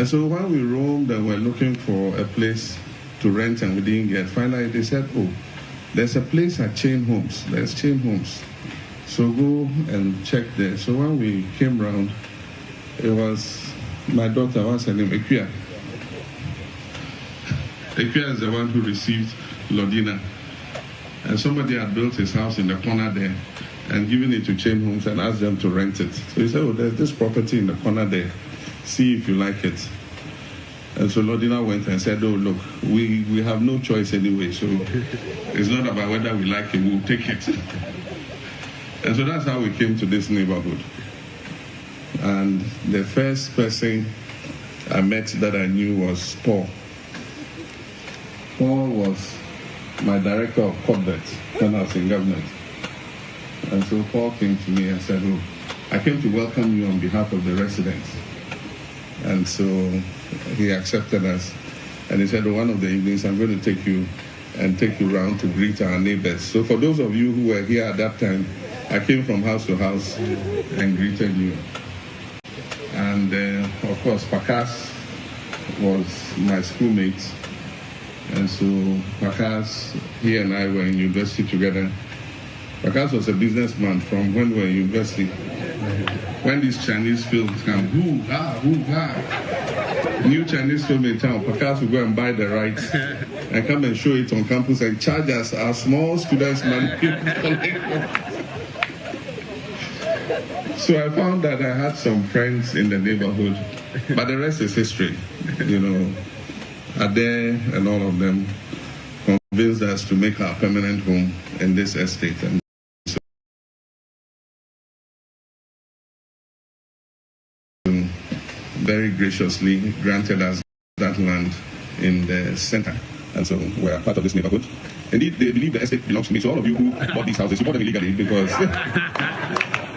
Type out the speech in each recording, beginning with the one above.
And so when we roamed and were looking for a place to rent and we didn't get, finally they said, oh, there's a place at GHOne Homes. There's GHOne Homes. So go and check there. So when we came round, it was my daughter, what's her name? Equia. Equia is the one who received Lodina. And somebody had built his house in the corner there and given it to GHOne Homes and asked them to rent it. So he said, oh, there's this property in the corner there. See if you like it. And so Lodina went and said, oh, look, we have no choice anyway, so it's not about whether we like it, we'll take it. And so that's how we came to this neighborhood. And the first person I met that I knew was Paul. Paul was my director of corporate when I was in government. And so Paul came to me and said, oh, I came to welcome you on behalf of the residents. And so he accepted us. And he said, oh, one of the evenings I'm going to take you around to greet our neighbors. So for those of you who were here at that time, I came from house to house and greeted you. And of course, Pakas was my schoolmate. And so Pakas, he and I were in university together. Pakas was a businessman from when we were in university. When these Chinese films come, new Chinese film in town, Pakas will go and buy the rights and come and show it on campus and charge us our small students money. So I found that I had some friends in the neighborhood, but the rest is history. You know, Ade and all of them convinced us to make our permanent home in this estate. And so very graciously granted us that land in the center. And so we're part of this neighborhood. Indeed, they believe the estate belongs to me. So all of you who bought these houses, you bought them illegally because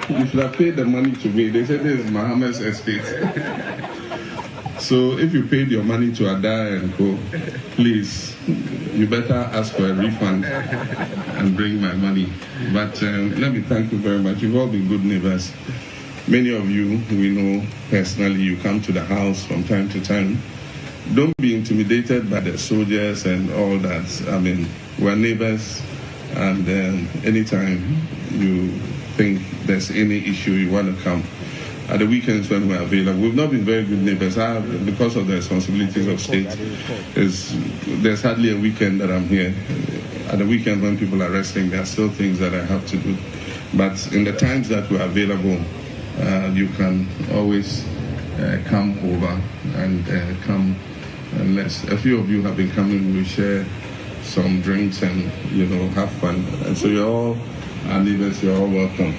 you should have paid the money to me. They said this is Muhammad's estate. So if you paid your money to Ada and Co, please, you better ask for a refund and bring my money. But let me thank you very much. You've all been good neighbors. Many of you we know personally. You come to the house from time to time. Don't be intimidated by the soldiers and all that. I mean, we're neighbors, and anytime you think there's any issue, you want to come. At the weekends when we're available, we've not been very good neighbors. Because of the responsibilities of state, there's hardly a weekend that I'm here. At the weekend when people are resting, there are still things that I have to do. But in the times that we're available, you can always come over and come. Unless a few of you have been coming, we share some drinks and have fun. And so you're all our neighbors. You're all welcome.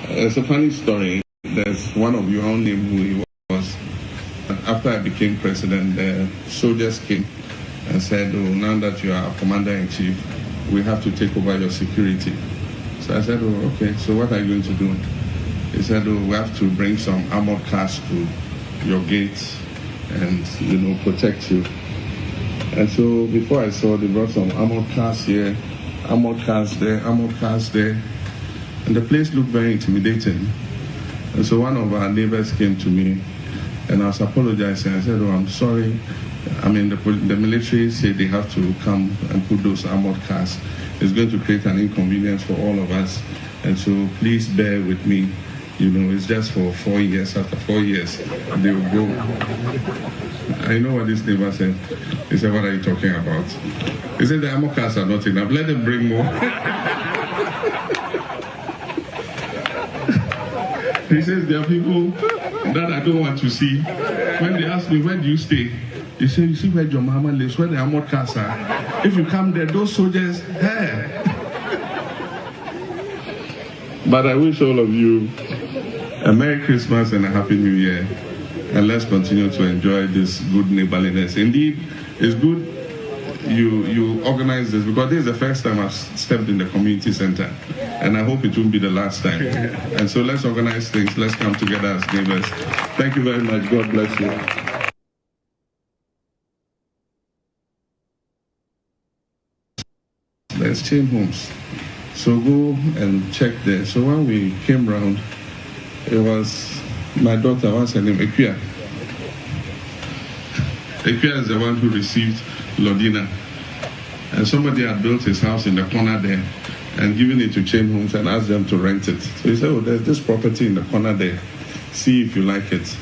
It's a funny story. There's one of your own name who he was. After I became president, the soldiers came and said, oh, now that you are commander-in-chief, we have to take over your security. So I said, oh, okay, so what are you going to do? He said, oh, we have to bring some armored cars to your gates and, protect you. And so before I saw, they brought some armored cars here, armored cars there, armored cars there. And the place looked very intimidating. And so one of our neighbors came to me and I was apologizing. I said, oh, I'm sorry. I mean, the military said they have to come and put those armored cars. It's going to create an inconvenience for all of us. And so please bear with me. It's just for 4 years. After 4 years, they will go. I know what this neighbor said. He said, what are you talking about? He said, the armored cars are not enough. Let them bring more. He says, there are people that I don't want to see. When they ask me, where do you stay? They say, you see where your mama lives, where the armored cars are. If you come there, those soldiers, hey. But I wish all of you a Merry Christmas and a Happy New Year. And let's continue to enjoy this good neighborliness. Indeed, it's good you organize this, because this is the first time I've stepped in the community center, and I hope it won't be the last time. And so let's organize things. Let's come together as neighbors. Thank you very much. God bless you. There's GHOne Homes. So go and check there. So when we came round, it was my daughter, what's her name? Equia. Ekwe is the one who received Lodina. And somebody had built his house in the corner there and given it to chain homes and asked them to rent it. So he said, oh, there's this property in the corner there. See if you like it.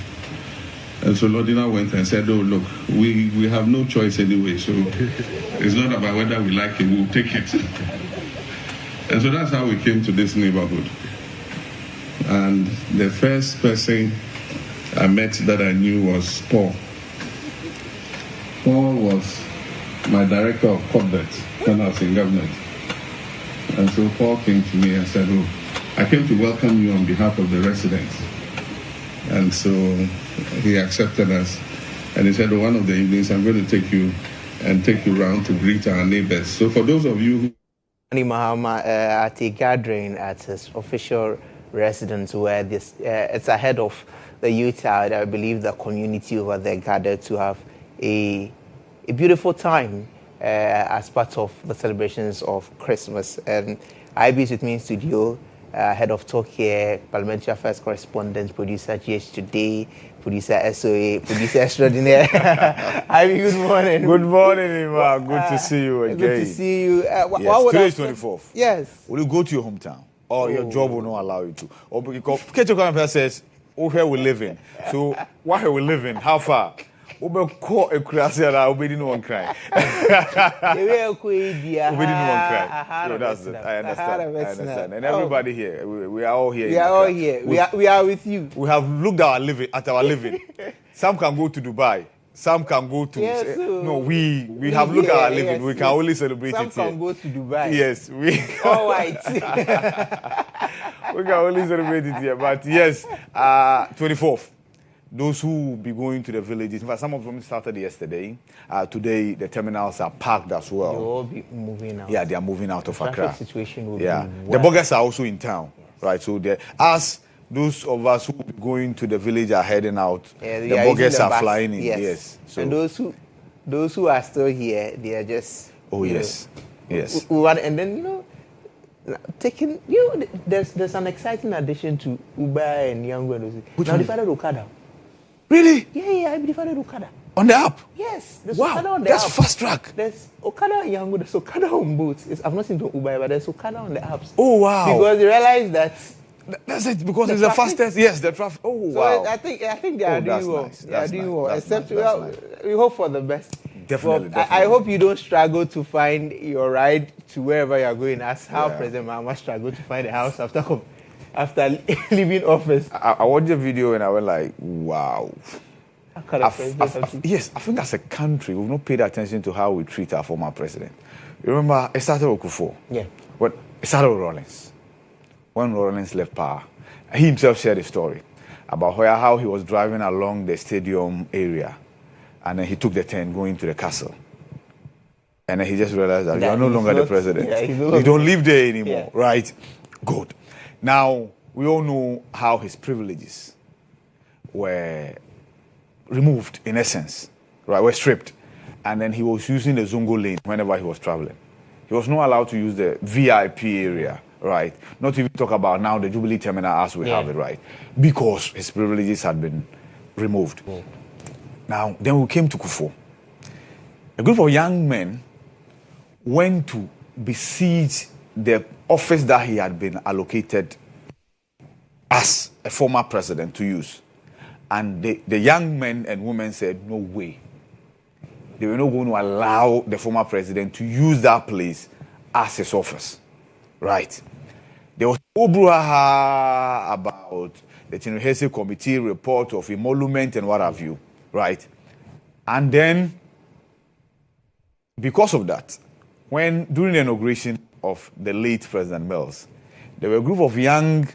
And so Lodina went and said, oh, look, we have no choice anyway. So it's not about whether we like it, we'll take it. And so that's how we came to this neighborhood. And the first person I met that I knew was Paul. Paul was my director of corporate when I was in government. And so Paul came to me and said, oh, I came to welcome you on behalf of the residents. And so he accepted us. And he said, oh, one of the evenings I'm going to take you around to greet our neighbors. So for those of you who Mahama at a gathering at his official residence where this it's ahead of the youth. I believe the community over there gathered to have a beautiful time as part of the celebrations of Christmas. And IB is with me in studio, head of talk here, parliamentary affairs correspondent, producer GH Today, producer SOA, producer extraordinaire. IB, good morning. Good morning, Emma. Good to see you again. Good to see you. Yes. Today is 24th. Yes. Will you go to your hometown? Or your job will not allow you to? Or because Kecho says, oh, where we living. So, where we living? How far? Ube ko ekrasiara ube didn't want cry. No, that's it. I understand. And everybody here, we are all here. We are all here. We are with you. We have looked at our living. Some can go to Dubai. Some can go to. Yes, no, we have looked at our living. Yes, we can only celebrate some it here. Some can go to Dubai. Yes, we. All right. We can only celebrate it here. But yes, 24th. Those who will be going to the villages, in fact, some of them started yesterday. Today, the terminals are packed as well. They will all be moving out. Yeah, they are moving out of Accra. The situation will be the bloggers are also in town, right? So, as those of us who will be going to the village are heading out, the bloggers are flying in. Yes. So, and those who are still here, they are just. Oh yes, yes. And then taking there's an exciting addition to Uber and Yangon. Now they started Okada. Really? Yeah, I decided Okada. On the app? Yes. Wow, that's fast track. There's Okada and Yango, there's Okada on boats. I've not seen to Uber, but there's Okada on the apps. Oh, wow. Because they realize that... That's it, because it's the fastest. Yes, the traffic. Oh, wow. So I think they are doing well. Nice. They are doing well. Except we hope for the best. Definitely. I hope you don't struggle to find your ride to wherever you are going. As how President Mahama struggled to find a house after leaving office. I watched the video and I went like, wow. Yes, I think as a country, we've not paid attention to how we treat our former president. You remember, it started with Kufuor. Yeah. It started with Rawlings. When Rawlings left power, he himself shared a story about how he was driving along the stadium area and then he took the turn going to the castle. And then he just realized that you are no longer the president. Yeah, you don't live there anymore, right? Good. Now, we all know how his privileges were removed, in essence, right? Were stripped. And then he was using the Zongo lane whenever he was traveling. He was not allowed to use the VIP area, right? Not to even talk about now the Jubilee Terminal as we have it, right? Because his privileges had been removed. Now, then we came to Kufuor. A group of young men went to besiege the office that he had been allocated as a former president to use. And the young men and women said, no way. They were not going to allow the former president to use that place as his office. Right. There was no brouhaha about the Chinese Committee report of emolument and what have you. Right. And then, because of that, during the inauguration of the late President Mills, there were a group of young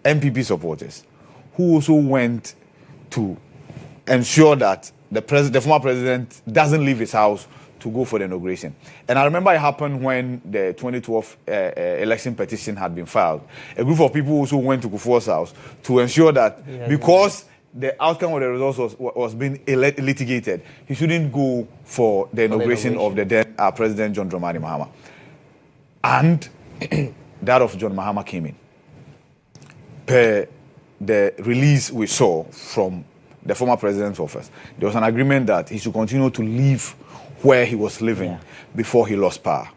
MPP supporters who also went to ensure that the former president doesn't leave his house to go for the inauguration. And I remember it happened when the 2012 election petition had been filed. A group of people also went to Kufuor's house to ensure that because the outcome of the results was being litigated, he shouldn't go for the inauguration of the then President John Dramani Mahama. And that of John Mahama came in. Per the release we saw from the former president's office, there was an agreement that he should continue to live where he was living before he lost power,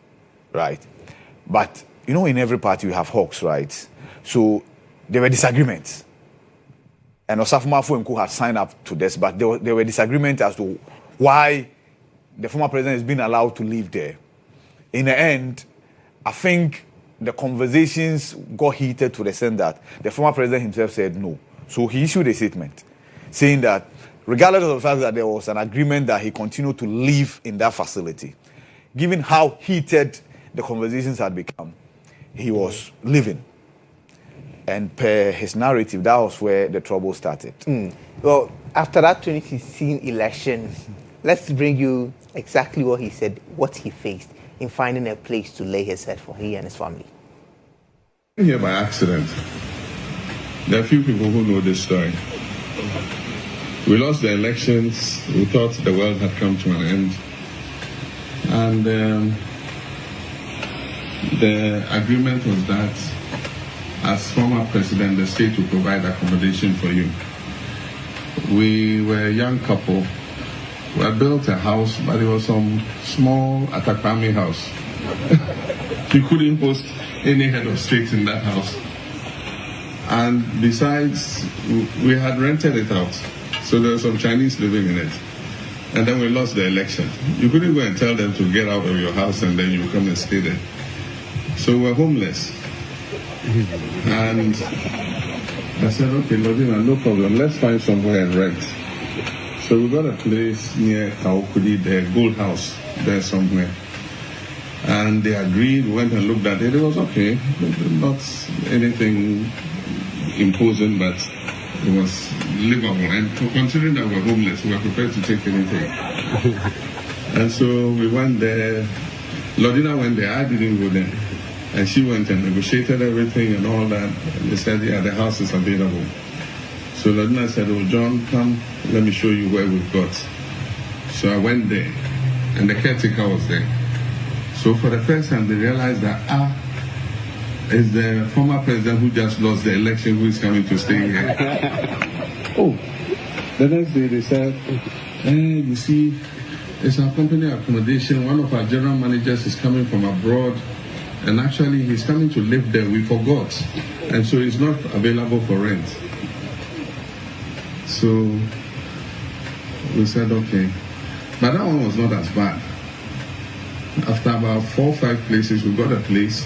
right? But, you know, in every party you have hawks, right? So there were disagreements. And Osafo Mafo had signed up to this, but there were disagreements as to why the former president is being allowed to live there. In the end, I think the conversations got heated to the extent that the former president himself said no. So he issued a statement saying that regardless of the fact that there was an agreement that he continued to live in that facility, given how heated the conversations had become, he was living. And per his narrative, that was where the trouble started. Well, after that 2016 election, let's bring you exactly what he said, what he faced in finding a place to lay his head for he and his family. Here by accident. There are few people who know this story. We lost the elections. We thought the world had come to an end. And the agreement was that as former president, the state will provide accommodation for you. We were a young couple. We had built a house, but it was some small Atakwame house. You couldn't post any head of state in that house. And besides, we had rented it out. So there were some Chinese living in it. And then we lost the election. You couldn't go and tell them to get out of your house and then you come and stay there. So we're homeless. And I said, okay, Lodina, no problem. Let's find somewhere and rent. So we got a place near Kaokudi, the Gold House, there somewhere. And they agreed, went and looked at it. It was okay. Not anything imposing, but it was livable. And considering that we're homeless, we were prepared to take anything. And so we went there. Lodina went there. I didn't go there. And she went and negotiated everything and all that. And they said, yeah, the house is available. So Lodina said, oh, John, come, let me show you where we've got. So I went there, and the caretaker was there. So for the first time, they realized that, it's the former president who just lost the election who is coming to stay here. Oh, the next day they said, you see, it's our company accommodation. One of our general managers is coming from abroad, and actually he's coming to live there. We forgot. And so it's not available for rent. So we said, okay. But that one was not as bad. After about 4 or 5 places, we got a place.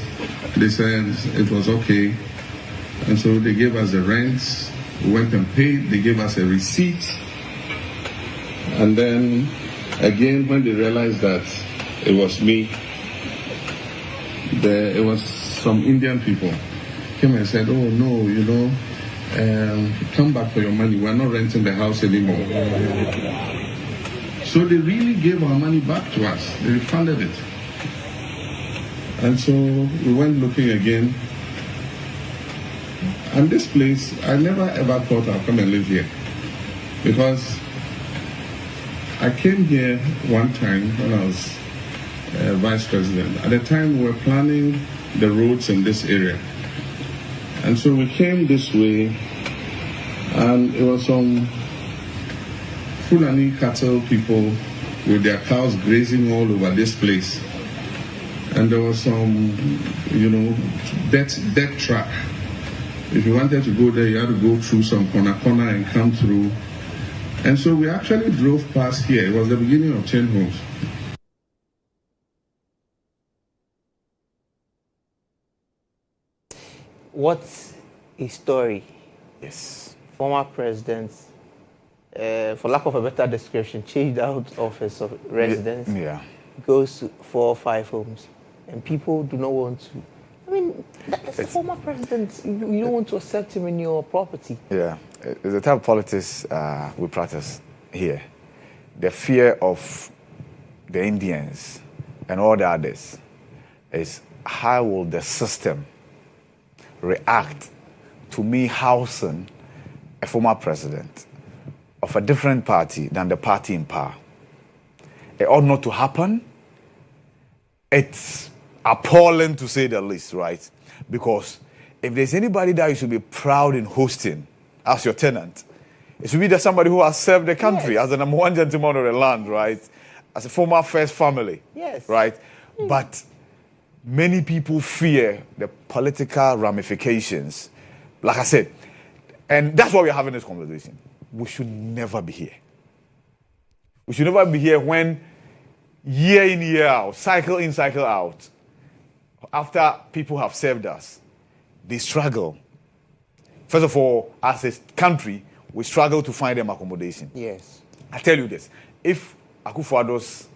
They said it was okay. And so they gave us the rent. We went and paid. They gave us a receipt. And then again, when they realized that it was me, it was some Indian people came and said, oh no, you know, come back for your money. We're not renting the house anymore. So they really gave our money back to us. They refunded it. And so we went looking again. And this place, I never ever thought I'd come and live here. Because I came here one time when I was vice president. At the time, we were planning the roads in this area. And so we came this way, and it was some Fulani cattle people with their cows grazing all over this place. And there was some, you know, death track. If you wanted to go there, you had to go through some corner and come through. And so we actually drove past here. It was the beginning of Chain Homes. What's a story? Yes. Former president, for lack of a better description, changed out of his residence, goes to 4 or 5 homes, and people do not want to. I mean, that's a former president. You don't want to accept him in your property. Yeah, it's the type of politics we practice here. The fear of the Indians and all the others is how will the system react to me housing a former president of a different party than the party in power. It ought not to happen. It's appalling to say the least, right? Because if there's anybody that you should be proud in hosting as your tenant, It should be that somebody who has served the country as the number one gentleman of the land, right? As a former first family, right? But many people fear the political ramifications. Like I said, and that's why we're having this conversation. We should never be here. We should never be here when year in, year out, cycle in, cycle out, after people have served us, they struggle. First of all, as a country, we struggle to find them accommodation. Yes. I tell you this, if Akufo-Addo's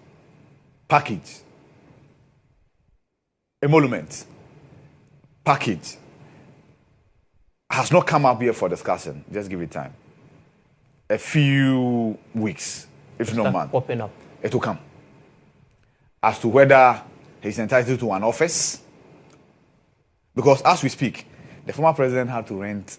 package, emolument package, has not come up here for discussion, just give it time. A few weeks, if not months, popping up. It will come. As to whether he's entitled to an office, because as we speak, the former president had to rent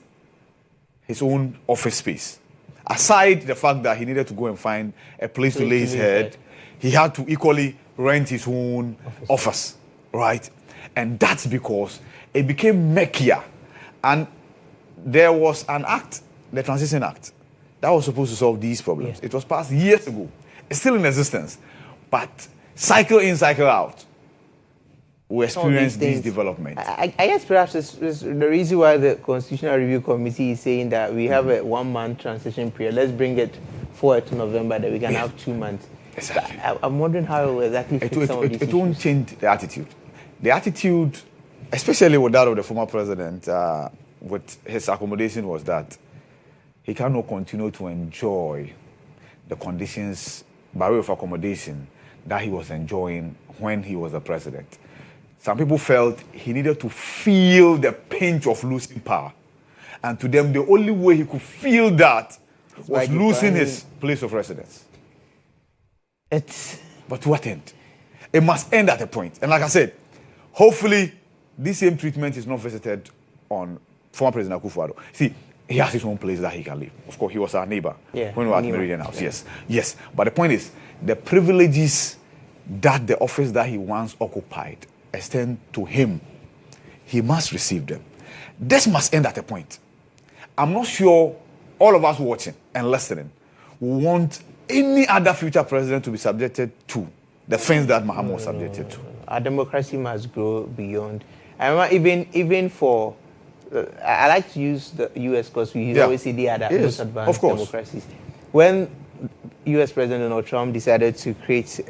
his own office space. Aside the fact that he needed to go and find a place to lay his head, he had to equally rent his own office, right? And that's because it became murkier. And there was an act, the Transition Act, that was supposed to solve these problems. It was passed years ago. It's still in existence. But cycle in, cycle out, we experience these developments. I guess perhaps it's the reason why the Constitutional Review Committee is saying that we have a 1 month transition period. Let's bring it forward to November, that we can have 2 months. Exactly. I'm wondering how exactly it won't change the attitude. The attitude, especially with that of the former president, with his accommodation, was that he cannot continue to enjoy the conditions by way of accommodation that he was enjoying when he was the president. Some people felt he needed to feel the pinch of losing power. And to them, the only way he could feel that was losing his place of residence. But to what end? It must end at a point. And like I said, hopefully, this same treatment is not visited on former President Akufo-Addo. See, he has his own place that he can live. Of course, he was our neighbor when we were at Meridian House. Yes. But the point is, the privileges that the office that he once occupied extend to him, he must receive them. This must end at a point. I'm not sure all of us watching and listening want any other future president to be subjected to the things that Mahama was subjected to. Our democracy must grow beyond. I remember even for, I like to use the US because we always see the other most advanced democracies. When US President Donald Trump decided to create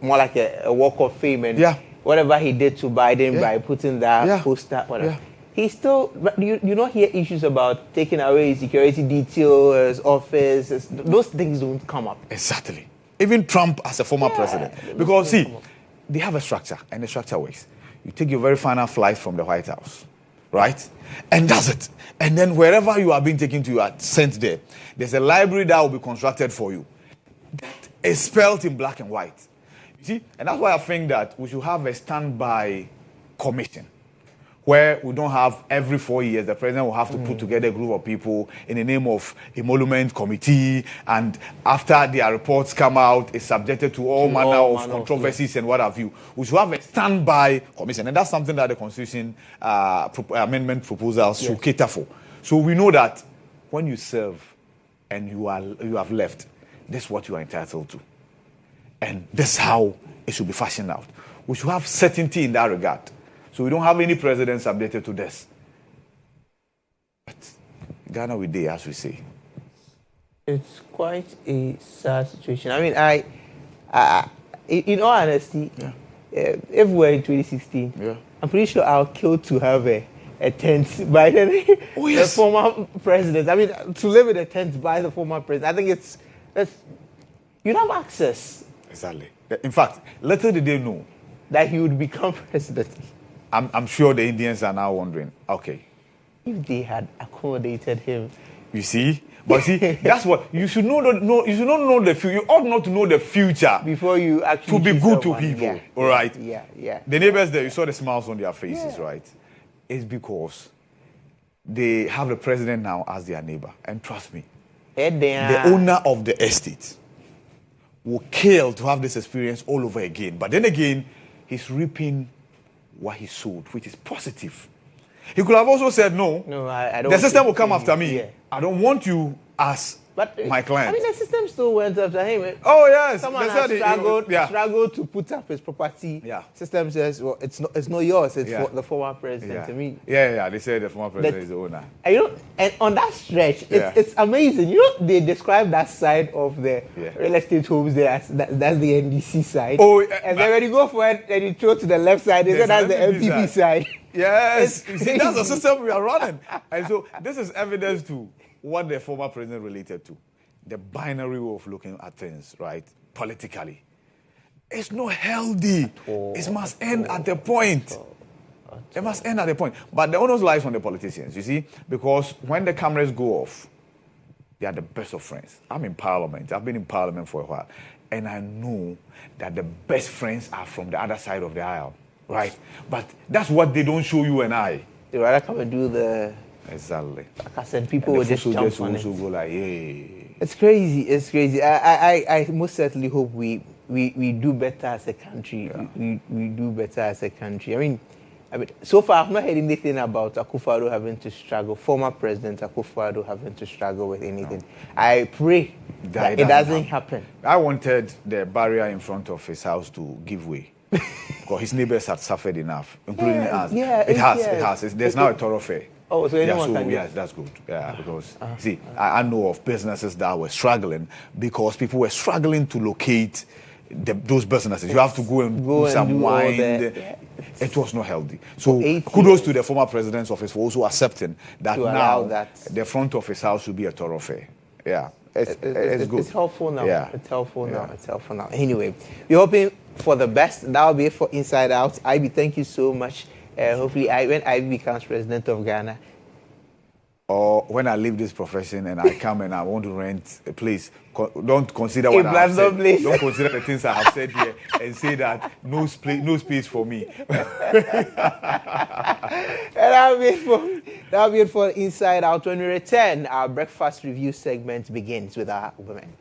more like a walk of fame, and whatever he did to Biden by putting that poster, whatever. He still, you don't hear issues about taking away security details, office. Those things don't come up. Exactly. Even Trump as a former president. Because see, they have a structure, and the structure works. You take your very final flight from the White House, right? And that's it. And then wherever you are being taken to, you are sent there. There's a library that will be constructed for you. That is spelled in black and white. You see? And that's why I think that we should have a standby commission, where we don't have every 4 years the president will have to put together a group of people in the name of emolument committee, and after their reports come out, it's subjected to all manner of controversies and what have you. We should have a standby commission, and that's something that the Constitution amendment proposals should cater for. So we know that when you serve and you have left, this is what you are entitled to, and this is how it should be fashioned out. We should have certainty in that regard. So we don't have any president subjected to this. But Ghana we day, as we say. It's quite a sad situation. I mean, I in all honesty, if we're in 2016, I'm pretty sure I'll kill to have a tent by the former president. I mean, to live in a tent by the former president, I think you'd have access. Exactly. In fact, little did they know that he would become president. I'm sure the Indians are now wondering, okay, if they had accommodated him. You see? But see, that's what you should know. You should not know the future. You ought not to know the future before you actually to be good to people. All right? Yeah. The neighbors there, you saw the smiles on their faces, right? It's because they have the president now as their neighbor. And trust me, the owner of the estate will kill to have this experience all over again. But then again, he's reaping what he sowed, which is positive. He could have also said, no, No, I don't. the system will come after me. Yeah. I don't want you as my client. I mean, the system still went after him. Oh, yes. Someone They has said struggled to put up his property. Yeah. System says, well, it's not yours. It's for the former president. Yeah. To me. Yeah. They said the former president is the owner. And, and on that stretch, it's amazing. They describe that side of the real estate homes there as that's the NDC side. Oh, and then when you go for it and you throw to the left side, they say that's the MPP side. Yes. You see, that's the system we are running. And so this is evidence to what the former president related to. The binary way of looking at things, right? Politically. It's not healthy. It must end at the point. It must end at the point. But the onus lies on the politicians, you see? Because when the cameras go off, they are the best of friends. I'm in parliament. I've been in parliament for a while. And I know that the best friends are from the other side of the aisle, right? But that's what they don't show you and I. They rather come and do the... Exactly. Like I said, people will just jump on it. Go like, hey. It's crazy. It's crazy. I most certainly hope we do better as a country. Yeah. We do better as a country. I mean, so far I've not heard anything about Akufo-Addo having to struggle. Former President Akufo-Addo having to struggle with anything. No. I pray that it doesn't happen. I wanted the barrier in front of his house to give way. Because his neighbors had suffered enough, including us. Yeah, it has. There's now a thoroughfare. Oh, so anyone can yes, that's good. Yeah, because see, I know of businesses that were struggling because people were struggling to locate those businesses. You have to go and do some wind. It was not healthy. So kudos to the former president's office for also accepting that now the front of his house should be a thoroughfare. Yeah, it's good. It's helpful now. Yeah. It's helpful now. It's helpful now. Anyway, we're hoping for the best. That will be it for Inside Out. Ivy, thank you so much. Hopefully, when Ivy becomes president of Ghana, or when I leave this profession and I come and I want to rent a place, don't consider what I have said. Don't consider the things I have said here and say that no space for me. That'll be it for Inside Out. When we return, our breakfast review segment begins with our women.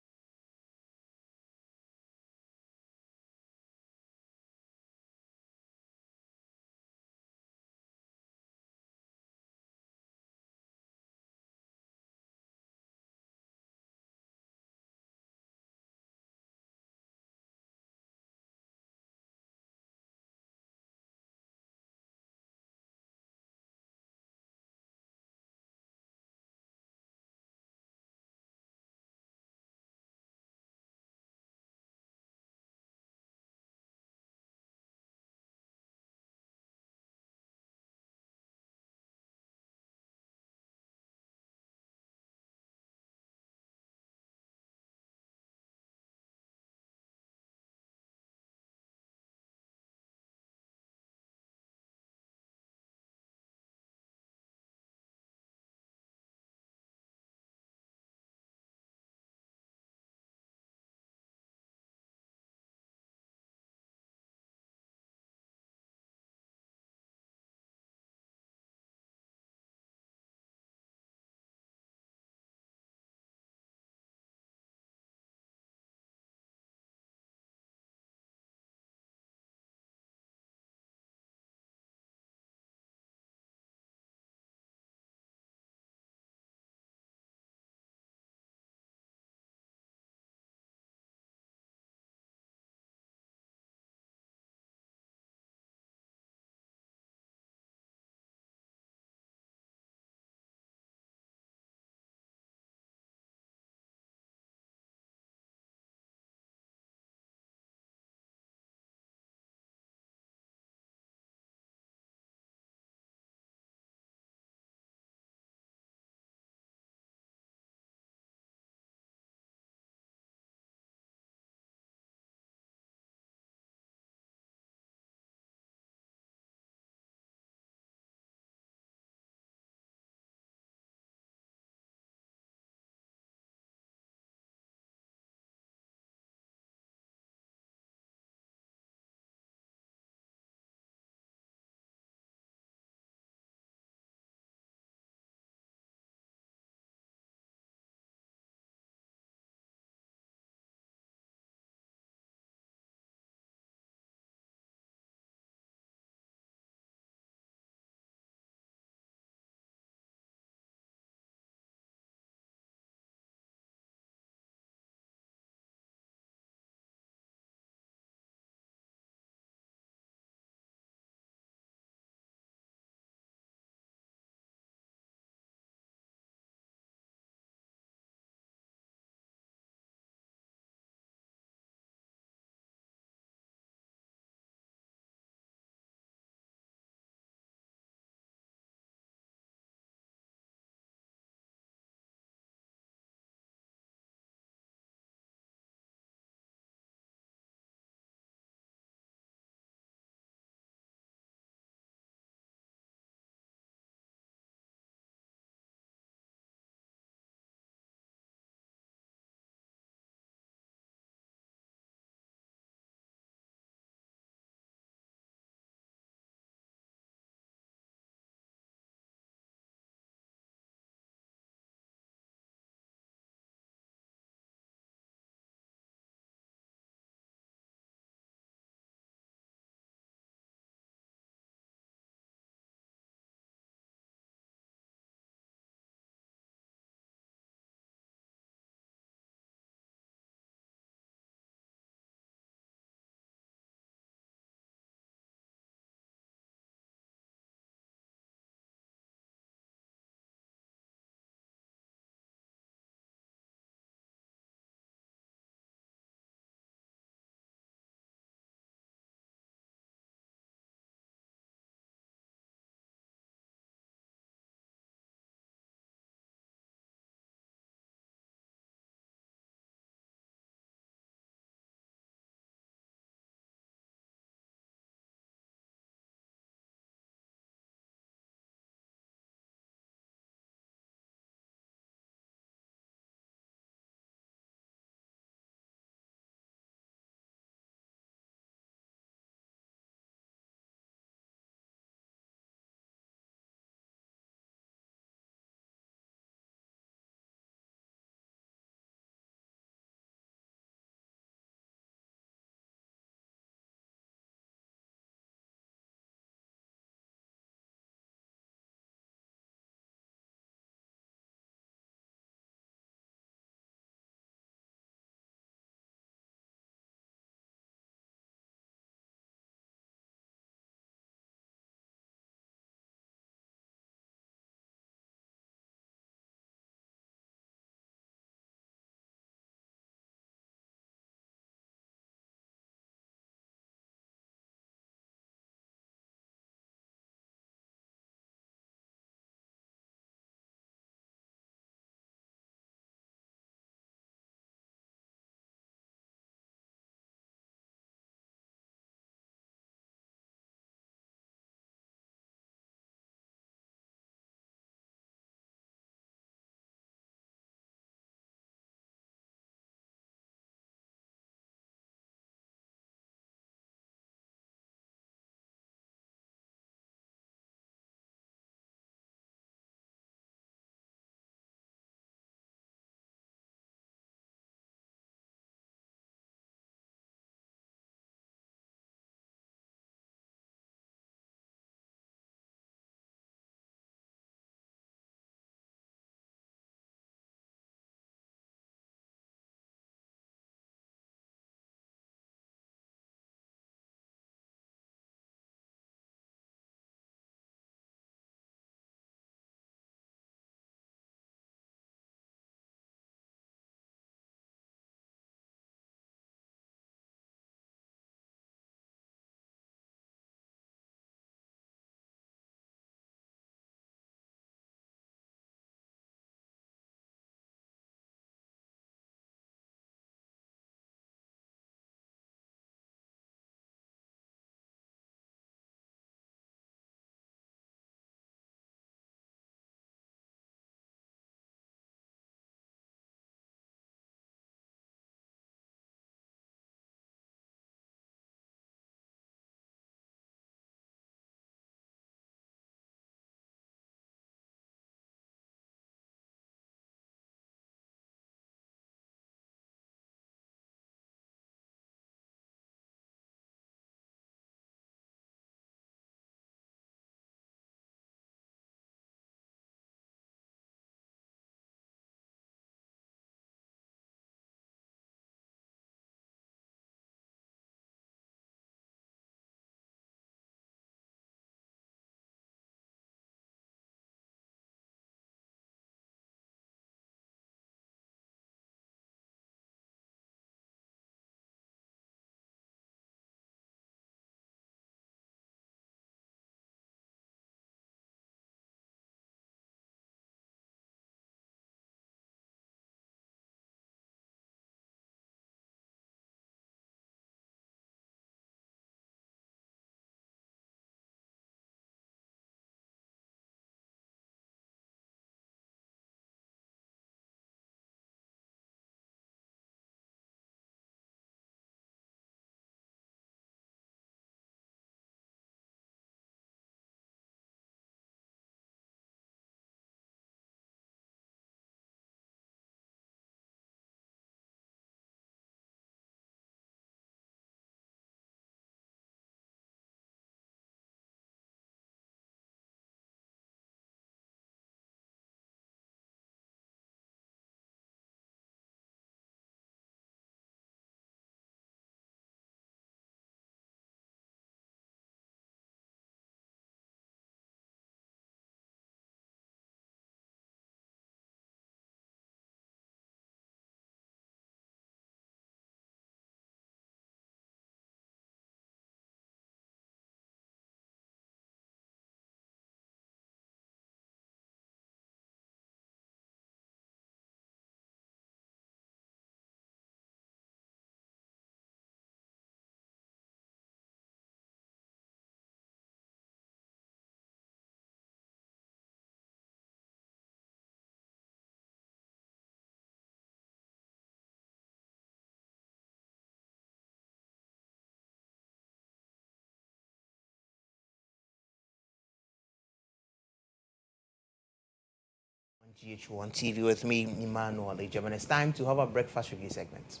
GHOne TV with me, Emmanuel, Agyabeng. It's time to have a breakfast review segment.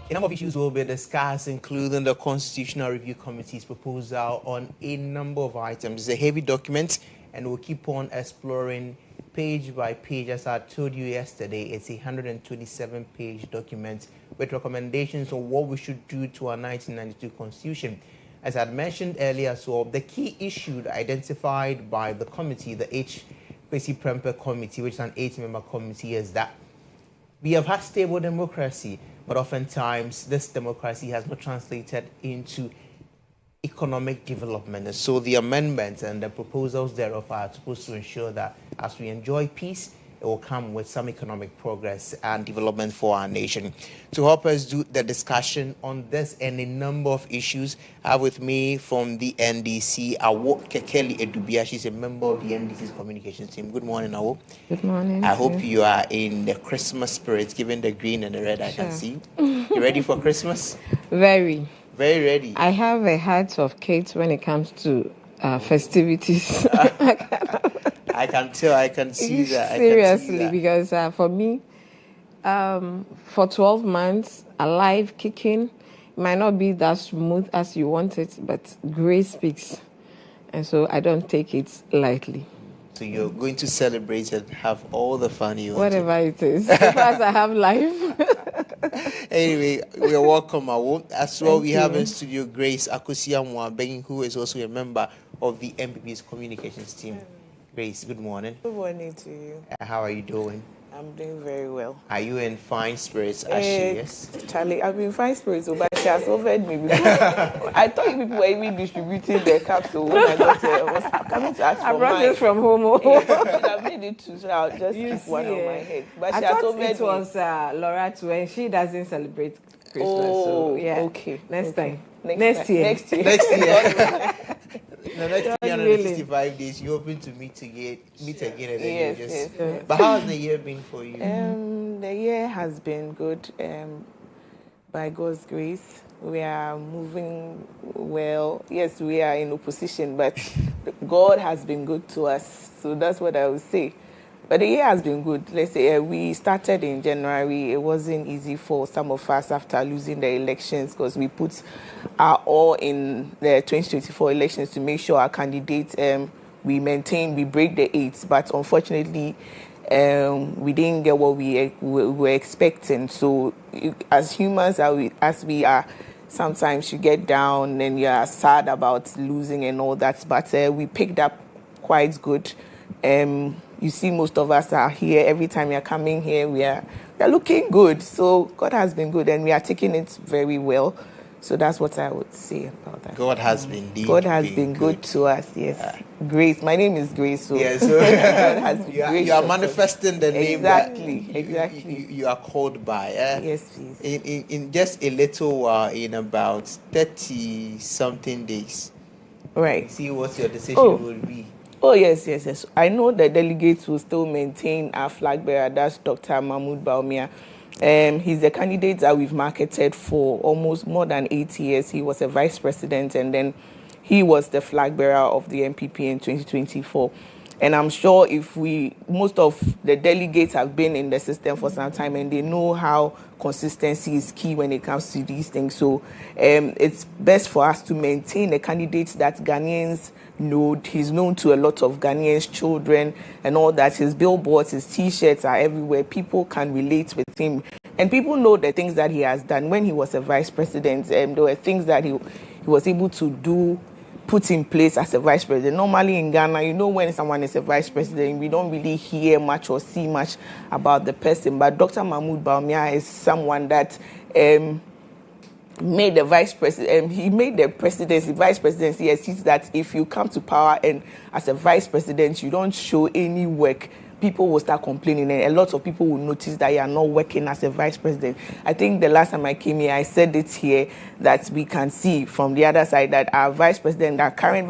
A number of issues will be discussed, including the Constitutional Review Committee's proposal on a number of items. It's a heavy document, and we'll keep on exploring page by page. As I told you yesterday, it's a 127-page document with recommendations on what we should do to our 1992 Constitution. As I had mentioned earlier, so the key issue identified by the committee, the H.P.C. Prempe Committee, which is an 8-member committee, is that we have had stable democracy, but oftentimes this democracy has not translated into economic development. And so the amendments and the proposals thereof are supposed to ensure that as we enjoy peace, it will come with some economic progress and development for our nation. To help us do the discussion on this and a number of issues, I have with me from the NDC, Awo Kekeli Edubia. She's a member of the NDC's communications team. Good morning, Awo. Good morning. I hope you are in the Christmas spirit, given the green and the red I can see. You ready for Christmas? Very. Very ready. I have a heart of Kate when it comes to festivities. I can tell, I can see that. Seriously, because for me, for 12 months, alive, kicking, it might not be that smooth as you want it, but grace speaks. And so I don't take it lightly. So you're going to celebrate and have all the fun you want. Whatever it is, as far as I have life. Anyway, we are welcome, Awo. As well, Thank we you. have in studio Grace Agyabeng, who is also a member of the MPP's communications team. Grace, good morning. Good morning to you. How are you doing? I'm doing very well. Are you in fine spirits, as she is? Charlie, I've been fine spirits, but she has offered me because I thought you people were even distributing the capsule when I got here. I was coming to ask for I brought mine. this from home. I should have made it two, so I'll just keep one on my head. But I she has thought offered it me. was Laura too, and she doesn't celebrate Christmas. Oh, so, yeah. okay. Next time. Next year. Next year. Next year. The next God 365 days, you're hoping to meet again, and then Yes, you just. yes. But how has the year been for you? The year has been good. By God's grace, we are moving well. Yes, we are in opposition, but God has been good to us. So that's what I would say. But the year has been good. Let's say we started in January. It wasn't easy for some of us after losing the elections because we put our all in the 2024 elections to make sure our candidates we break the 8. But unfortunately, we didn't get what we were expecting. So as humans, as we are, sometimes you get down and you are sad about losing and all that. But we picked up quite good. You see, most of us are here. Every time you're coming here, we are looking good. So God has been good, and we are taking it very well. So that's what I would say about that. God has been good to us. Yes, Grace. My name is Grace. So yeah, so God has been gracious. you are manifesting the name that exactly. you are called by. Yes, please. In just a little while, in about 30-something days. Right. See what your decision will be. Oh, yes. I know the delegates will still maintain our flag bearer. That's Dr. Mahmoud Baumia. He's a candidate that we've marketed for almost more than 8 years. He was a vice president, and then he was the flag bearer of the MPP in 2024. And I'm sure most of the delegates have been in the system for some time, and they know how consistency is key when it comes to these things. So it's best for us to maintain a candidate that Ghanaians know. He's known to a lot of Ghanaians, children, and all that. His billboards, his T-shirts are everywhere. People can relate with him. And people know the things that he has done. When he was a vice president, there were things that he was able to put in place as a vice president. Normally in Ghana, when someone is a vice president, we don't really hear much or see much about the person. But Dr. Mahmoud Baumia is someone that made the vice president. He made the vice presidency. He sees that if you come to power and as a vice president, you don't show any work, people will start complaining, and a lot of people will notice that you are not working as a vice president. I think the last time I came here, I said it here, that we can see from the other side that our vice president, our current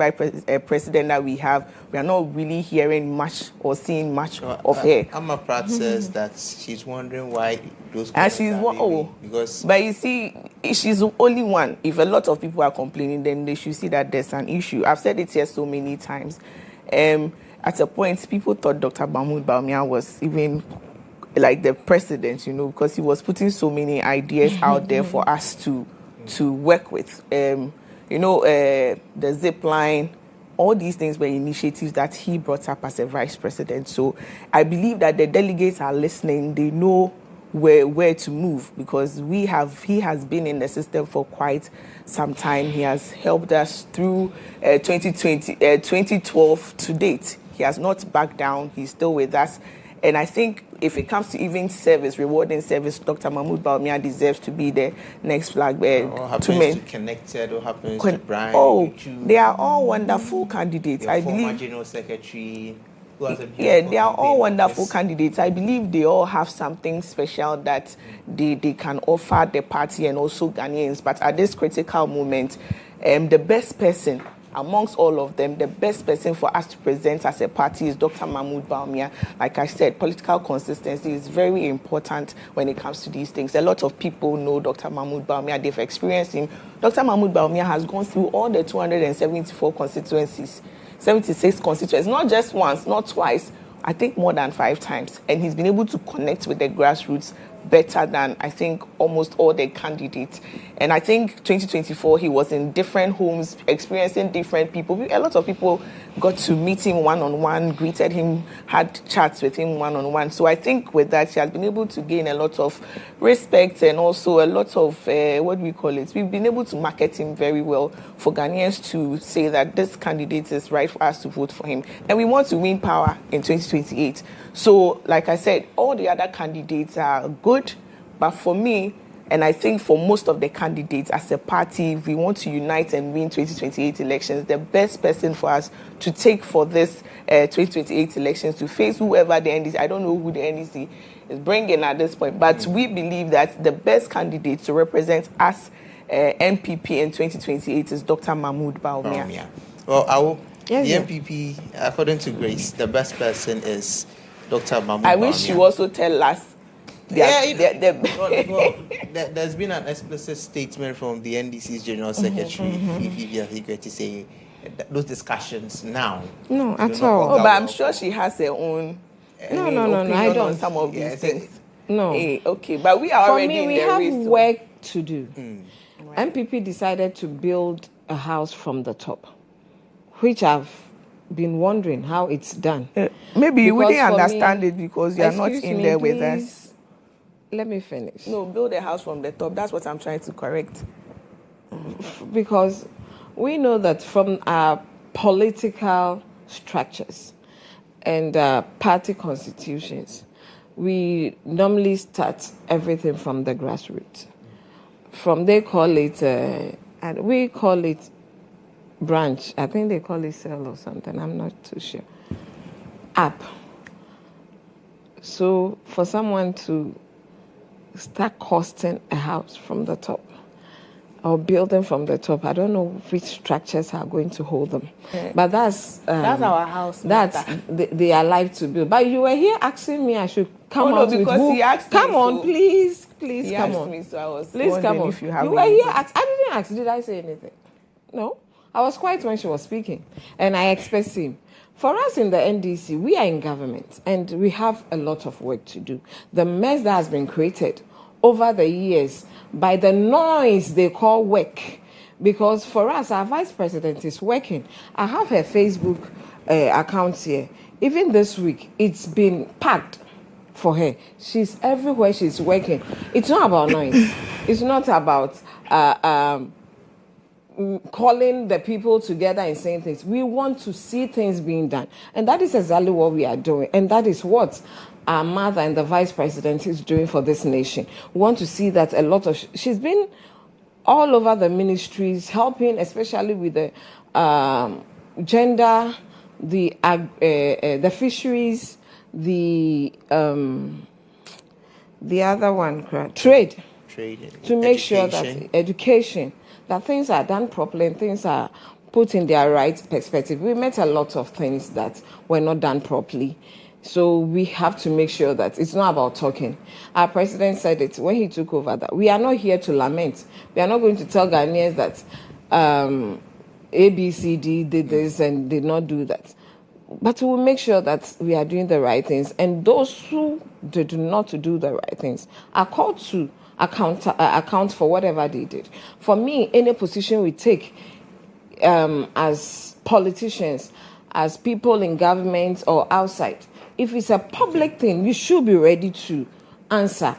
president that we have, we are not really hearing much or seeing much of her. Amaprat says that she's wondering why those and she's because but you see, she's the only one. If a lot of people are complaining, then they should see that there's an issue. I've said it here so many times. At a point, people thought Dr. Mahmoud Bawumia was even like the president, because he was putting so many ideas out there for us to work with. The zip line, all these things were initiatives that he brought up as a vice president. So I believe that the delegates are listening. They know where to move, because he has been in the system for quite some time. He has helped us through 2012 to date. He has not backed down. He's still with us. And I think if it comes to even service, rewarding service, Dr. Mahmoud Bawumia deserves to be the next flag bearer. What happens to Connected? What happens to Brian? They are all wonderful candidates. I believe. Former General Secretary. They are all wonderful candidates. I believe they all have something special that they can offer the party and also Ghanaians. But at this critical moment, the best person amongst all of them, the best person for us to present as a party is Dr. Mahmoud Bawumia. Like I said, political consistency is very important when it comes to these things. A lot of people know Dr. Mahmoud Bawumia. They've experienced him. Dr. Mahmoud Bawumia has gone through all the 274 constituencies, 76 constituencies, not just once, not twice, I think more than 5 times. And he's been able to connect with the grassroots better than, I think, almost all the candidates. And I think 2024, he was in different homes, experiencing different people. A lot of people got to meet him one-on-one, greeted him, had chats with him one-on-one. So I think with that, he has been able to gain a lot of respect and also a lot of, we've been able to market him very well for Ghanaians to say that this candidate is right for us to vote for him. And we want to win power in 2028. So, like I said, all the other candidates are good, but for me, and I think for most of the candidates as a party, if we want to unite and win 2028 elections, the best person for us to take for this 2028 elections to face whoever the NDC, I don't know who the NDC is bringing at this point, but we believe that the best candidate to represent us, MPP in 2028 is Dr. Mahmoud Bawumia. Well, the MPP, according to Grace, the best person is Dr. Mahmoud Bawumia. I wish you also tell us. There's been an explicit statement from the NDC's General Secretary, to say those discussions now. No, at all. But I'm sure she has her own opinion I don't. On some of these things. No. Okay, but we are already in the race. For me, we have work to do. Right. MPP decided to build a house from the top, which I've been wondering how it's done. Maybe you wouldn't understand it because you are not in there with us. Let me finish. No, build a house from the top. That's what I'm trying to correct. Because we know that from our political structures and party constitutions, we normally start everything from the grassroots. They call it, and we call it branch. I think they call it cell or something. I'm not too sure. Up. So for someone to start costing a house from the top or building from the top, I don't know which structures are going to hold them. But that's our house. They are alive to build. But you were here asking me I should come on because he asked come me on, so. Please He come asked on. Me, so I was please come on. If you have were here. I didn't ask. Did I say anything? No. I was quiet when she was speaking, and I expressed him. For us in the NDC, we are in government, and we have a lot of work to do. The mess that has been created over the years by the noise they call work, because for us, our vice president is working. I have her Facebook account here. Even this week, it's been packed for her. She's everywhere. She's working. It's not about noise. It's not about calling the people together and saying things. We want to see things being done. And that is exactly what we are doing. And that is what our mother and the vice president is doing for this nation. We want to see that a lot of... She's been all over the ministries, helping, especially with the gender, the fisheries, the other one, trade, to make sure that education, that things are done properly and things are put in their right perspective. We met a lot of things that were not done properly. So we have to make sure that it's not about talking. Our president said it when he took over, that we are not here to lament. We are not going to tell Ghanaians that ABCD did this and did not do that. But we will make sure that we are doing the right things. And those who did not do the right things are called to account for whatever they did. For me, any position we take as politicians, as people in government or outside, if it's a public thing, you should be ready to answer,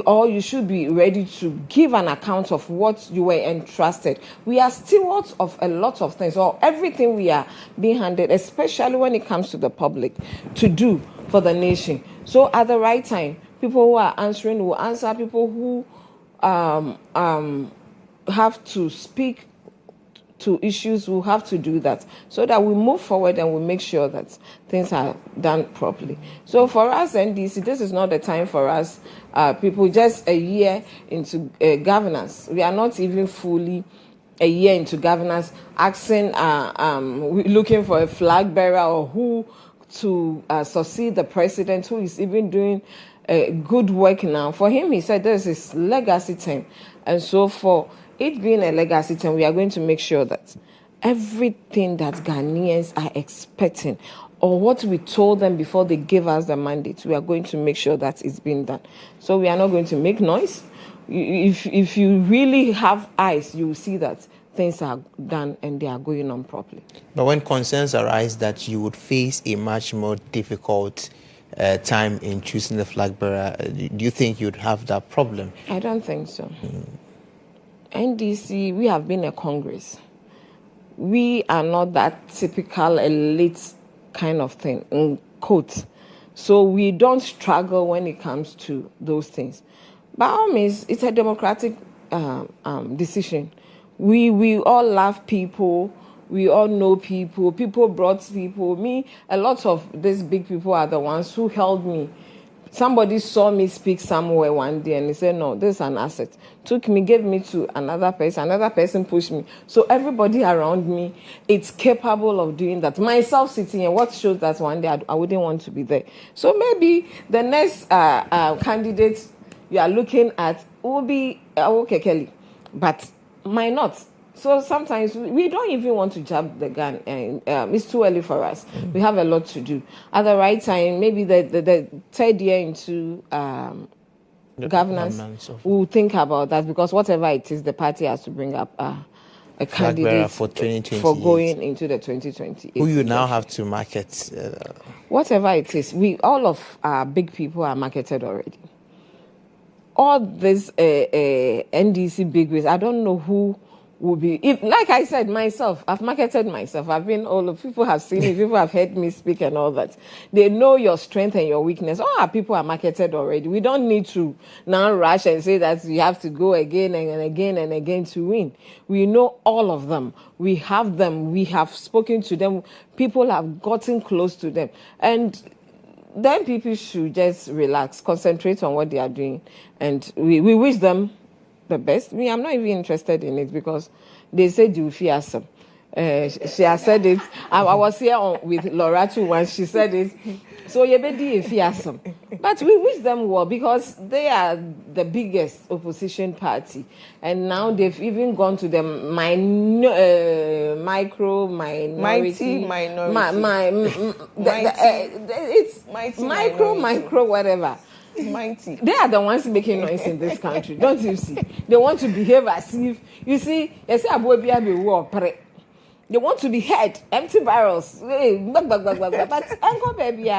or you should be ready to give an account of what you were entrusted. We are stewards of a lot of things, or everything we are being handed, especially when it comes to the public, to do for the nation. So at the right time, people who are answering will answer. People who have to speak to issues, will have to do that, so that we move forward and we make sure that things are done properly. So for us, NDC, this is not the time for us, people just a year into governance. We are not even fully a year into governance, asking, looking for a flag bearer or who to succeed the president, who is even doing good work now. For him, he said this is legacy time. And so for it being a legacy term, we are going to make sure that everything that Ghanaians are expecting, or what we told them before they gave us the mandate, we are going to make sure that it's being done. So we are not going to make noise. If you really have eyes, you will see that things are done and they are going on properly. But when concerns arise that you would face a much more difficult time in choosing the flag bearer, do you think you'd have that problem? I don't think so. NDC, we have been a Congress. We are not that typical elite kind of thing, in quotes. So we don't struggle when it comes to those things. By all means, it's a democratic decision. We all love people. We all know people. People brought people. A lot of these big people are the ones who held me. Somebody saw me speak somewhere one day and he said, no, this is an asset. Took me, gave me to another person pushed me. So everybody around me, it's capable of doing that. Myself sitting here, what shows that one day I wouldn't want to be there. So maybe the next candidate you are looking at will be Awoke Kelly, but might not. So sometimes we don't even want to jump the gun, and it's too early for us. We have a lot to do. At the right time, maybe the third year into governance, we'll think about that, because whatever it is, the party has to bring up a candidate for 2028, for going into the 2028. Who you now have to market? Whatever it is, all of our big people are marketed already. All these NDC big wigs, I don't know who will be, like I said, myself, I've marketed myself. I've been people have seen me, people have heard me speak and all that. They know your strength and your weakness. All our people are marketed already. We don't need to now rush and say that you have to go again and again and again to win. We know all of them. We have them. We have spoken to them. People have gotten close to them. And then people should just relax, concentrate on what they are doing. And we wish them the best. I'm not even interested in it, because they said you fear some. She has said it. I was here with Loratu once. She said it. So you fear some. But we wish them well, because they are the biggest opposition party, and now they've even gone to the micro minority. It's micro whatever. Mighty. They are the ones making noise in this country, don't you see? They want to behave as if, you see, they want to be heard, empty barrels. But Uncle Baby,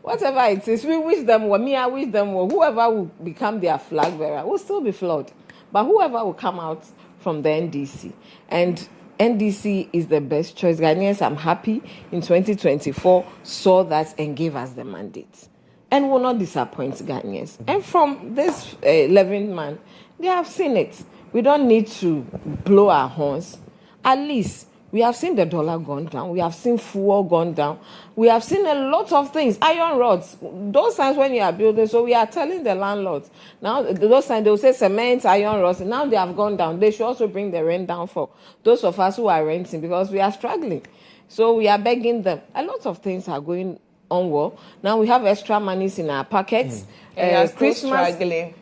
whatever it is, we wish them well. I wish them well. Whoever will become their flag bearer will still be flawed. But whoever will come out from the NDC, and NDC is the best choice. Ghanaians, I'm happy in 2024 saw that and gave us the mandate. And will not disappoint Ghanaians. And from this 11th man, they have seen it. We don't need to blow our horns. At least We have seen the dollar gone down. We have seen fuel gone down. We have seen a lot of things. Iron rods. Those times when you are building, so we are telling the landlords. Now, those times they will say cement, iron rods. Now they have gone down. They should also bring the rent down for those of us who are renting because we are struggling. So we are begging them. A lot of things are going on well. Now we have extra monies in our pockets. Christmas struggling.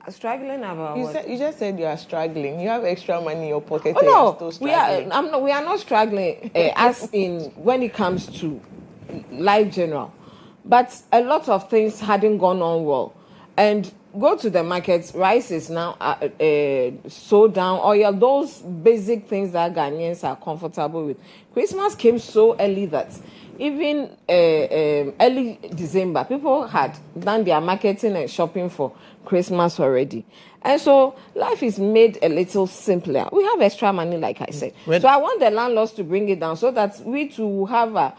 Struggling about what? You just said you are struggling. You have extra money in your pocket. Oh no, still struggling. we are not struggling as in when it comes to life general, but a lot of things hadn't gone on well. And go to the markets, rice is now so down. Oil, those basic things that Ghanaians are comfortable with. Christmas came so early that even early December, people had done their marketing and shopping for Christmas already. And so life is made a little simpler. We have extra money, like I said. So I want the landlords to bring it down so that we too have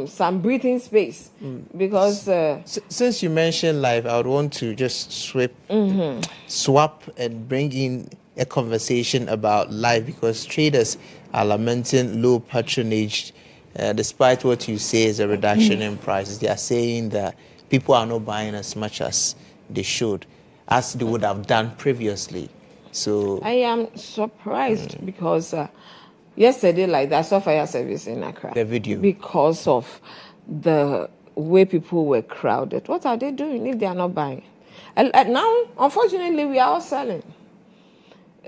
some breathing space. Because since you mentioned life, I would want to just swap and bring in a conversation about life, because traders are lamenting low patronage. Despite what you say is a reduction in prices, they are saying that people are not buying as much as they should, as they would have done previously. So I am surprised because yesterday, like I saw fire service in Accra. The video. Because of the way people were crowded. What are they doing if they are not buying? And now, unfortunately, we are all selling.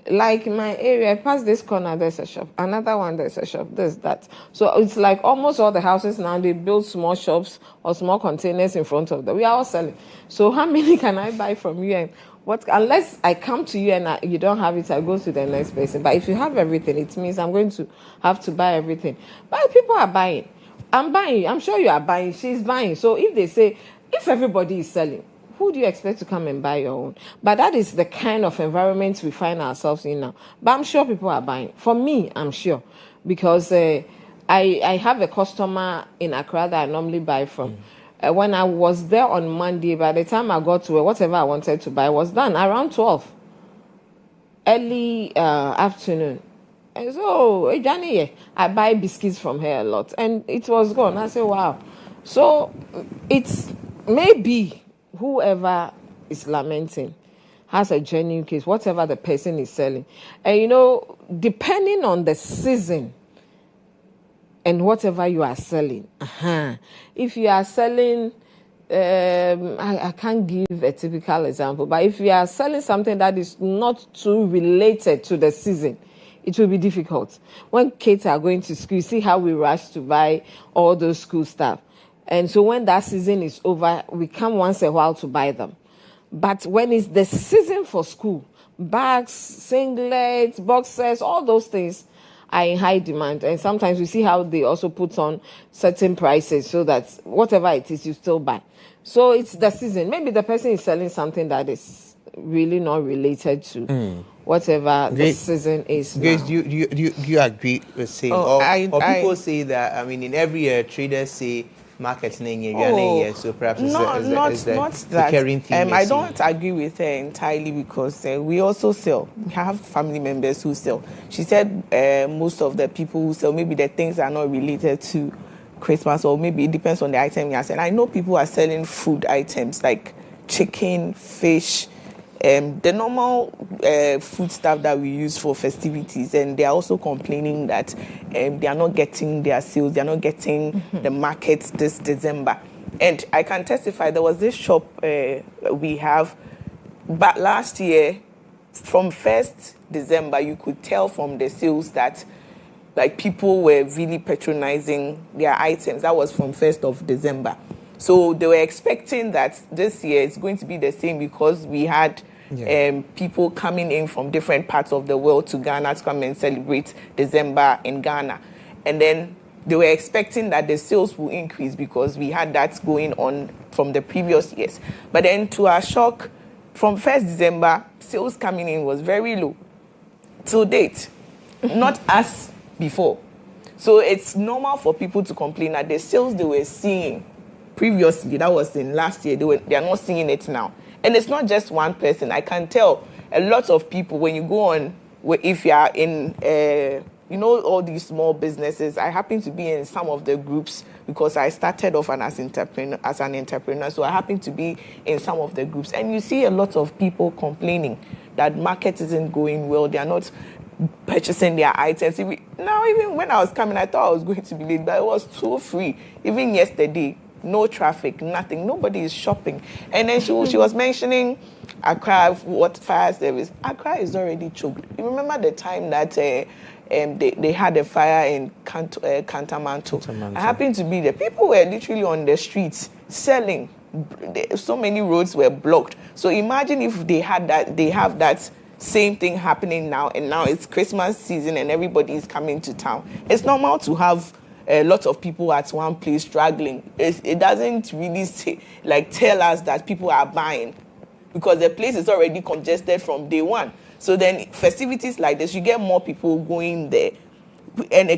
Like in my area, past this corner, there's a shop. Another one, there's a shop. There's that. So it's like almost all the houses now, they build small shops or small containers in front of them. We are all selling. So how many can I buy from you? And what? Unless I come to you and you don't have it, I go to the next person. But if you have everything, it means I'm going to have to buy everything. But people are buying. I'm buying. I'm sure you are buying. She's buying. So if they say, if everybody is selling, who do you expect to come and buy your own? But that is the kind of environment we find ourselves in now. But I'm sure people are buying. For me, I'm sure. Because I have a customer in Accra that I normally buy from. When I was there on Monday, by the time I got to whatever I wanted to buy was done around 12. Early afternoon. And so, Johnny, I buy biscuits from her a lot. And it was gone. I said, wow. So, it's maybe whoever is lamenting has a genuine case, whatever the person is selling. And, you know, depending on the season and whatever you are selling, if you are selling, I can't give a typical example, but if you are selling something that is not too related to the season, it will be difficult. When kids are going to school, you see how we rush to buy all those school stuff. And so when that season is over, we come once a while to buy them. But when it's the season for school, bags, singlets, boxes, all those things are in high demand. And sometimes we see how they also put on certain prices so that whatever it is, you still buy. So it's the season. Maybe the person is selling something that is really not related to whatever the season is. Grace, do you agree with saying? Or people say that, I mean, in every year, traders say, marketing so perhaps not that. Carrying theme. I don't agree with her entirely because we also sell. We have family members who sell. She said most of the people who sell, maybe the things are not related to Christmas, or maybe it depends on the item you are selling. I know people are selling food items like chicken, fish, the normal food stuff that we use for festivities, and they are also complaining that they are not getting their sales, they are not getting the markets this December. And I can testify, there was this shop we have, but last year, from 1st December, you could tell from the sales that like people were really patronizing their items. That was from 1st of December. So they were expecting that this year it's going to be the same because we had people coming in from different parts of the world to Ghana to come and celebrate December in Ghana. And then they were expecting that the sales will increase because we had that going on from the previous years. But then to our shock, from 1st December, sales coming in was very low till date, not as before. So it's normal for people to complain that the sales they were seeing previously, that was in last year, they are not seeing it now. And it's not just one person. I can tell a lot of people, when you go on, if you are in you know, all these small businesses. I happen to be in some of the groups because I started off as an entrepreneur. So I happen to be in some of the groups. And you see a lot of people complaining that market isn't going well. They are not purchasing their items. Now, even when I was coming, I thought I was going to be late, but it was so free. Even yesterday, no traffic, nothing. Nobody is shopping. And then she was mentioning Accra, what fire service. Accra is already choked. You remember the time that they had a fire in Cantamanto. I happened to be there. People were literally on the streets selling. So many roads were blocked. So imagine if they have that same thing happening now, and now it's Christmas season and everybody is coming to town. It's normal to have a lot of people at one place struggling. It doesn't really tell us that people are buying, because the place is already congested from day one. So then festivities like this, you get more people going there, and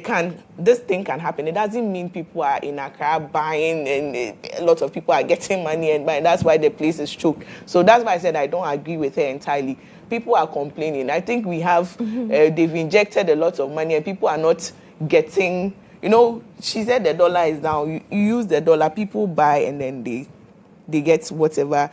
this thing can happen. It doesn't mean people are in Accra buying, and a lot of people are getting money and buying. That's why the place is choked. So that's why I said I don't agree with her entirely. People are complaining. I think we have, they've injected a lot of money and people are not getting, you know, she said the dollar is down. You use the dollar, people buy, and then they get whatever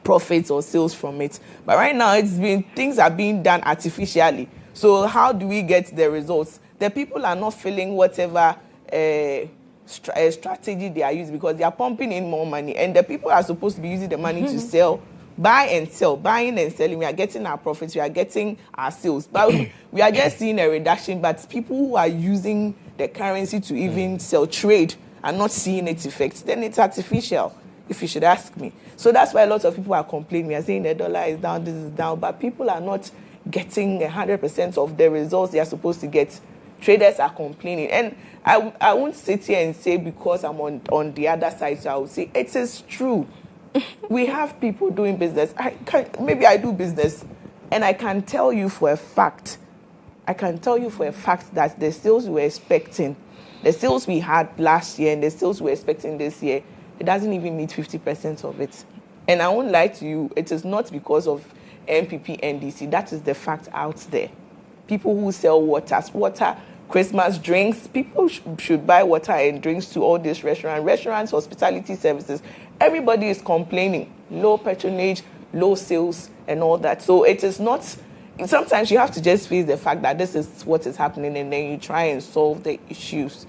profits or sales from it. But right now, things are being done artificially. So how do we get the results? The people are not feeling whatever strategy they are using, because they are pumping in more money, and the people are supposed to be using the money to sell. Buy and sell, buying and selling. We are getting our profits, we are getting our sales. But we are just seeing a reduction. But people who are using the currency to even sell, trade, are not seeing its effects. Then it's artificial, if you should ask me. So that's why a lot of people are complaining. We are saying the dollar is down, this is down. But people are not getting 100% of the results they are supposed to get. Traders are complaining. And I won't sit here and say because I'm on the other side, so I would say it is true. We have people doing business. Maybe I do business, and I can tell you for a fact that the sales we were expecting, the sales we had last year and the sales we're expecting this year, it doesn't even meet 50% of it. And I won't lie to you, it is not because of MPP, NDC. That is the fact out there. People who sell water, Christmas drinks, people should buy water and drinks to all these restaurants, hospitality services. Everybody is complaining. Low patronage, low sales, and all that. So it is not... Sometimes you have to just face the fact that this is what is happening, and then you try and solve the issues.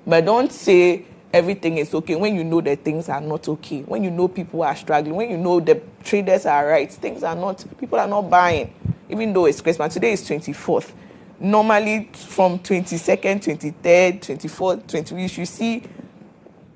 But don't say everything is okay when you know that things are not okay. When you know people are struggling, when you know the traders are right, people are not buying. Even though it's Christmas. Today is 24th. Normally from 22nd, 23rd, 24th, 25th, you see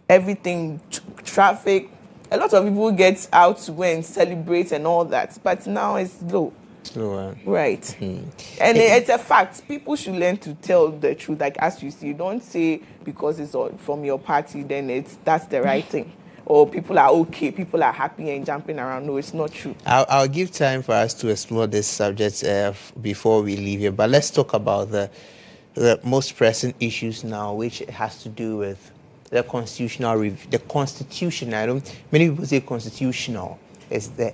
everything, traffic. A lot of people get out to go and celebrate and all that, but now it's low. Slower. Right. And it's a fact. People should learn to tell the truth. Like, as you see, don't say because it's from your party, then that's the right thing. Or people are okay, people are happy and jumping around. No, it's not true. I'll give time for us to explore this subject before we leave here. But let's talk about the most pressing issues now, which has to do with the constitutional review. The Constitution, many people say constitutional. It's the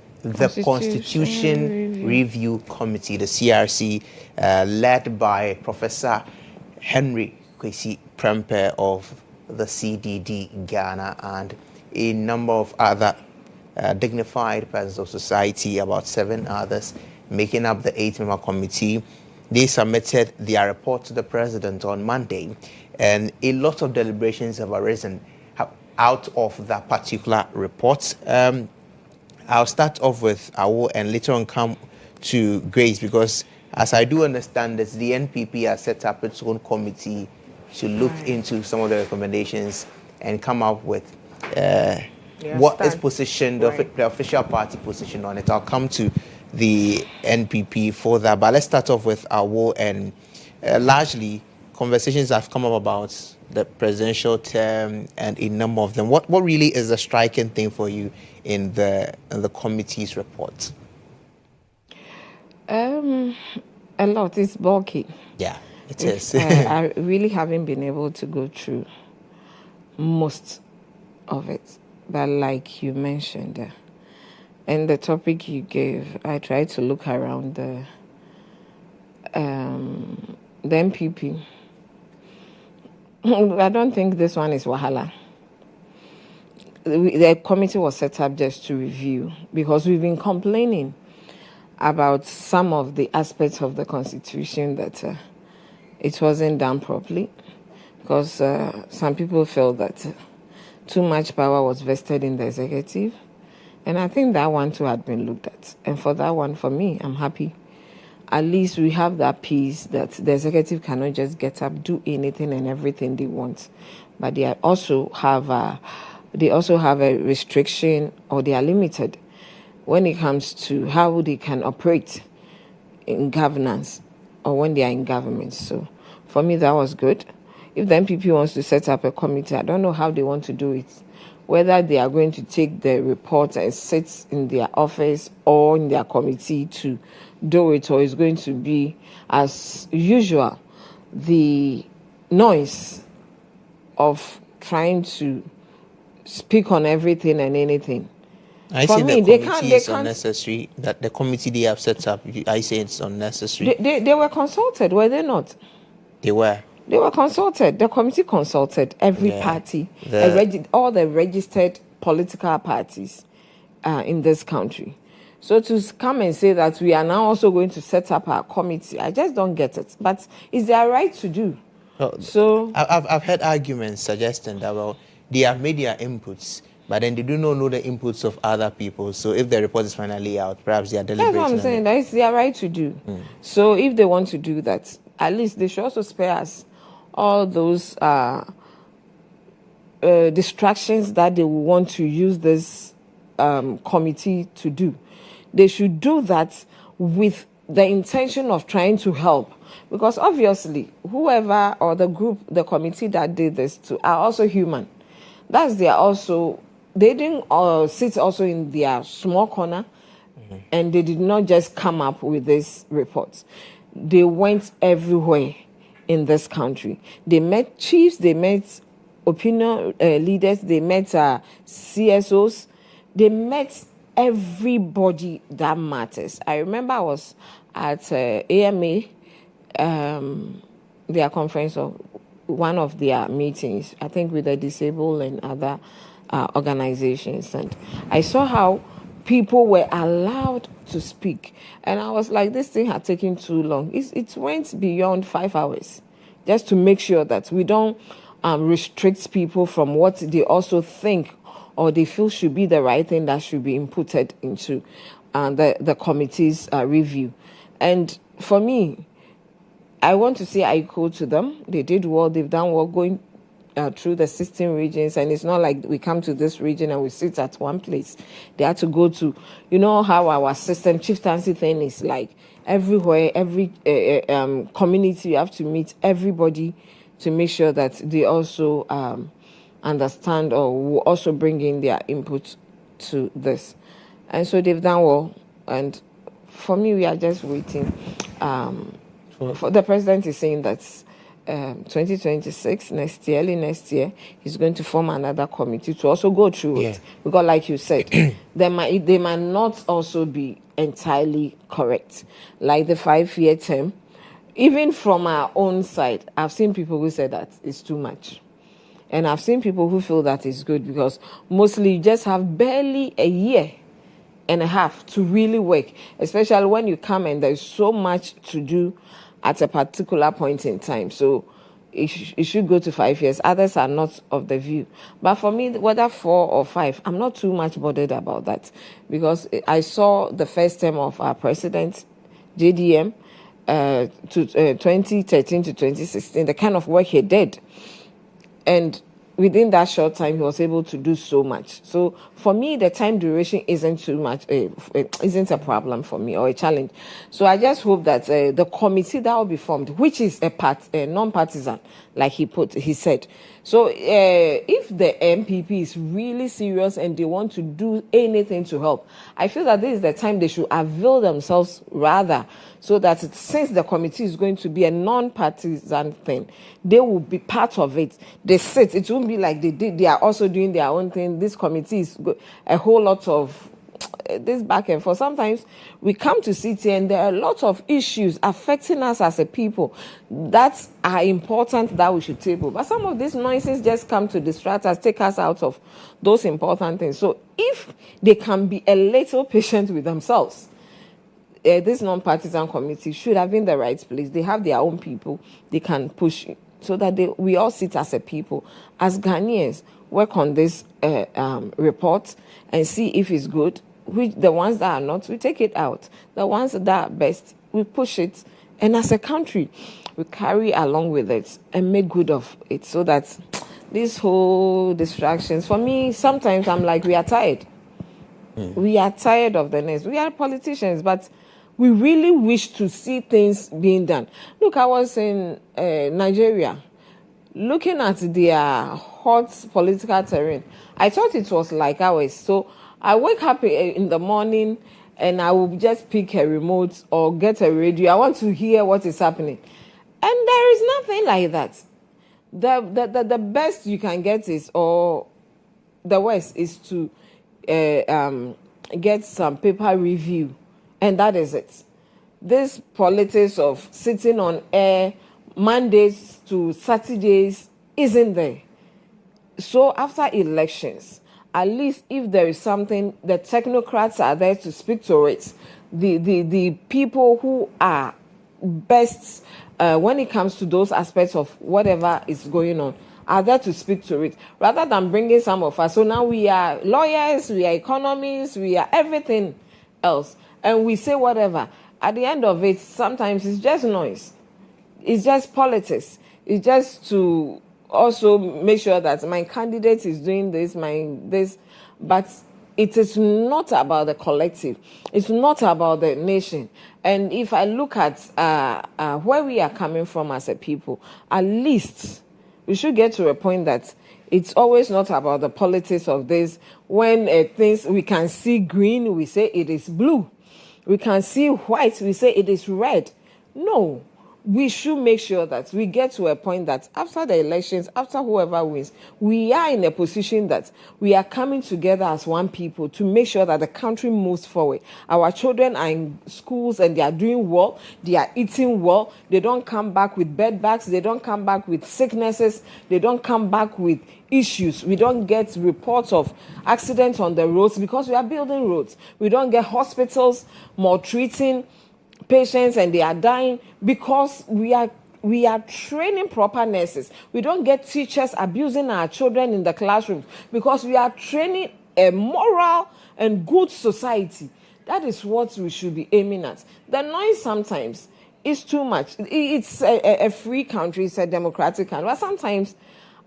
Constitution Review Committee, the CRC, led by Professor Henry Kwesi Prempeh of the CDD Ghana, and a number of other dignified persons of society, about 7 others, making up the 8-member committee. They submitted their report to the president on Monday, and a lot of deliberations have arisen out of that particular report. I'll start off with Awo and later on come to Grace, because as I do understand this, the NPP has set up its own committee to look into some of the recommendations and come up with what is positioned, the official party position on it. I'll come to the NPP for that, but let's start off with Awo. And largely, conversations have come up about the presidential term and a number of them. What really is the striking thing for you in the committee's report? A lot. It's bulky. Yeah, it is. I really haven't been able to go through most of it. But like you mentioned, and the topic you gave, I tried to look around the MPP, I don't think this one is wahala. The committee was set up just to review, because we've been complaining about some of the aspects of the Constitution that it wasn't done properly, because some people felt that too much power was vested in the executive. And I think that one too had been looked at. And for that one, for me, I'm happy. At least we have that peace that the executive cannot just get up, do anything and everything they want. But they also have a restriction, or they are limited when it comes to how they can operate in governance or when they are in government. So for me, that was good. If the MPP wants to set up a committee, I don't know how they want to do it. Whether they are going to take the report and sit in their office or in their committee to do it, or it's going to be, as usual, the noise of trying to speak on everything and anything. I say the committee is unnecessary. That the committee they have set up, I say it's unnecessary. They were consulted, were they not? They were. They were consulted. The committee consulted every party, all the registered political parties in this country. So to come and say that we are now also going to set up our committee, I just don't get it. But it's their right to do. So I've heard arguments suggesting that, well, they have made their inputs, but then they do not know the inputs of other people. So if the report is finally out, perhaps they are deliberating. That's what I'm saying. That it's their right to do. So if they want to do that, at least they should also spare us all those distractions that they will want to use this committee to do. They should do that with the intention of trying to help. Because obviously, whoever or the group, the committee that did this to are also human. They didn't sit also in their small corner, and they did not just come up with this report. They went everywhere in this country. They met chiefs, they met opinion leaders, they met CSOs, they met everybody that matters. I remember I was at AMA, their conference, or one of their meetings, I think with the disabled and other organizations, and I saw how people were allowed to speak, and I was like, this thing had taken too long. It went beyond 5 hours just to make sure that we don't restrict people from what they also think or they feel should be the right thing that should be inputted into the committee's review. And for me, I want to say I go to them. They did well. They've done well going through the 16 regions. And it's not like we come to this region and we sit at one place. They had to go to, you know how our system, chieftaincy thing is like everywhere, every community, you have to meet everybody to make sure that they also understand or will also bring in their input to this. And so they've done well. And for me, we are just waiting. For the president is saying that 2026, early next year, he's going to form another committee to also go through it. Because like you said, they might not also be entirely correct. Like the 5-year term, even from our own side, I've seen people who say that it's too much. And I've seen people who feel that it's good because mostly you just have barely a year and a half to really work, especially when you come and there's so much to do at a particular point in time. So it should go to 5 years. Others are not of the view. But for me, whether 4 or 5, I'm not too much bothered about that because I saw the first term of our president, JDM, to 2013 to 2016, the kind of work he did. And within that short time, he was able to do so much. So for me, the time duration isn't too much, isn't a problem for me or a challenge. So I just hope that the committee that will be formed, which is a non-partisan, like he said. So if the MPP is really serious and they want to do anything to help, I feel that this is the time they should avail themselves rather, so that since the committee is going to be a non-partisan thing, they will be part of it. They sit. It won't be like they are also doing their own thing. This committee is a whole lot of this back and forth. Sometimes we come to city and there are a lot of issues affecting us as a people that are important that we should table. But some of these noises just come to distract us, take us out of those important things. So if they can be a little patient with themselves, this non-partisan committee should have been the right place. They have their own people. They can push it so that we all sit as a people, as Ghanaians, work on this report and see if it's good. The ones that are not, we take it out. The ones that are best, we push it. And as a country, we carry along with it and make good of it so that these whole distractions, for me, sometimes I'm like, we are tired. We are tired of the news. We are politicians, but we really wish to see things being done. Look, I was in Nigeria, looking at their hot political terrain. I thought it was like ours. So I wake up in the morning and I will just pick a remote or get a radio. I want to hear what is happening. And there is nothing like that. The best you can get is, or the worst is to get some paper review. And that is it. This politics of sitting on air Mondays to Saturdays isn't there. So after elections, at least if there is something, the technocrats are there to speak to it. The people who are best when it comes to those aspects of whatever is going on are there to speak to it, rather than bringing some of us. So now we are lawyers, we are economists, we are everything else. And we say whatever. At the end of it, sometimes it's just noise. It's just politics. It's just to also make sure that my candidate is doing this, but it is not about the collective. It's not about the nation. And if I look at where we are coming from as a people, at least we should get to a point that it's always not about the politics of this. When things we can see green, we say it is blue. We can see white, we say it is red. No, we should make sure that we get to a point that after the elections, after whoever wins, we are in a position that we are coming together as one people to make sure that the country moves forward. Our children are in schools and they are doing well, they are eating well, they don't come back with bed bags, they don't come back with sicknesses, they don't come back with issues. We don't get reports of accidents on the roads because we are building roads. We don't get hospitals maltreating patients and they are dying because we are training proper nurses. We don't get teachers abusing our children in the classrooms because we are training a moral and good society. That is what we should be aiming at. The noise sometimes is too much. It's a free country, it's a democratic country, but sometimes,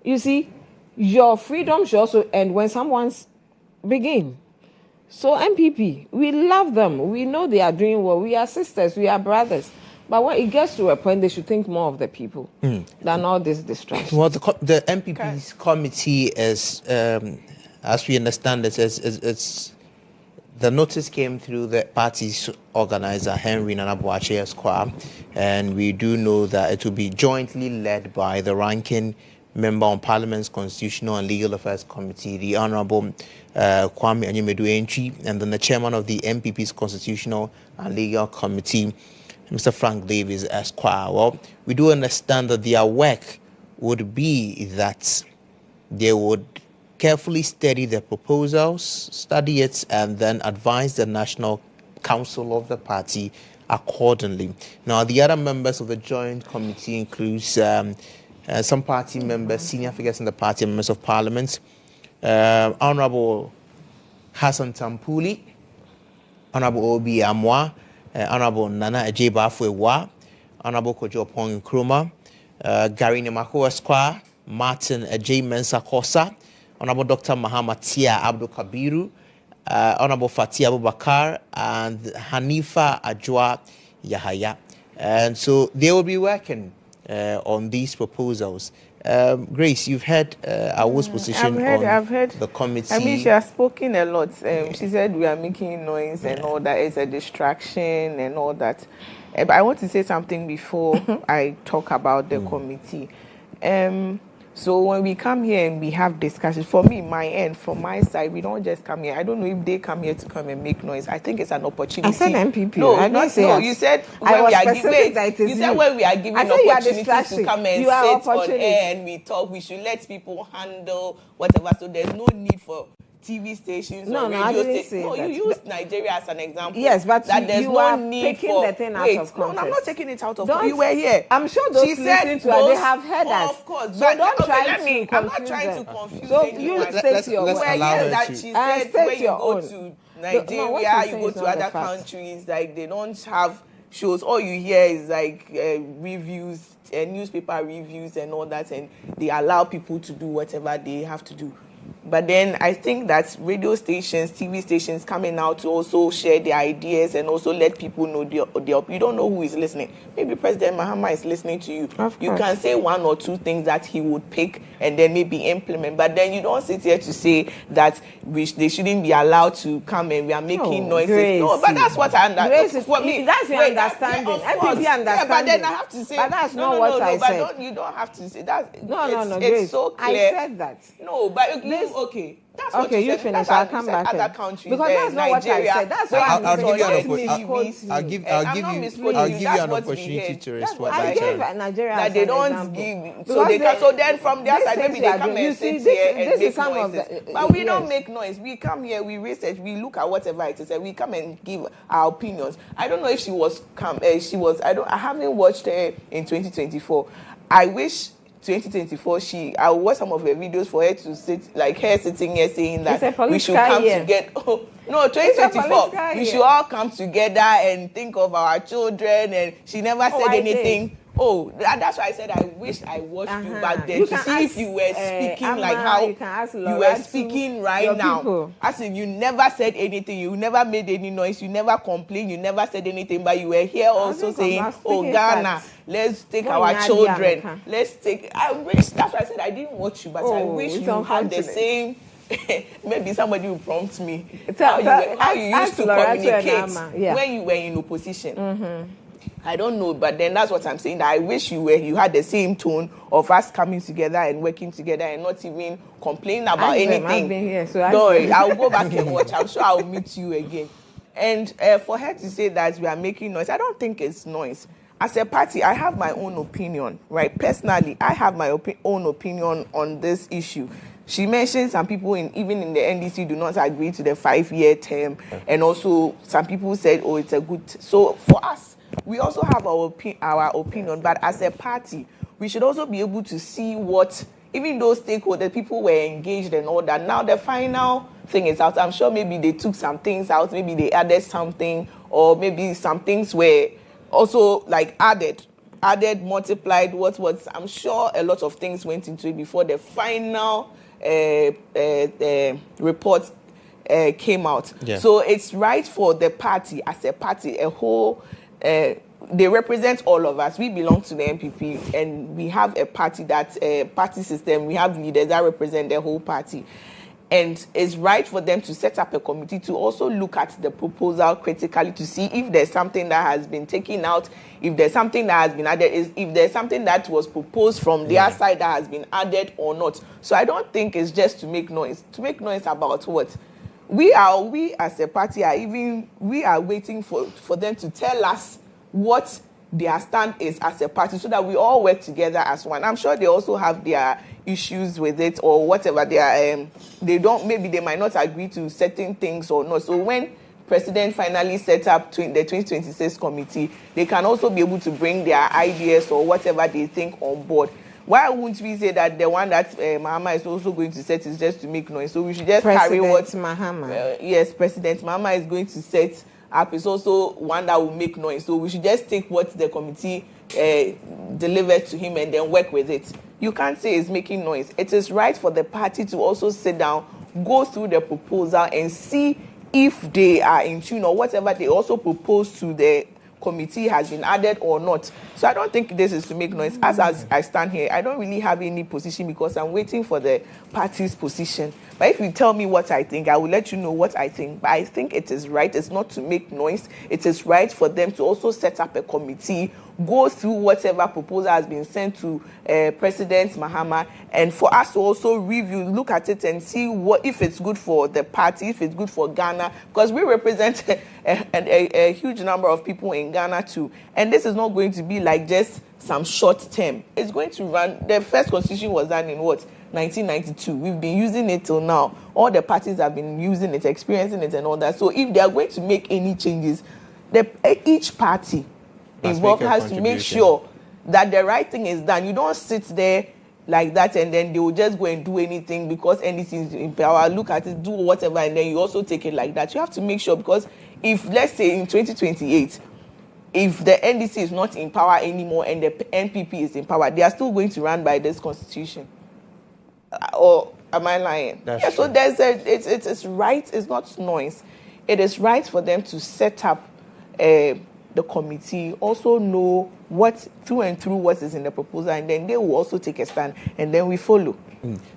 you see, your freedom should also end when someone's begin. So MPP, we love them. We know they are doing well. We are sisters, we are brothers. But when it gets to a point, they should think more of the people than all this distraction. Well, the MPP's committee is, as we understand it, it's the notice came through the party's organizer, Henry Nana Boakye Esquire, and we do know that it will be jointly led by the ranking member on Parliament's Constitutional and Legal Affairs Committee, the Honourable Kwame Anyimedu-Entry, and then the chairman of the MPP's Constitutional and Legal Committee, Mr. Frank Davis Esquire. Well, we do understand that their work would be that they would carefully study the proposals, study it, and then advise the National Council of the party accordingly. Now, the other members of the joint committee includes some party members, senior figures in the party, members of parliament, Honorable Hassan Tampuli, Honorable Obi Amwa, Honorable Nana Agyabeng, Honorable Kojo Nkrumah, Gary Nemako Esquire, Martin J. Mensah Kosa, Honorable Dr. Mahamatia Abdul Kabiru, Honorable Fatih Abubakar, and Hanifa Ajwa Yahaya. And so they will be working on these proposals. Grace, you've heard Awo's position I've heard the committee. I mean, she has spoken a lot. She said we are making noise and all that. It's a distraction and all that. But I want to say something before I talk about the committee. So when we come here and we have discussions, for me, my end, from my side, we don't just come here. I don't know if they come here to come and make noise. I think it's an opportunity. I said MPP. No, I didn't say no. us. You said I when we are was specific that it is you said you. when we are given I said you are opportunities to distracting. come and You are sit on opportunity. air and we talk. We should let people handle whatever. So there's no need for TV stations or radio I didn't stations. say No, that. you use Nigeria as an example. Yes, but that there's you no are need taking for the thing out wait, of no, I'm context. not taking it out of Don't- context. You were here. I'm sure those She said listening to her, they have heard us. Of course. So But don't okay, try let me, to I'm not confuse trying them. to confuse So anyone. you Let's- state your let's own. Well, allow yes, her that to. she And said state when you your go own. to No, what Nigeria, she's you saying go is to not other the fact. countries, like they don't have shows. All you hear is like reviews, newspaper reviews and all that, and they allow people to do whatever they have to do. But then I think that radio stations, TV stations coming out to also share their ideas and also let people know you don't know who is listening. Maybe President Mahama is listening to you. Of You course. can say one or two things that he would pick and then maybe implement. But then you don't sit here to say that they shouldn't be allowed to come and we are making No, noises. Gracie. No, but that's what I understand. Grace is- For me, that's your wait, understanding. of MPP course. Yeah, but then understanding. I have to say. But that's no, not no, what no, I but said. you don't have to say that. No, It's Grace. so clear. I said that. No, but This- okay. That's what Okay, you said. finish. That's I'll how come you said back other in. countries. Because that's not what I Nigeria, said. That's where why I'll give you an don't opportunity. misquote I'll me. give I'm you- not misquoting I'll you. give you That's an what we opportunity heard. to That's respond. what I I gave heard. Nigeria That as they an don't example. give. Because So then from their these side, maybe things they you are come doing- you and see, sit this- here and this is make some of noises. the- But we don't yes. make noise. We come here, we research, we look at whatever it is, and we come and give our opinions. I don't know if she was I haven't watched her in 2024. I wish 2024 I will watch some of her videos for her to sit, like her sitting here saying that It's a we should political come year. together. No, It's a 2024 political we year. should all come together and think of our children, and she never said I anything. did. Oh, that's why I said I wish I watched you back then You to can see if ask, you were speaking like Amma, how you can ask you Laura were too, speaking your right now. people. As in, you never said anything, you never made any noise, you never complained, you never said anything, but you were here also think saying, I'm "Oh, speaking Ghana, facts. let's take What our Nadia children. Amaka? Let's take." I wish. That's why I said I didn't watch you, but I Oh, wish it's you had the unfortunate. same. Maybe somebody will prompt me Tell- how you used ask to Loretta and communicate Amma, yeah. when you were in opposition. I don't know, but then that's what I'm saying. That I wish you had the same tone of us coming together and working together and not even complaining about Ask them, anything. I've been here, so No, ask them. I'll go back and watch. I'm sure I'll meet you again. And for her to say that we are making noise, I don't think it's noise. As a party, I have my own opinion, right? Personally, I have my own opinion on this issue. She mentioned some people even in the NDC do not agree to the 5-year term, and also some people said, "Oh, it's a good." So for us, we also have our opinion, but as a party, we should also be able to see what even those stakeholders, people were engaged and all that. Now the final thing is out. I'm sure maybe they took some things out, maybe they added something, or maybe some things were also like added, multiplied. What was? I'm sure a lot of things went into it before the final report came out. Yeah. So it's right for the party, as a party, a whole. They represent all of us. We belong to the MPP, and we have a party party system. We have leaders that represent the whole party. And it's right for them to set up a committee to also look at the proposal critically to see if there's something that has been taken out, if there's something that has been added, if there's something that was proposed from their side that has been added or not. So I don't think it's just to make noise. To make noise about what? We as a party are waiting for them to tell us what their stand is as a party, so that we all work together as one. I'm sure they also have their issues with it or whatever. Maybe they might not agree to certain things or not. So when President finally set up the 2026 committee, they can also be able to bring their ideas or whatever they think on board. Why wouldn't we say that the one that Mahama is also going to set is just to make noise? So we should just carry what Mahama. Yes, President Mahama is going to set up is also one that will make noise. So we should just take what the committee delivered to him and then work with it. You can't say it's making noise. It is right for the party to also sit down, go through the proposal and see if they are in tune or whatever they also propose to the committee has been added or not. So I don't think this is to make noise. As I stand here, I don't really have any position because I'm waiting for the party's position. But if you tell me what I think, I will let you know what I think. But I think it is right. It's not to make noise. It is right for them to also set up a committee, go through whatever proposal has been sent to President Mahama, and for us to also review, look at it and see what if it's good for the party, if it's good for Ghana, because we represent a huge number of people in Ghana too. And this is not going to be like just some short term. It's going to run. The first constitution was done in what? 1992. We've been using it till now. All the parties have been using it, experiencing it and all that. So if they are going to make any changes, each party involved has to make sure that the right thing is done. You don't sit there like that and then they will just go and do anything because anything's in power. Look at it, do whatever, and then you also take it like that. You have to make sure, because if, let's say, in 2028, if the NDC is not in power anymore and the NPP is in power, they are still going to run by this constitution. Or am I lying? That's true. So there's it's right. It's not noise. It is right for them to set up the committee, also know what through and through what is in the proposal, and then they will also take a stand, and then we follow.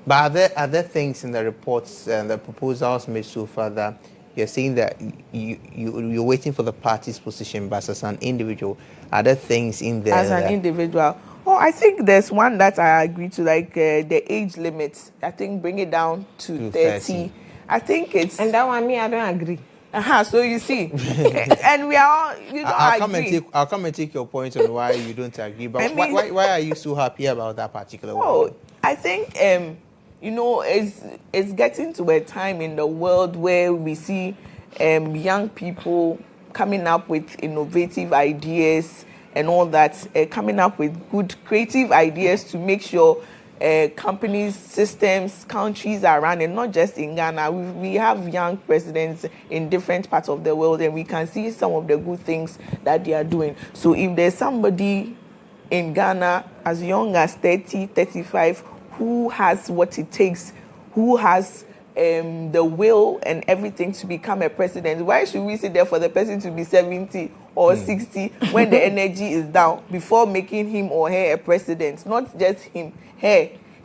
But are there things in the reports and the proposals made so far that you're saying that you're waiting for the party's position, but as an individual, are there things in there? As an individual, I think there's one that I agree to, like the age limit. I think bring it down to 30. I think it's... And that one, me, I don't agree. So you see, and we are all, I'll come and take your point on why you don't agree. But why are you so happy about that particular one? I think it's getting to a time in the world where we see young people coming up with innovative ideas and all that, coming up with good creative ideas to make sure companies, systems, countries are running, not just in Ghana. We have young presidents in different parts of the world, and we can see some of the good things that they are doing. So if there's somebody in Ghana as young as 30, 35, who has what it takes, who has the will and everything to become a president, why should we sit there for the person to be 70 or 60 when the energy is down before making him or her a president? Not just him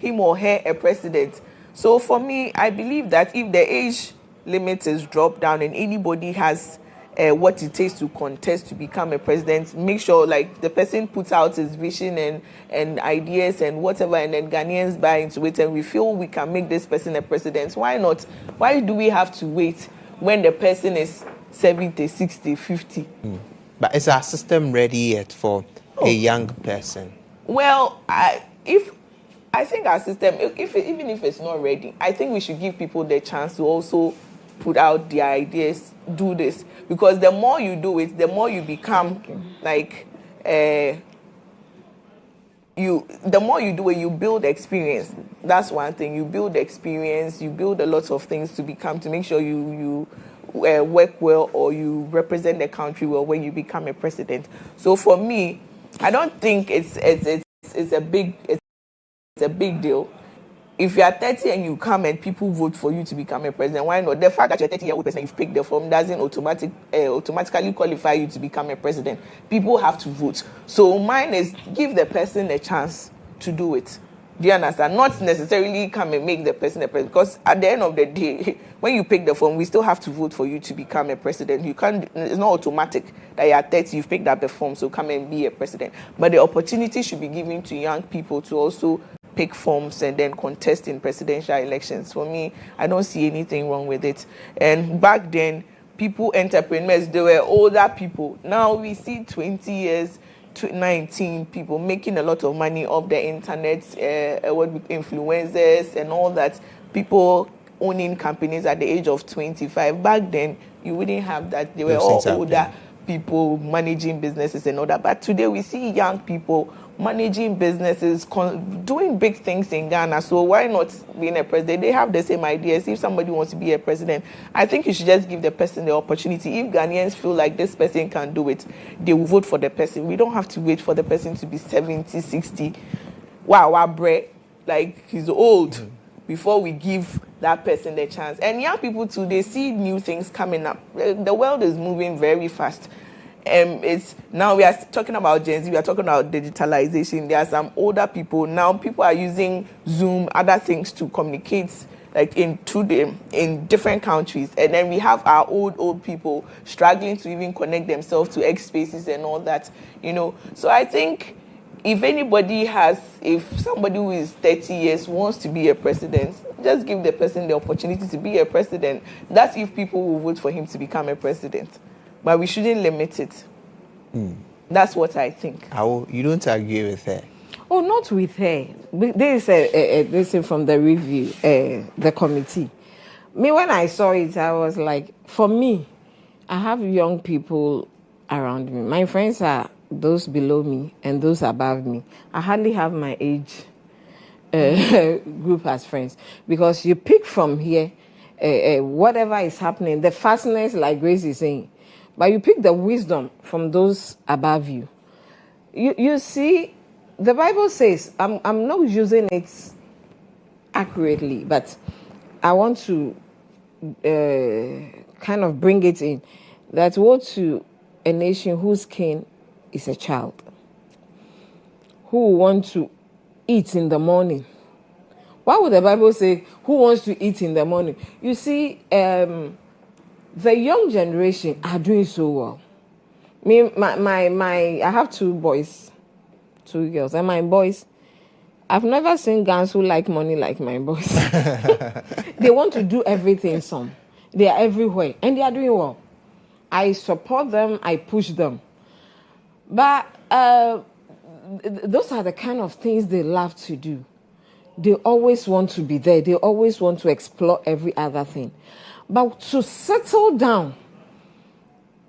or her a president. So for me, I believe that if the age limit is dropped down and anybody has what it takes to contest to become a president, make sure like the person puts out his vision and ideas and whatever, and then Ghanaians buy into it and we feel we can make this person a president. Why not? Why do we have to wait when the person is 70, 60, 50? But is our system ready yet for a young person? Well, I think our system, even if it's not ready, I think we should give people the chance to also put out their ideas, do this. Because the more you do it, the more you become like, the more you do it, you build experience. That's one thing. You build experience, you build a lot of things to make sure you work well or you represent the country well when you become a president. So for me, I don't think it's a big deal. If you are 30 and you come and people vote for you to become a president, why not? The fact that you're a 30-year-old person, you've picked the form, doesn't automatically qualify you to become a president. People have to vote. So mine is give the person a chance to do it. Do you understand? Not necessarily come and make the person a president. Because at the end of the day, when you pick the form, we still have to vote for you to become a president. You can't. It's not automatic that you're 30, you've picked up the form, so come and be a president. But the opportunity should be given to young people to also pick forms and then contest in presidential elections. For me, I don't see anything wrong with it. And back then, entrepreneurs, they were older people. Now we see 20 years, 19 people making a lot of money off the internet, influencers and all that. People owning companies at the age of 25. Back then, you wouldn't have that. They were all older people managing businesses and all that. But today, we see young people managing businesses, doing big things in Ghana. So why not being a president? They have the same ideas. If somebody wants to be a president, I think you should just give the person the opportunity. If Ghanaians feel like this person can do it, they will vote for the person. We don't have to wait for the person to be 70, 60. Wow, bread, like he's old, before we give that person the chance. And young people too, they see new things coming up. The world is moving very fast. Now we are talking about Gen Z, we are talking about digitalization. There are some older people now. People are using Zoom, other things to communicate like in different countries, and then we have our old people struggling to even connect themselves to X spaces and all that, So I think if somebody who is 30 years wants to be a president, just give the person the opportunity to be a president. That's if people will vote for him to become a president. But we shouldn't limit it. That's what I think. You don't agree with her? Oh, not with her. This is from the review, the committee. Me, when I saw it, I was like, for me, I have young people around me. My friends are those below me and those above me. I hardly have my age group as friends, because you pick from here whatever is happening, the fastness, like Grace is saying, but you pick the wisdom from those above you. You see, the Bible says, I'm not using it accurately, but I want to kind of bring it in, that woe to a nation whose king is a child, who will want to eat in the morning. Why would the Bible say, who wants to eat in the morning? You see, the young generation are doing so well. I have 2 boys, 2 girls, and my boys, I've never seen guys who like money like my boys. They want to do everything some. They are everywhere, and they are doing well. I support them, I push them. But those are the kind of things they love to do. They always want to be there. They always want to explore every other thing. But to settle down,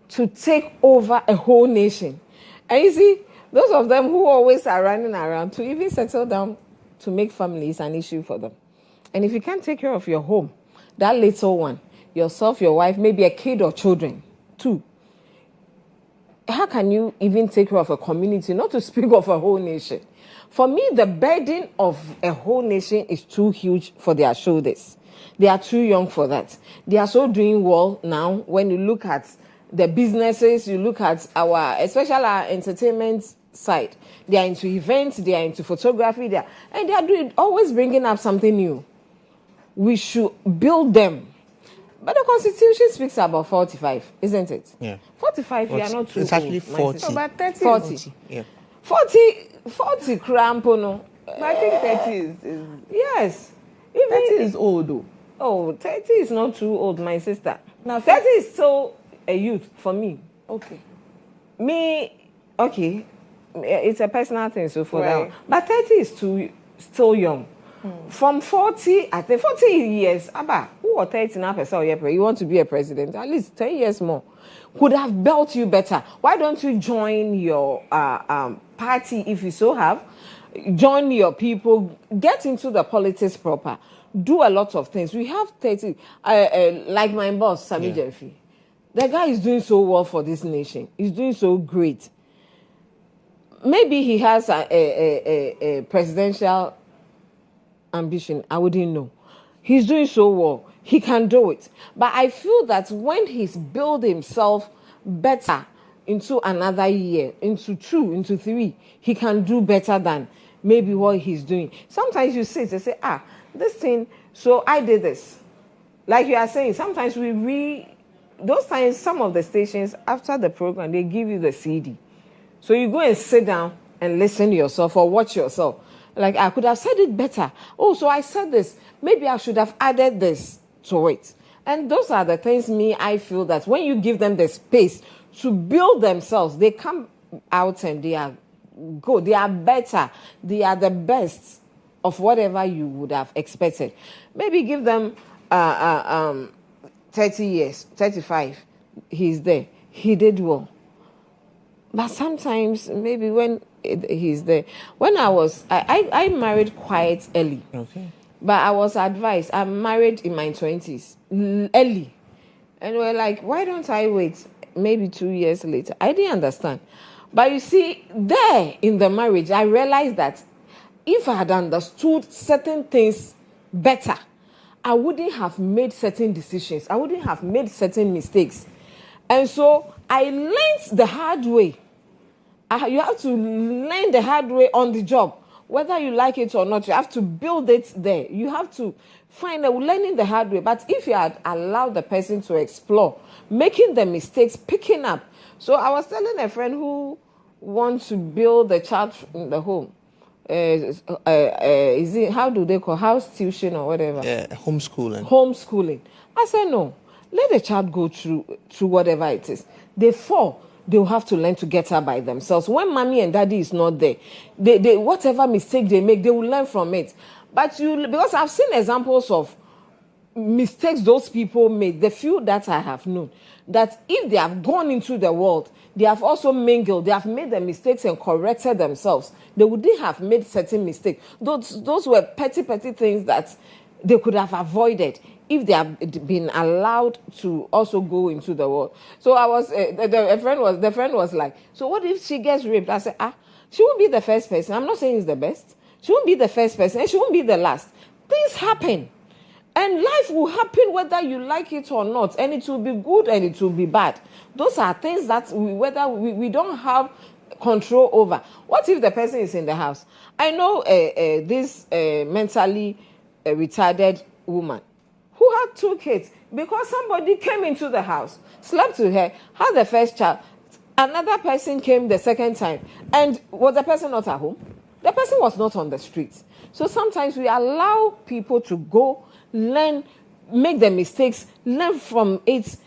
to take over a whole nation. And you see, those of them who always are running around, to even settle down to make family is an issue for them. And if you can't take care of your home, that little one, yourself, your wife, maybe a kid or children, too, how can you even take care of a community, not to speak of a whole nation? For me, the burden of a whole nation is too huge for their shoulders. They are too young for that. They are so doing well now. When you look at the businesses, you look at especially our entertainment side. They are into events, they are into photography, and they are always bringing up something new. We should build them. But the Constitution speaks about 45, isn't it? Yeah. 45, you are not too it's actually old. 40. So, but 30 40. Yeah. 40 crampo, no. But I think 30 is Yes. 30 is old, though. Oh, 30 is not too old, my sister. Now, 30 is still a youth for me. Okay. Okay. It's a personal thing, so for Right. that. But 30 is still young. From 40, I think 40 years, who are 30 now, you want to be a president, at least 10 years more, could have built you better. Why don't you join your party if you so have? Join your people, get into the politics proper, do a lot of things. We have 30, like my boss, Sami Jeffy. The guy is doing so well for this nation. He's doing so great. Maybe he has a presidential ambition. I wouldn't know. He's doing so well. He can do it. But I feel that when he's built himself better into another year, into 2, into 3, he can do better than maybe what he's doing. Sometimes you sit and say, this thing, so I did this. Like you are saying, sometimes those times, some of the stations, after the program, they give you the CD. So you go and sit down and listen to yourself or watch yourself. Like, I could have said it better. Oh, so I said this. Maybe I should have added this to it. And those are the things, I feel that when you give them the space to build themselves, they come out and they are good. They are better. They are the best of whatever you would have expected. Maybe give them 30 years, 35. He's there. He did well. But sometimes, maybe when he's there. When I married quite early. Okay. But I was advised, I'm married in my 20s, early. And we're like, why don't I wait maybe 2 years later? I didn't understand. But you see, there in the marriage, I realized that if I had understood certain things better, I wouldn't have made certain decisions. I wouldn't have made certain mistakes. And so I learned the hard way. You have to learn the hard way on the job. whether you like it or not, you have to build it there. You have to find out, learning the hard way. But if you had allowed the person to explore, making the mistakes, picking up. So I was telling a friend who wants to build a child in the home. Is it, how do they call, house tuition or whatever? Homeschooling. Homeschooling. I said, no, let the child go through whatever it is. They fall, they'll have to learn to get up by themselves. When mommy and daddy is not there, they whatever mistake they make, they will learn from it. But because I've seen examples of mistakes those people made, the few that I have known, that if they have gone into the world, they have also mingled, they have made the mistakes and corrected themselves. They wouldn't have made certain mistakes. Those were petty things that they could have avoided if they have been allowed to also go into the world. So I was, the friend was like, so what if she gets raped? I said, she won't be the first person. I'm not saying it's the best. She won't be the first person and she won't be the last. Things happen. And life will happen whether you like it or not. And it will be good and it will be bad. Those are things that we don't have control over. What if the person is in the house? I know this mentally retarded woman who had 2 kids because somebody came into the house, slept with her, had the first child. Another person came the second time. And was the person not at home? The person was not on the streets. So sometimes we allow people to go, learn, make the mistakes, learn from it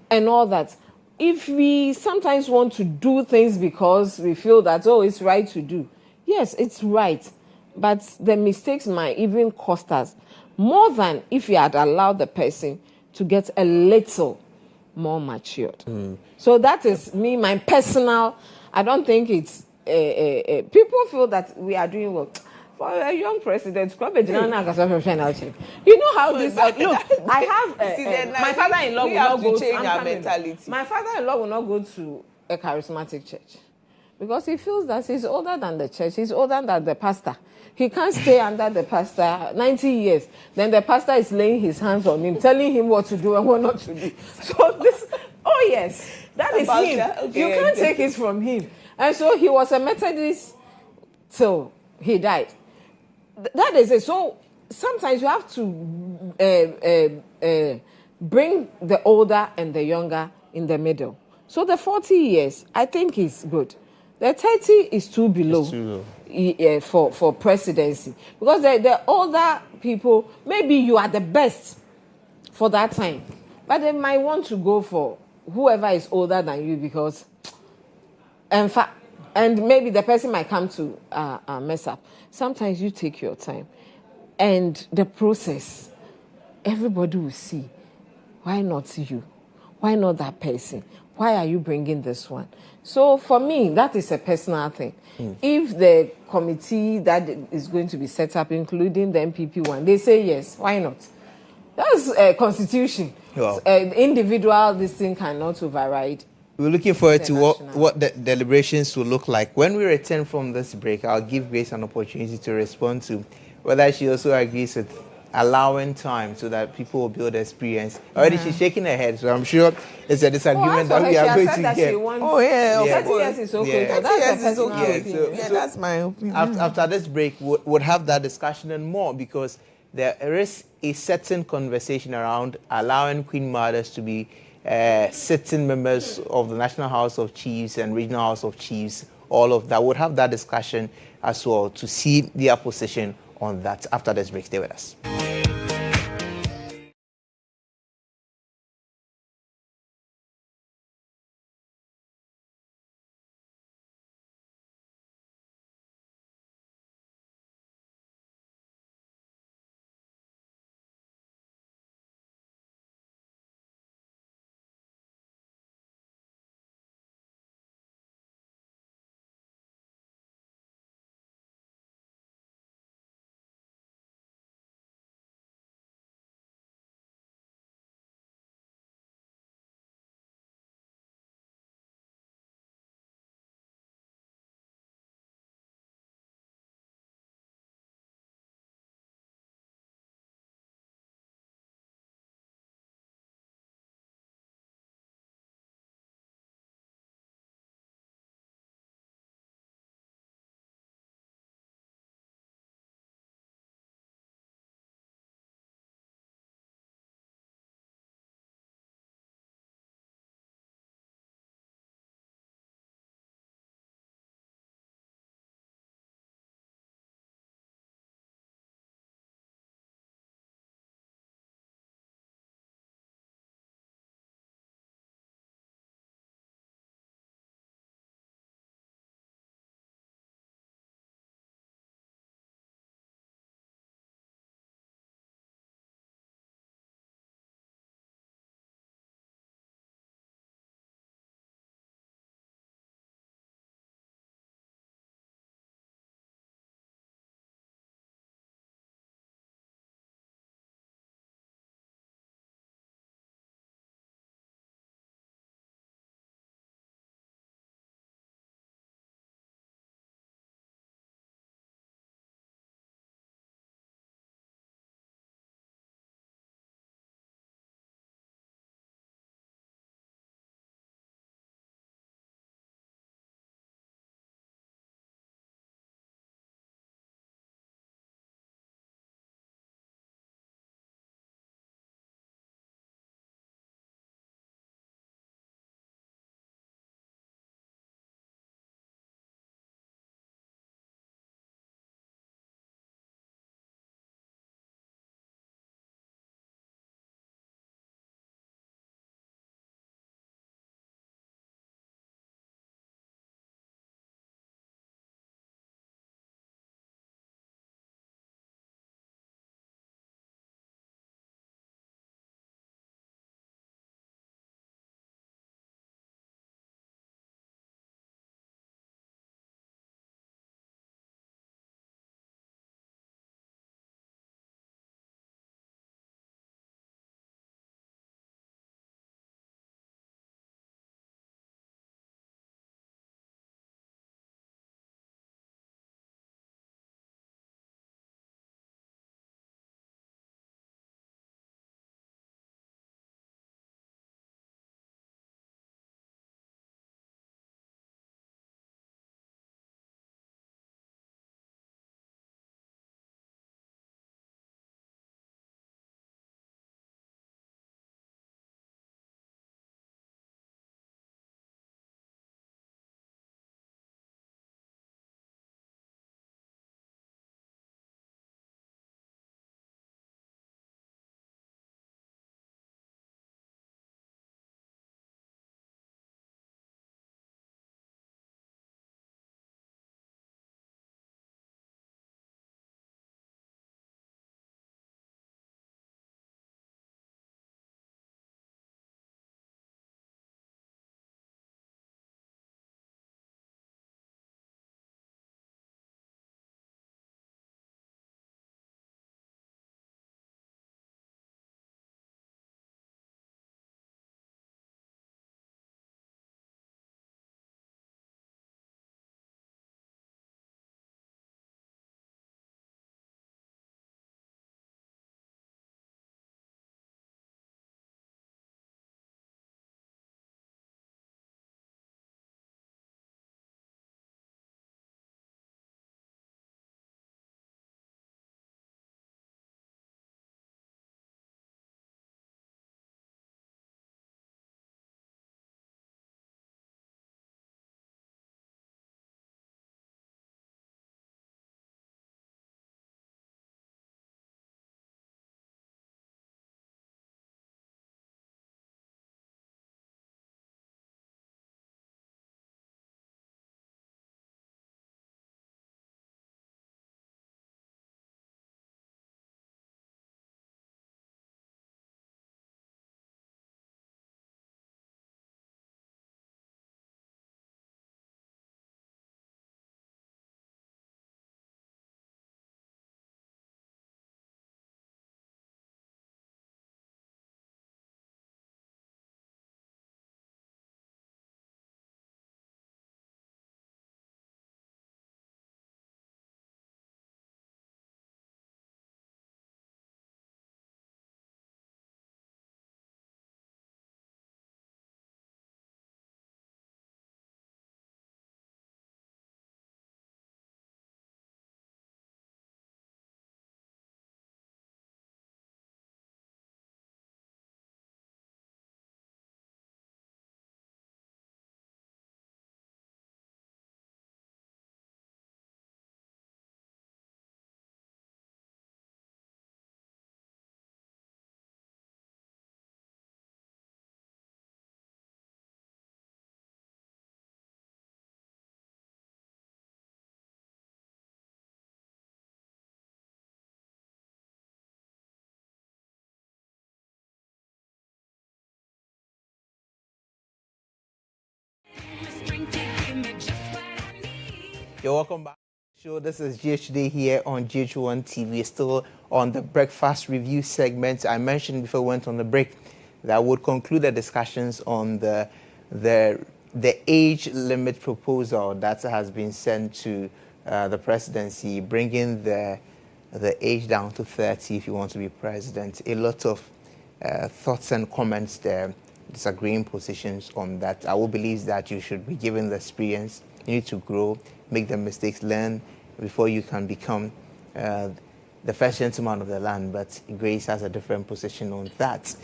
and all that. If we sometimes want to do things because we feel that, it's right to do. Yes, it's right. But the mistakes might even cost us more than if we had allowed the person to get a little more matured. So that is me, my personal, I don't think it's, people feel that we are doing well. For a young president, you know how this. Look, I have my father-in-law will not go to our mentality. My father-in-law will not go to a charismatic church because he feels that he's older than the church. He's older than the pastor. He can't stay under the pastor 90 years. Then the pastor is laying his hands on him, telling him what to do and what not to do. So this, yes, that is him. Okay, you can't take it from him. And so he was a Methodist till he died. That is it. So sometimes you have to bring the older and the younger in the middle. So the 40 years, I think, is good. The 30 is too below, for presidency. Because the older people, maybe you are the best for that time. But they might want to go for whoever is older than you because, and maybe the person might come to mess up. Sometimes you take your time. And the process, everybody will see. Why not you? Why not that person? Why are you bringing this one? So for me, that is a personal thing. If the committee that is going to be set up, including the MPP one, they say yes, why not? That's a constitution. Wow. Individual, this thing cannot override. We're looking forward to what the deliberations will look like. When we return from this break, I'll give Grace an opportunity to respond to whether she also agrees with allowing time so that people will build experience. Already she's shaking her head, so I'm sure it's a disagreement that we are going to get. 30 years is okay. Yeah. So that's my opinion. After this break, we'll have that discussion and more because there is a certain conversation around allowing Queen Mothers to be sitting members of the National House of Chiefs and Regional House of Chiefs, all of that. We'll have that discussion as well to see their position on that after this break. Stay with us. You're welcome back. Sure, this is GHD here on GHOne TV. Still on the breakfast review segment. I mentioned before we went on the break that would conclude the discussions on the age limit proposal that has been sent to the presidency, bringing the age down to 30 if you want to be president. A lot of thoughts and comments there, disagreeing positions on that. I will believe that you should be given the experience. You need to grow, make the mistakes, learn before you can become the first gentleman of the land. But Grace has a different position on that.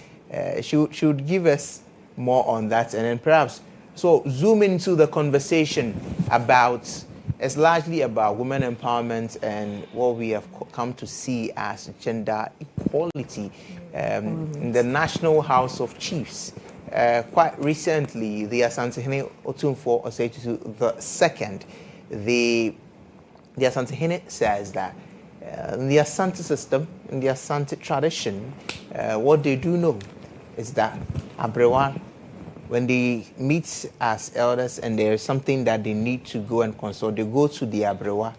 She would give us more on that, and then perhaps zoom into the conversation about. It's largely about women empowerment and what we have come to see as gender equality in the National House of Chiefs. Quite recently, the Asantehene Otumfuo Osei-Tutu II, the Asantehene says that in the Asante system, in the Asante tradition, what they do know is that Abrewa, when they meet as elders and there is something that they need to go and consult, they go to the Abrewa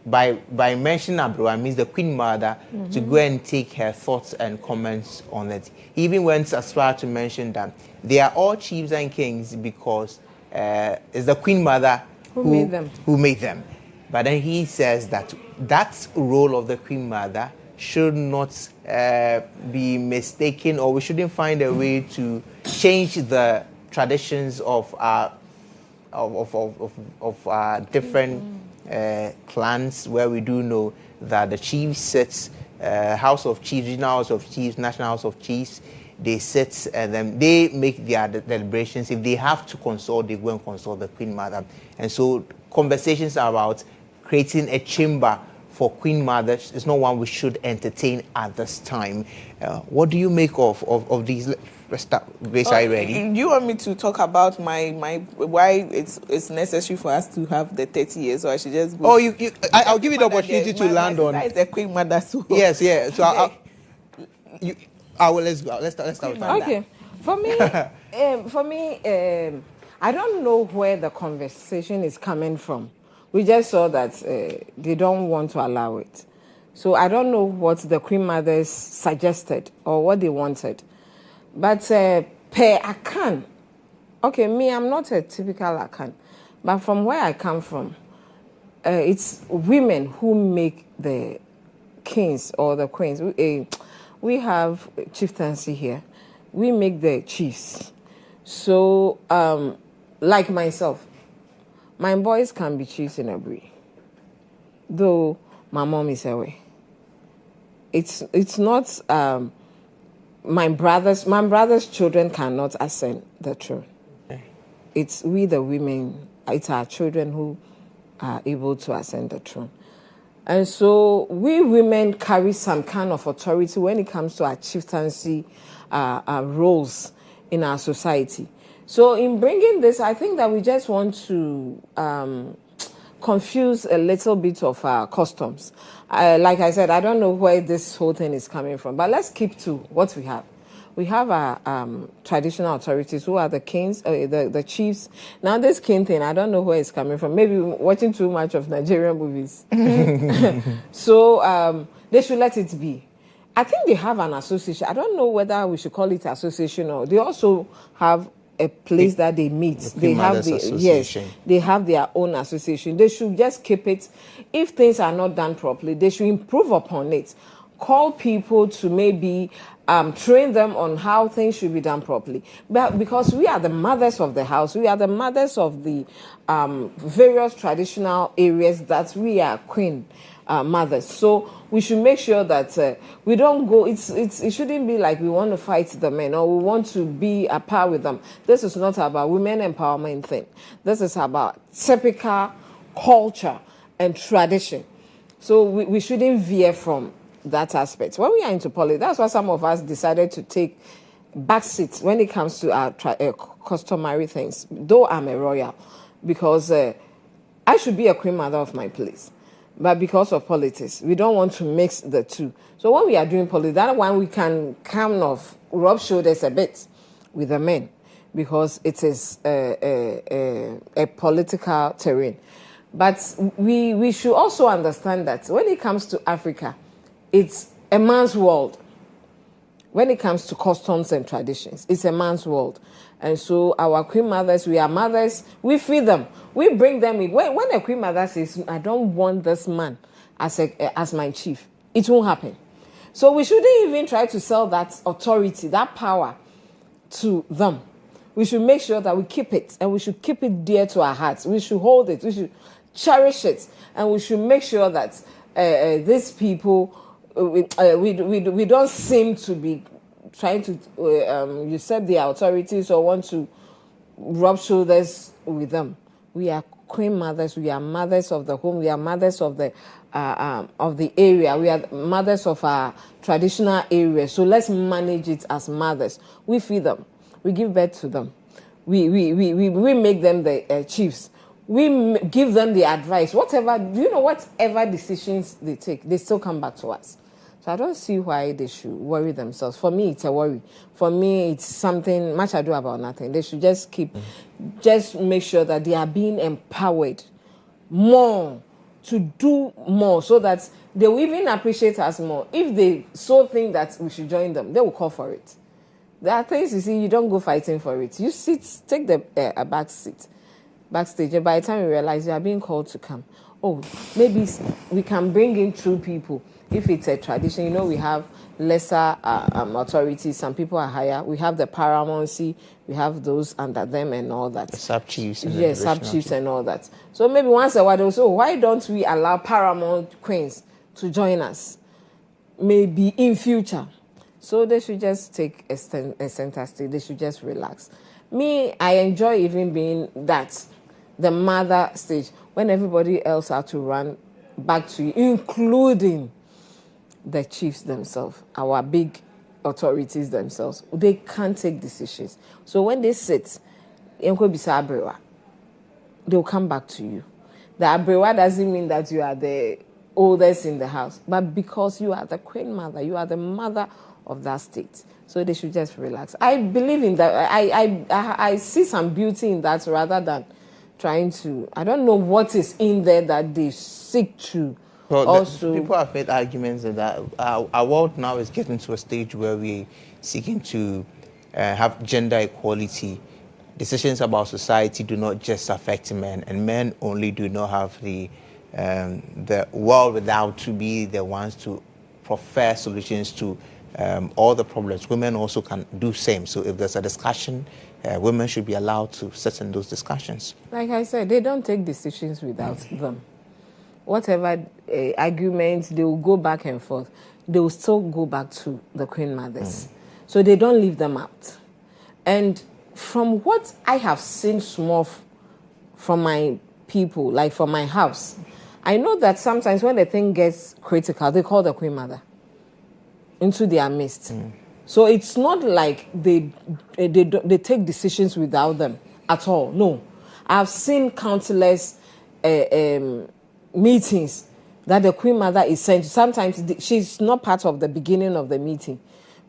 by mentioning Abrewa means the Queen Mother to go and take her thoughts and comments on it. He even went as far to mention that they are all chiefs and kings because it's the Queen Mother who made them. But then he says that role of the Queen Mother should not be mistaken, or we shouldn't find a way to change the traditions of our different clans, where we do know that the chiefs sits, House of Chiefs, Regional House of Chiefs, National House of Chiefs, they sit and then they make their deliberations. If they have to consult, they go and consult the Queen Mother. And so conversations about creating a chamber for Queen Mother is not one we should entertain at this time. What do you make of these? Let's start. Grace, are you ready? You want me to talk about my why it's necessary for us to have the 30 years, or I should just go? Oh, I'll give you the opportunity to land on. That is the Queen Mother. So yes, yeah. So let's go. Let's start with that. Okay, for me, I don't know where the conversation is coming from. We just saw that they don't want to allow it. So I don't know what the Queen Mothers suggested or what they wanted. But per Akan, okay, me, I'm not a typical Akan. But from where I come from, it's women who make the kings or the queens. We have chieftaincy here. We make the chiefs. So, like myself, my boys can be chiefs in Abri, though my mom is away. It's not my brother's children cannot ascend the throne. Okay. It's we the women, it's our children who are able to ascend the throne. And so we women carry some kind of authority when it comes to our chieftaincy roles in our society. So in bringing this, I think that we just want to confuse a little bit of our customs. Like I said, I don't know where this whole thing is coming from, but let's keep to what we have. We have our traditional authorities who are the kings, the chiefs. Now this king thing, I don't know where it's coming from. Maybe watching too much of Nigerian movies. So they should let it be. I think they have an association. I don't know whether we should call it association or they also have a place that they meet. They have they have their own association. They should just keep it. If things are not done properly, they should improve upon it. Call people to maybe train them on how things should be done properly. But because we are the mothers of the house, we are the mothers of the various traditional areas that we are queen mothers. So we should make sure that we don't go, it shouldn't be like we want to fight the men or we want to be a par with them. This is not about women empowerment thing. This is about typical culture and tradition. So we shouldn't veer from that aspect. When we are into politics, that's why some of us decided to take back seats when it comes to our customary things. Though I'm a royal, because I should be a queen mother of my place. But because of politics, we don't want to mix the two. So when we are doing politics, that one we can kind of rub shoulders a bit with the men because it is a political terrain. But we should also understand that when it comes to Africa, it's a man's world. When it comes to customs and traditions, it's a man's world. And so our queen mothers, we are mothers, we feed them. We bring them in. When a queen mother says, I don't want this man as my chief, it won't happen. So we shouldn't even try to sell that authority, that power to them. We should make sure that we keep it, and we should keep it dear to our hearts. We should hold it. We should cherish it, and we should make sure that these people, we don't seem to be trying to usurp their authorities or want to rub shoulders with them. We are queen mothers. We are mothers of the home. We are mothers of the area. We are mothers of our traditional area. So let's manage it as mothers. We feed them. We give birth to them. We make them the chiefs. We give them the advice. Whatever decisions they take, they still come back to us. So I don't see why they should worry themselves. For me, it's a worry. For me, it's something much ado about nothing. They should just just make sure that they are being empowered more to do more, so that they will even appreciate us more. If they so think that we should join them, they will call for it. There are things, you see, you don't go fighting for it. You take the backstage, and by the time you realize you are being called to come, oh, maybe we can bring in 2 people. If it's a tradition, we have lesser authorities. Some people are higher. We have the paramountcy. We have those under them and all that. Sub-chiefs. Yes, sub-chiefs and all that. So maybe once a while they'll say, why don't we allow paramount queens to join us? Maybe in future. So they should just take a center stage. They should just relax. Me, I enjoy even being the mother stage, when everybody else had to run back to you, including the chiefs themselves, our big authorities themselves. They can't take decisions. So when they sit, they'll come back to you. The abrewa doesn't mean that you are the oldest in the house, but because you are the queen mother, you are the mother of that state. So they should just relax. I believe in that. I see some beauty in that, rather than trying to, I don't know what is in there that they seek to. Well, also, people have made arguments that our world now is getting to a stage where we're seeking to have gender equality. Decisions about society do not just affect men, and men only do not have the world without to be the ones to prefer solutions to all the problems. Women also can do same. So if there's a discussion, women should be allowed to sit in those discussions. Like I said, they don't take decisions without them. Whatever arguments, they will go back and forth. They will still go back to the queen mothers. So they don't leave them out. And from what I have seen small from my people, like from my house, I know that sometimes when the thing gets critical, they call the queen mother into their midst. So it's not like they take decisions without them at all. No. I've seen countless meetings that the queen mother is sent. Sometimes she's not part of the beginning of the meeting,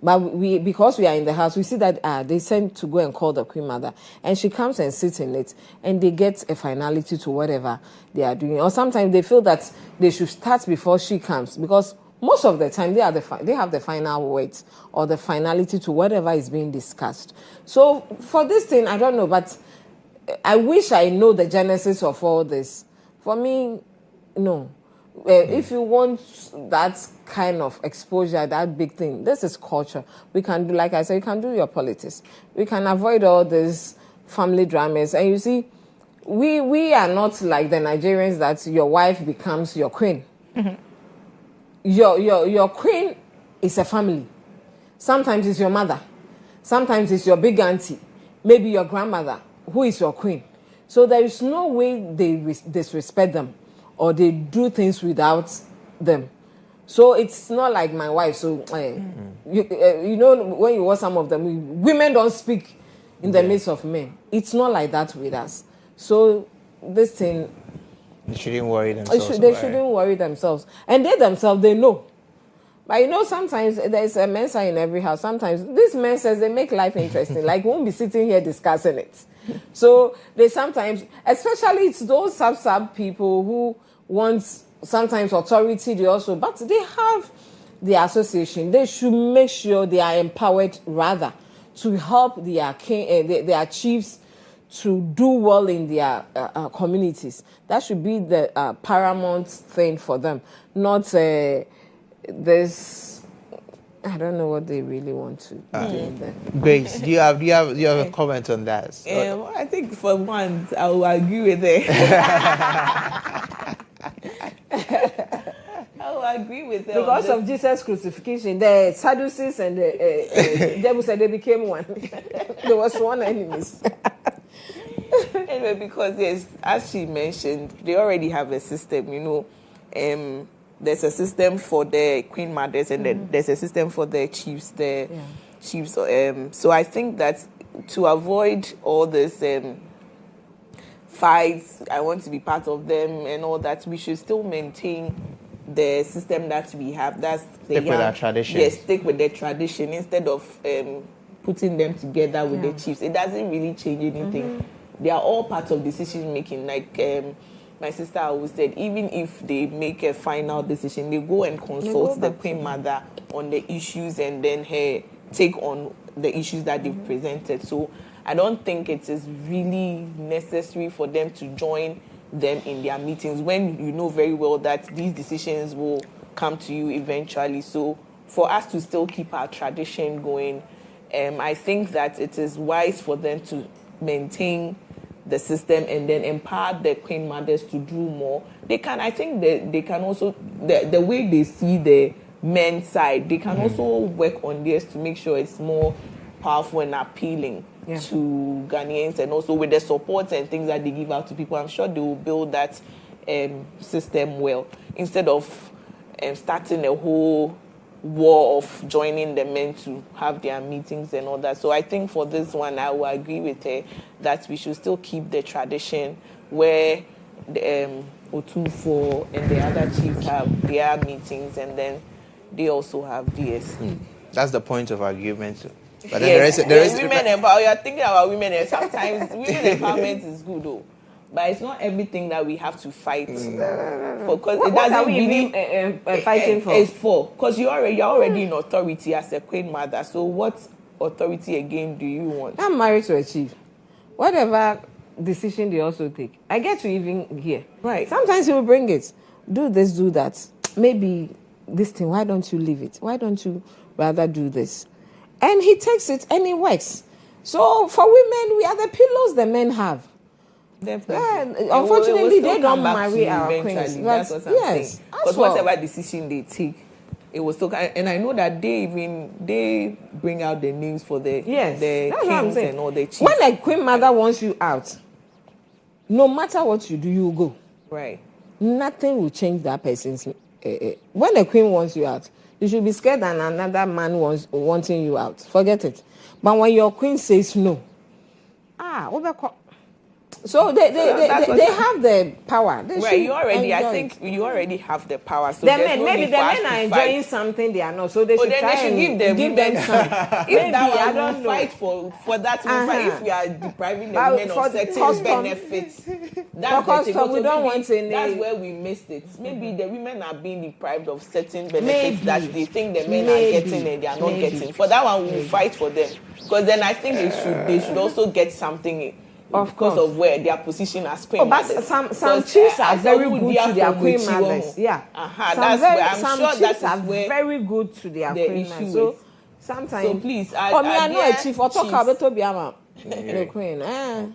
but because we are in the house, we see that they send to go and call the queen mother, and she comes and sits in it, and they get a finality to whatever they are doing. Or sometimes they feel that they should start before she comes, because most of the time they have the final words or the finality to whatever is being discussed. So for this thing, I don't know, but I wish I know the genesis of all this. For me, no. If you want that kind of exposure, that big thing, this is culture. We can do, like I said, you can do your politics. We can avoid all these family dramas. And you see, we are not like the Nigerians that your wife becomes your queen. Your queen is a family. Sometimes it's your mother. Sometimes it's your big auntie. Maybe your grandmother, who is your queen. So there is no way they disrespect them or they do things without them. So it's not like my wife. So, you know, when you watch some of them, women don't speak in the midst of men. It's not like that with us. So this thing... They shouldn't worry themselves. They shouldn't worry themselves. And they themselves, they know. But you know, sometimes there's a Mensa in every house. Sometimes these Mensas, they make life interesting. Like, we won't be sitting here discussing it. So they sometimes, especially it's those sub people who want sometimes authority, but they have the association. They should make sure they are empowered rather to help their chiefs to do well in their communities. That should be the paramount thing for them, not this. I don't know what they really want to do there. Grace, do you have a comment on that? I think for once I will agree with it. I will agree with it. Because of Jesus' crucifixion, the Sadducees and the devil said they became one. There was one enemies. Anyway, because yes, as she mentioned, they already have a system, there's a system for the queen mothers and then there's a system for the chiefs, chiefs. So I think that to avoid all this fights, I want to be part of them and all that, we should still maintain the system that we have. That's stick with our tradition. Yes, stick with the tradition instead of putting them together with the chiefs. It doesn't really change anything. They are all part of decision making. Like my sister always said, even if they make a final decision, they go and consult the queen mother on the issues and then take on the issues that they've presented. So I don't think it is really necessary for them to join them in their meetings when you know very well that these decisions will come to you eventually. So for us to still keep our tradition going, I think that it is wise for them to maintain the system and then empower the queen mothers to do more. They can, I think that they can also, the way they see the men's side, they can also work on this to make sure it's more powerful and appealing to Ghanaians, and also with the support and things that they give out to people. I'm sure they will build that system well, instead of starting a whole war of joining the men to have their meetings and all that. So I think for this one, I will agree with her that we should still keep the tradition where the Otufo and the other chiefs have their meetings and then they also have theirs. That's the point of argument. But then there is women empowerment. You're thinking about women, and sometimes women empowerment is good though. But it's not everything that we have to fight for, because it doesn't really fighting for. It's for because you're already in authority as a queen mother. So what authority again do you want? I'm married to a chief. Whatever decision they also take, I get to even hear. Right. Sometimes he will bring it. Do this, do that. Maybe this thing. Why don't you leave it? Why don't you rather do this? And he takes it and it works. So for women, we are the pillows the men have. Definitely. Yeah, unfortunately, they don't marry our queens. That's what I'm saying. Because whatever decision they take, it was still. And I know that they bring out the names for the kings and all the chiefs. When a queen mother wants you out, no matter what you do, you go. Right. Nothing will change that person's. When a queen wants you out, you should be scared that another man wanting you out. Forget it. But when your queen says no, so they have the power. Right, I think you already have the power. So maybe the men are enjoying something they are not. So they should try and give them some. If I don't fight for that, if we are depriving the men of certain benefits, we don't want any. That's where we missed it. Maybe the women are being deprived of certain benefits that they think the men are getting and they are not getting. For that one, we will fight for them, because then I think they should also get something. Because of where their position as queen mothers. Some chiefs are very good to their queen mothers. Yeah. Some chiefs are very good to their queen mothers. So sometimes. So please, I know a chief. Or talk about the queen. I'm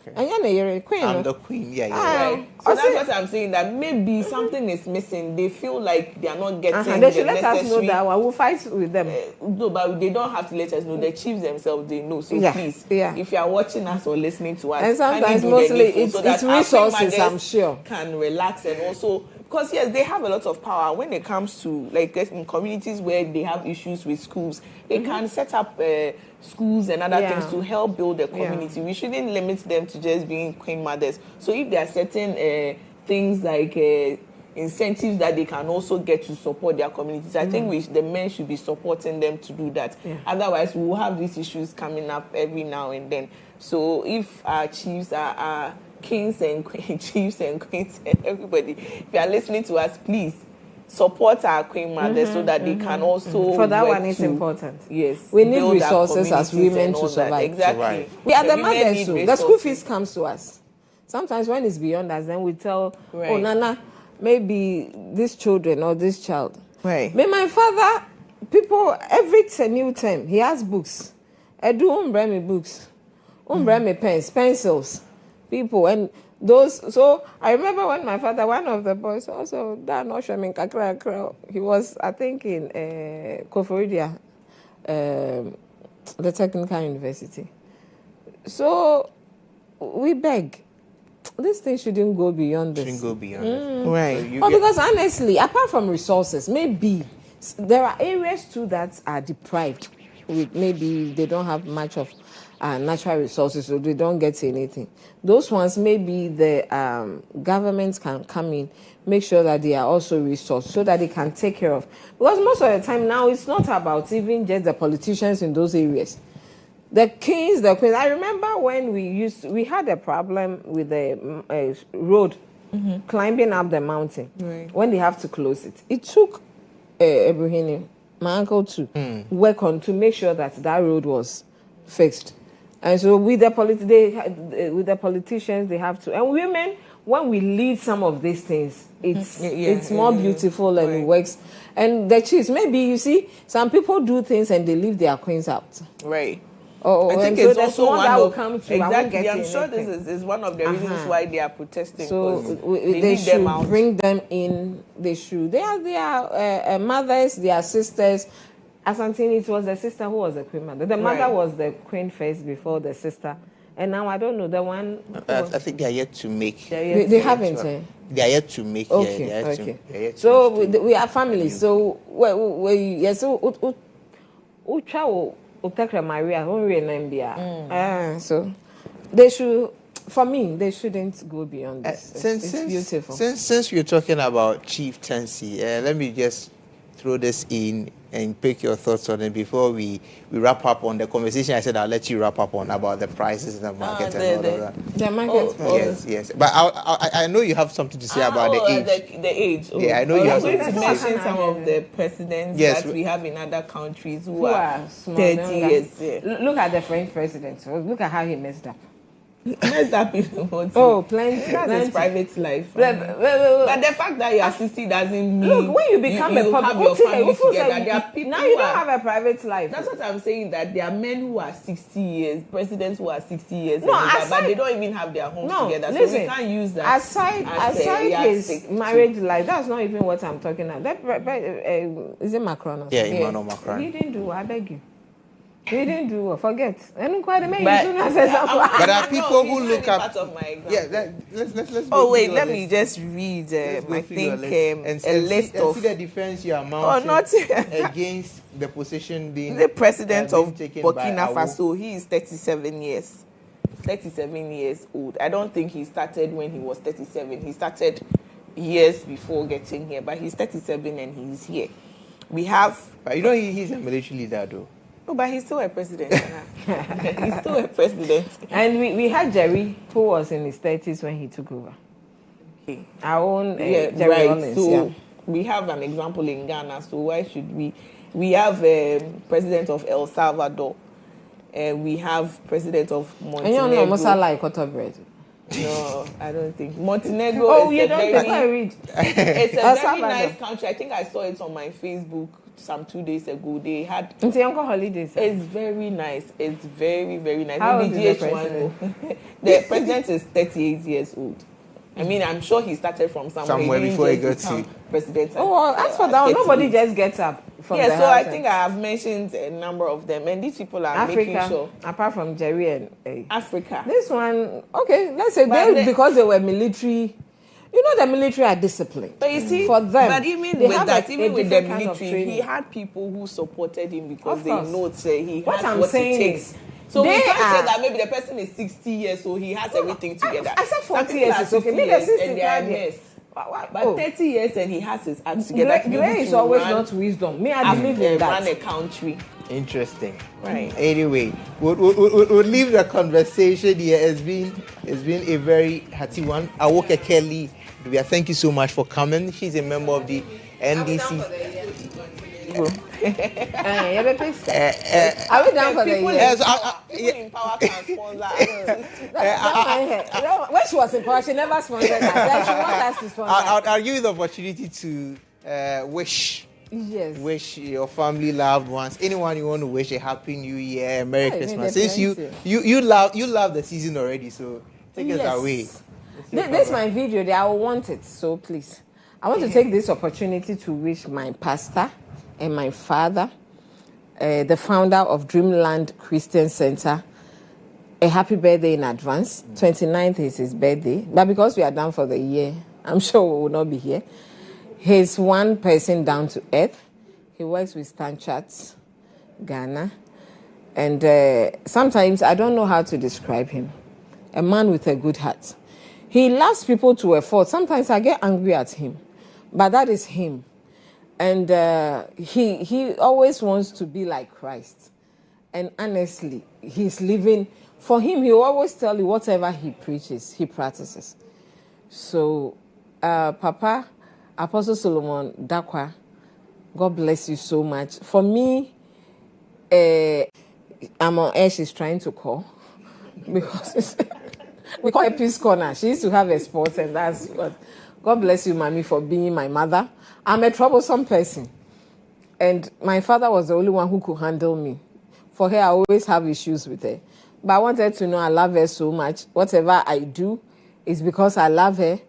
the queen. Yeah. Right. So that's what I'm saying. That maybe something is missing. They feel like they are not getting. They should let us know that one. We'll fight with them. No, but they don't have to let us know. The chiefs themselves, they know. So please, if you are watching us or listening to us, and sometimes mostly it's resources, I'm sure, can relax and also. Because yes, they have a lot of power when it comes to like in communities where they have issues with schools. They can set up schools and other things to help build the community. We shouldn't limit them to just being queen mothers. So if there are certain things like incentives that they can also get to support their communities. I think the men should be supporting them to do that. Yeah. Otherwise, we will have these issues coming up every now and then. So if our chiefs are kings and queens, chiefs and queens and everybody, if you are listening to us, please support our queen mothers so that they can also for that one is important. Yes, we need resources as women to survive. Exactly. We are the mothers too. The school fees comes to us. Sometimes when it's beyond us, then we tell, oh Nana, maybe this children or this child. Right. But my father, people every new term he has books. I do bring me books, bring me pens, pencils, people and. Those, so I remember when my father, one of the boys, also that notion in Kakra, he was, I think, in Koforidia, the Technical University. So we beg, this thing shouldn't go beyond this. Shouldn't go beyond Right. So because honestly, apart from resources, maybe there are areas too that are deprived. Maybe they don't have much of natural resources, so they don't get anything. Those ones, maybe the governments can come in, make sure that they are also resourced so that they can take care of. Because most of the time now, it's not about even just the politicians in those areas. The kings, the queens. I remember when we had a problem with the road climbing up the mountain when they have to close it. It took Ibrahim, my uncle, to work on to make sure that road was fixed. And so with the politicians, they have to. And women, when we lead some of these things, it's more beautiful and it works. And the chiefs, maybe you see, some people do things and they leave their queens out. Right. I think it's also one that will come to. Exactly. I'm sure this is one of the reasons why they are protesting. So they should bring them in. They should. They are mothers. They are sisters. Asantini, it was the sister who was the queen mother. The mother was the queen first before the sister. And now I don't know the one. I think they are yet to make. They haven't. They are yet to make. Okay. Yeah, okay. So we are family. So so they should. For me, they shouldn't go beyond this. It's beautiful. Since we're talking about chieftaincy, let me just throw this in and pick your thoughts on it before we wrap up on the conversation. I said I'll let you wrap up on about the prices in the market and all of that. The market Yes. But I know you have something to say about the age. The age. Yeah, I know you have something to mention some of the presidents that we have in other countries who are small, 30 years. Look at the French president. Look at how he messed up. Messed up in what? Plenty. That's his private life. But the fact that you are 60 doesn't mean. Look, when you become a public, have your family together. There are people now you don't have a private life. That's what I'm saying. That there are men who are 60 years, presidents who are 60 years, but they don't even have their homes together. So listen, we can't use that. Aside his marriage life, that's not even what I'm talking about. Is it Macron? Yeah, Emmanuel Macron. He didn't do. I beg you. He didn't do it. Forget. But there are people who look up. Part of my example. Yeah, let's. Oh wait, let me just read. I think a list of. See the defense you are mounting against the position being the president of Burkina Faso. He is 37 years. 37 years old. I don't think he started when he was 37. He started years before getting here, but he's 37 and he's here. We have. But you know he's a military leader though. Oh, but he's still a president. He's still a president. And we had Jerry, who was in his 30s when he took over. Okay. Our own Jerry right. Rollins, so we have an example in Ghana. So why should we? We have president of El Salvador. We have president of Montenegro. And you know, Musa like butter bread. No, I don't think Montenegro. You don't think I read? It's a very nice country. I think I saw it on my Facebook some 2 days ago. They had holidays. It's very nice. It's very, very nice. How old is the GHOne. The president is 38 years old. I mean, I'm sure he started from somewhere before he got to president. As for that, nobody just gets up. So I think I have mentioned a number of them, and these people are making sure. Apart from Jerry and Africa, this one, okay, let's say because they were military. You know, the military are disciplined. But you see, for them, but even with the military, he had people who supported him because they know he has what it takes. So we can't say that maybe the person is 60 years old, he has everything together. I said 40 years is okay. Maybe 65 years. But 30 years and he has his acts together. Grace is always not wisdom. Me, I believe in that. Run a country. Interesting. Right. Anyway, we'll leave the conversation here. It's been a very hearty one. Awoke Kelly, thank you so much for coming. She's a member of the NDC. Are we down for the year? Yes, people in power can sponsor. When she was in power, she never sponsored us. Then she wants us to sponsor. I'll give you the opportunity to wish your family, loved ones, anyone you want to wish a happy New Year, Merry Christmas. Since you love the season already, so take us away. This is my video. I will want it. So please, I want to take this opportunity to wish my pastor and my father, the founder of Dreamland Christian Center, a happy birthday in advance. 29th is his birthday. But because we are done for the year, I'm sure we will not be here. He's one person down to earth. He works with Stanchards, Ghana. And sometimes I don't know how to describe him. A man with a good heart. He loves people to a fault. Sometimes I get angry at him. But that is him. And he always wants to be like Christ. And honestly, he's living. For him, he will always tell you whatever he preaches, he practices. So, Papa, Apostle Solomon Dakwa, God bless you so much. For me, I'm on air, she's trying to call. Because we call her Peace Corner. She used to have a sport, and that's what. God bless you, Mommy, for being my mother. I'm a troublesome person. And my father was the only one who could handle me. For her, I always have issues with her. But I wanted to know I love her so much. Whatever I do is because I love her.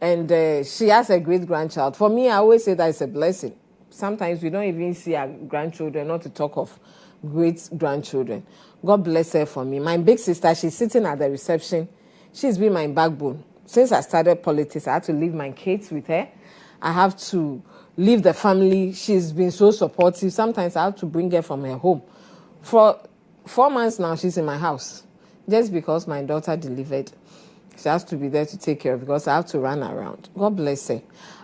And she has a great-grandchild. For me, I always say that it's a blessing. Sometimes we don't even see our grandchildren, not to talk of great-grandchildren. God bless her for me. My big sister, she's sitting at the reception. She's been my backbone. Since I started politics, I had to leave my kids with her. I have to leave the family. She's been so supportive. Sometimes I have to bring her from her home. For 4 months now, she's in my house. Just because my daughter delivered. She has to be there to take care of because I have to run around. God bless her.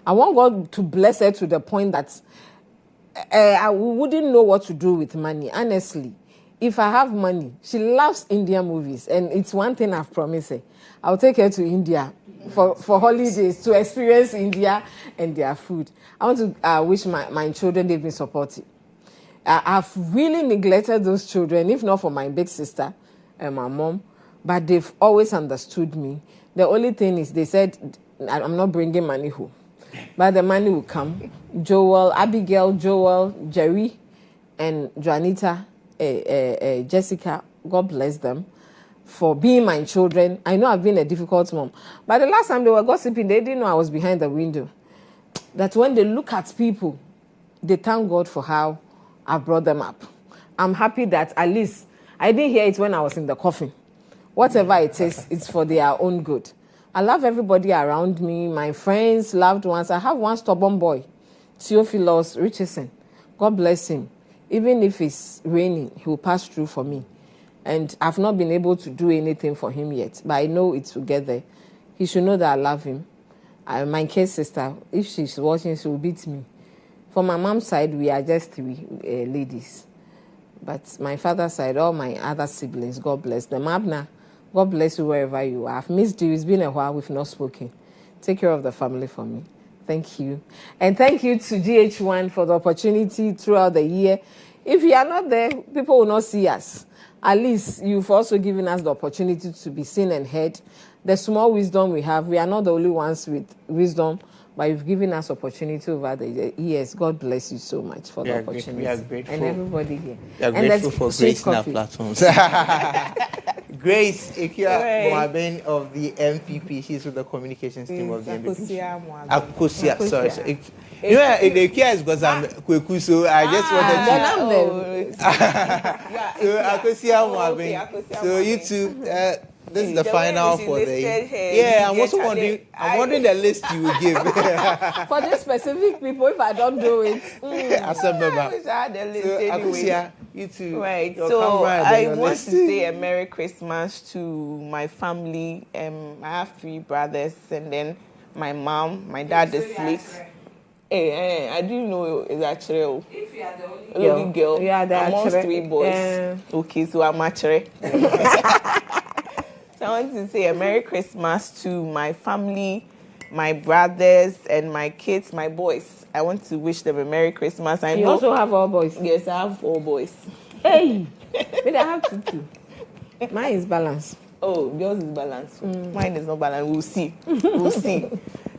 I want God to bless her to the point that I wouldn't know what to do with money. Honestly, if I have money, she loves Indian movies. And it's one thing I've promised her. I'll take her to India for holidays to experience India and their food. I want to wish my children they've been supportive. I've really neglected those children, if not for my big sister and my mom. But they've always understood me. The only thing is they said, I'm not bringing money home. But the money will come. Abigail, Joel, Jerry, and Juanita, Jessica, God bless them for being my children. I know I've been a difficult mom. But the last time they were gossiping, they didn't know I was behind the window. That when they look at people, they thank God for how I brought them up. I'm happy that at least I didn't hear it when I was in the coffin. Whatever it is, it's for their own good. I love everybody around me, my friends, loved ones. I have one stubborn boy, Theophilus Richardson. God bless him. Even if it's raining, he will pass through for me. And I've not been able to do anything for him yet, but I know it's together. He should know that I love him. My kid sister, if she's watching, she will beat me. For my mom's side, we are just 3 ladies. But my father's side, all my other siblings, God bless them. Abner, God bless you wherever you are. I've missed you. It's been a while we've not spoken. Take care of the family for me. Thank you. And thank you to GHOne for the opportunity throughout the year. If you are not there, people will not see us. At least you've also given us the opportunity to be seen and heard. The small wisdom we have, we are not the only ones with wisdom, but you've given us opportunity over the years. God bless you so much for the opportunity. We are grateful. And everybody here. We are grateful for gracing our platforms. Grace Agyabeng of the MPP. She's with the communications team of the MPP. Akosia, sorry. You know, the care is because I'm Kweku, so I just wanted to. So Akosia. So you two. This is the final for the year. Yeah, I'm also wondering. I'm wondering the list you will give for these specific people. If I don't do it, as a member. Akosia, you too. Right. So I want to say a Merry Christmas to my family. I have 3 brothers, and then my mom. My dad is late. Hey, I didn't know it's actually If you are the only girl you are the amongst achere. 3 boys. Okay, so I'm actually. So I want to say a Merry Christmas to my family, my brothers, and my kids, my boys. I want to wish them a Merry Christmas. You also have all boys? Yes, I have 4 boys. Hey! But I have 2 too. Mine is balanced. Oh, yours is balanced. Mine is not balanced. We'll see. We'll see.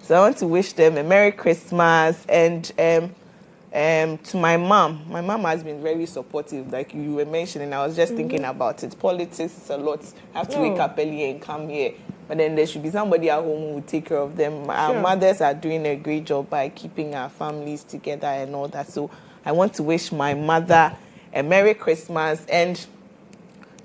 So I want to wish them a Merry Christmas. And to my mom. My mom has been very supportive, like you were mentioning. I was just thinking about it. Politics is a lot. I have to wake up early and come here. But then there should be somebody at home who will take care of them. Our mothers are doing a great job by keeping our families together and all that. So I want to wish my mother a Merry Christmas. And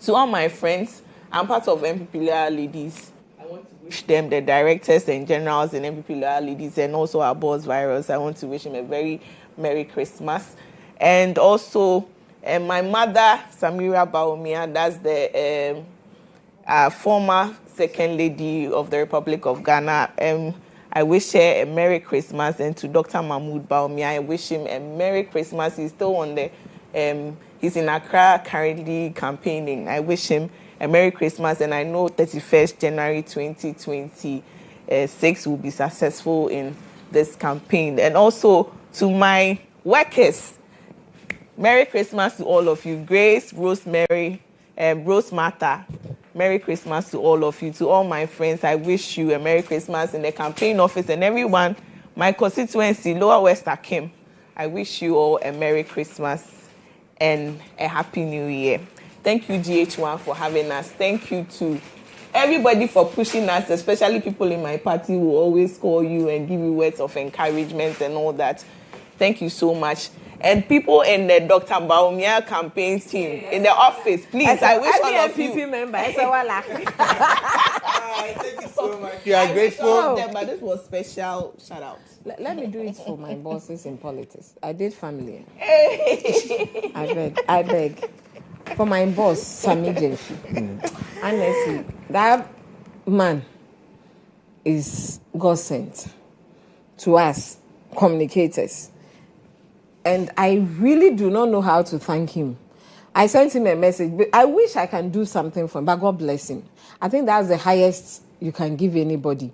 to all my friends, I'm part of MPP Loyal Ladies. I want to wish them, the directors and generals in MPP Loyal Ladies, and also our boss Virus. I want to wish him a very Merry Christmas. And also my mother, Samira Baumia, that's the former second lady of the Republic of Ghana. I wish her a Merry Christmas. And to Dr. Mahmoud Baumia, I wish him a Merry Christmas. He's still on the he's in Accra currently campaigning. I wish him a Merry Christmas, and I know 31st January 2026 will be successful in this campaign. And also to my workers, Merry Christmas to all of you. Grace, Rosemary, Rose Martha, Merry Christmas to all of you. To all my friends, I wish you a Merry Christmas in the campaign office, and everyone, my constituency, Lower West Akim, I wish you all a Merry Christmas and a Happy New Year. Thank you, GHOne, for having us. Thank you to everybody for pushing us, especially people in my party who always call you and give you words of encouragement and all that. Thank you so much. And people in the Dr. Baumia campaign team, in the office, please, I wish all of you. Member, Thank you so much. You are grateful. But this was special shout out. Let me do it for my bosses in politics. I did family. Hey. I beg. For my boss, Sami Jenfi. Honestly, that man is God sent to us, communicators. And I really do not know how to thank him. I sent him a message. But I wish I can do something for him, but God bless him. I think that's the highest you can give anybody.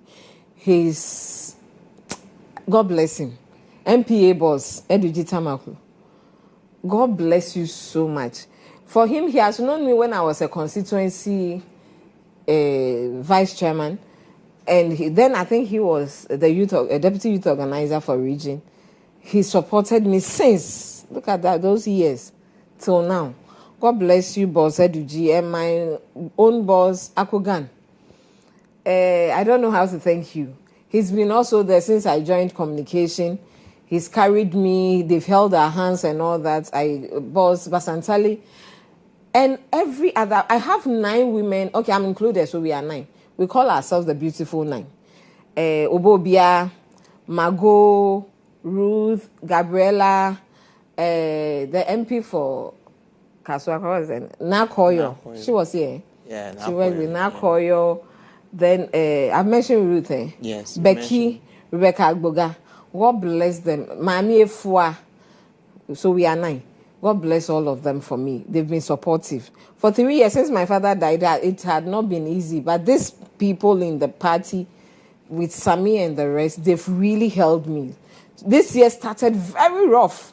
God bless him. MPA boss, Eduji Tamaku. God bless you so much. For him, he has known me when I was a constituency vice chairman. And then I think he was the deputy youth organizer for region. He supported me since, look at that, those years, till now. God bless you, boss Eduji, and my own boss, Akogan. I don't know how to thank you. He's been also there since I joined communication. He's carried me, they've held our hands and all that. Boss Basantali. And every other, I have 9 women. Okay, I'm included, so we are 9. We call ourselves the Beautiful 9. Obobia, Margot, Ruth, Gabriella, the MP for Kaswa, Nakoyo. She was here. Yeah, she worked with Nakoyo. Then I've mentioned Ruth. Yes. Becky, Rebecca Agboga. God bless them. Mami Efua. So we are 9. God bless all of them for me. They've been supportive. For 3 years since my father died, it had not been easy. But these people in the party, with Sami and the rest, they've really held me. This year started very rough.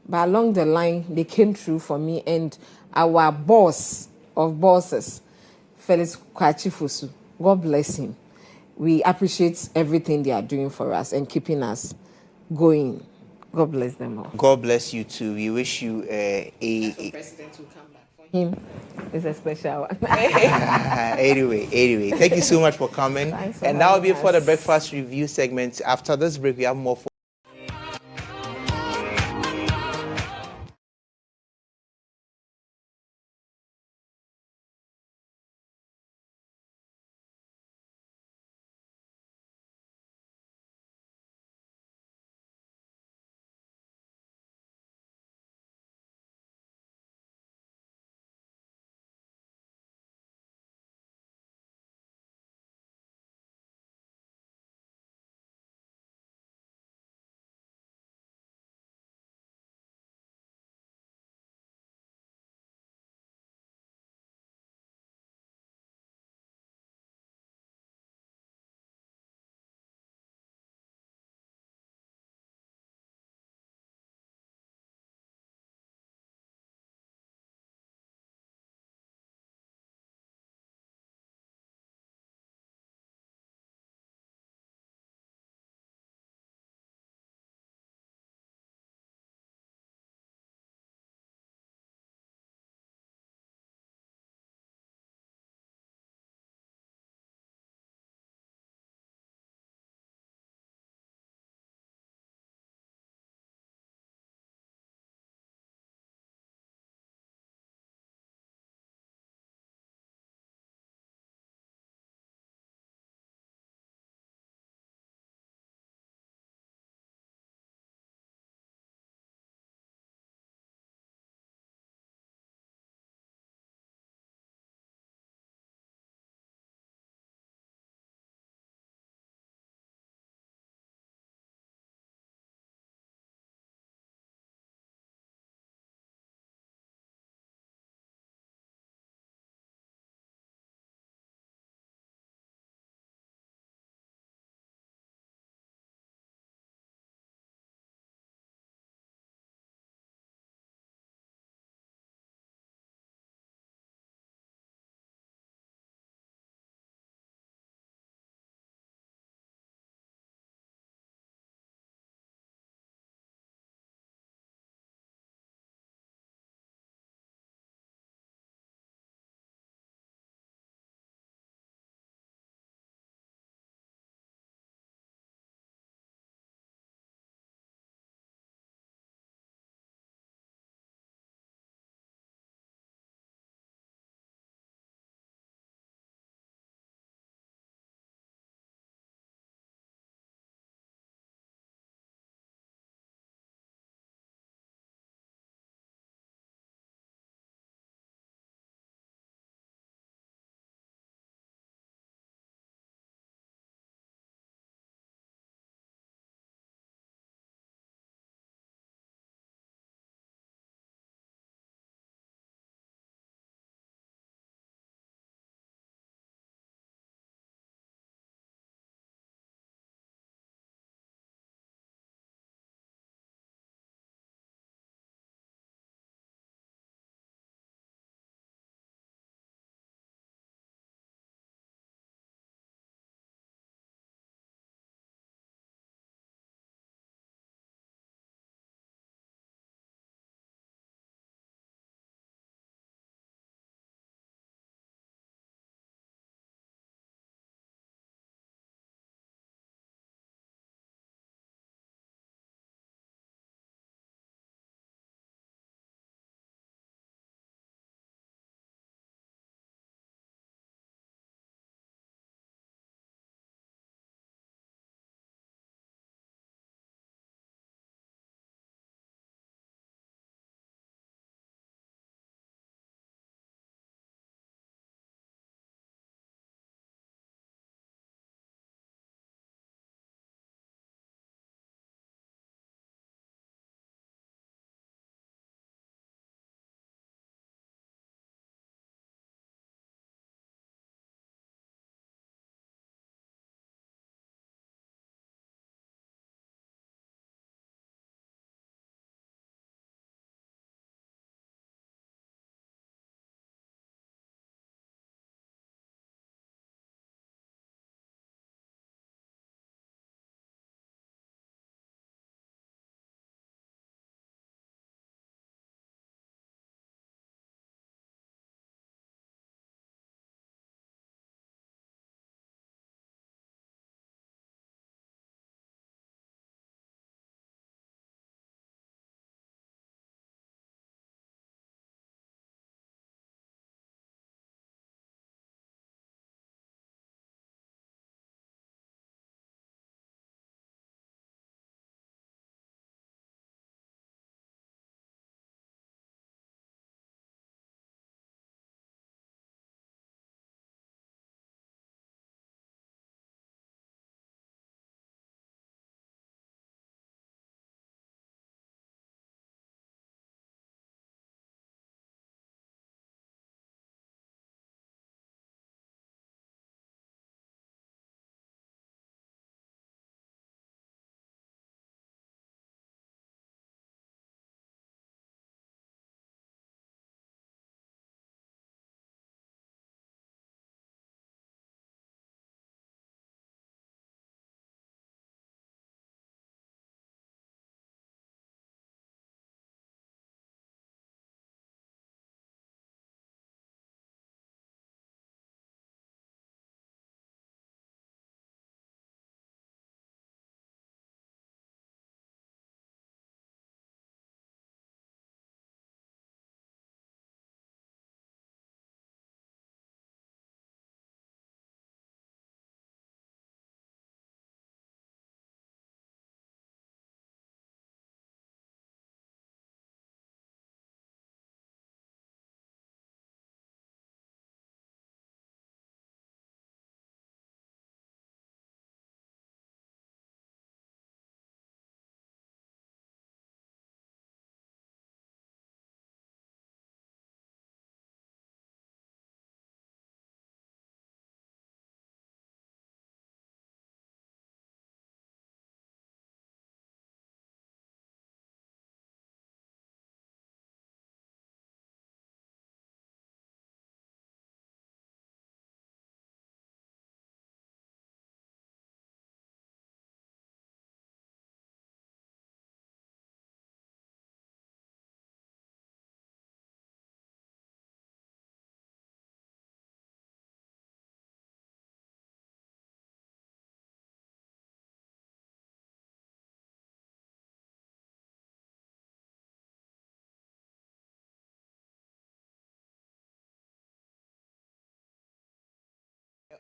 But along the line, they came through for me. And our boss of bosses, Felix Kwachifusu, God bless him. We appreciate everything they are doing for us and keeping us going. God bless them all. God bless you too. We wish you a president will come back. For him, it's a special one. Anyway, thank you so much for coming. And that will be for the breakfast review segment. After this break, we have more.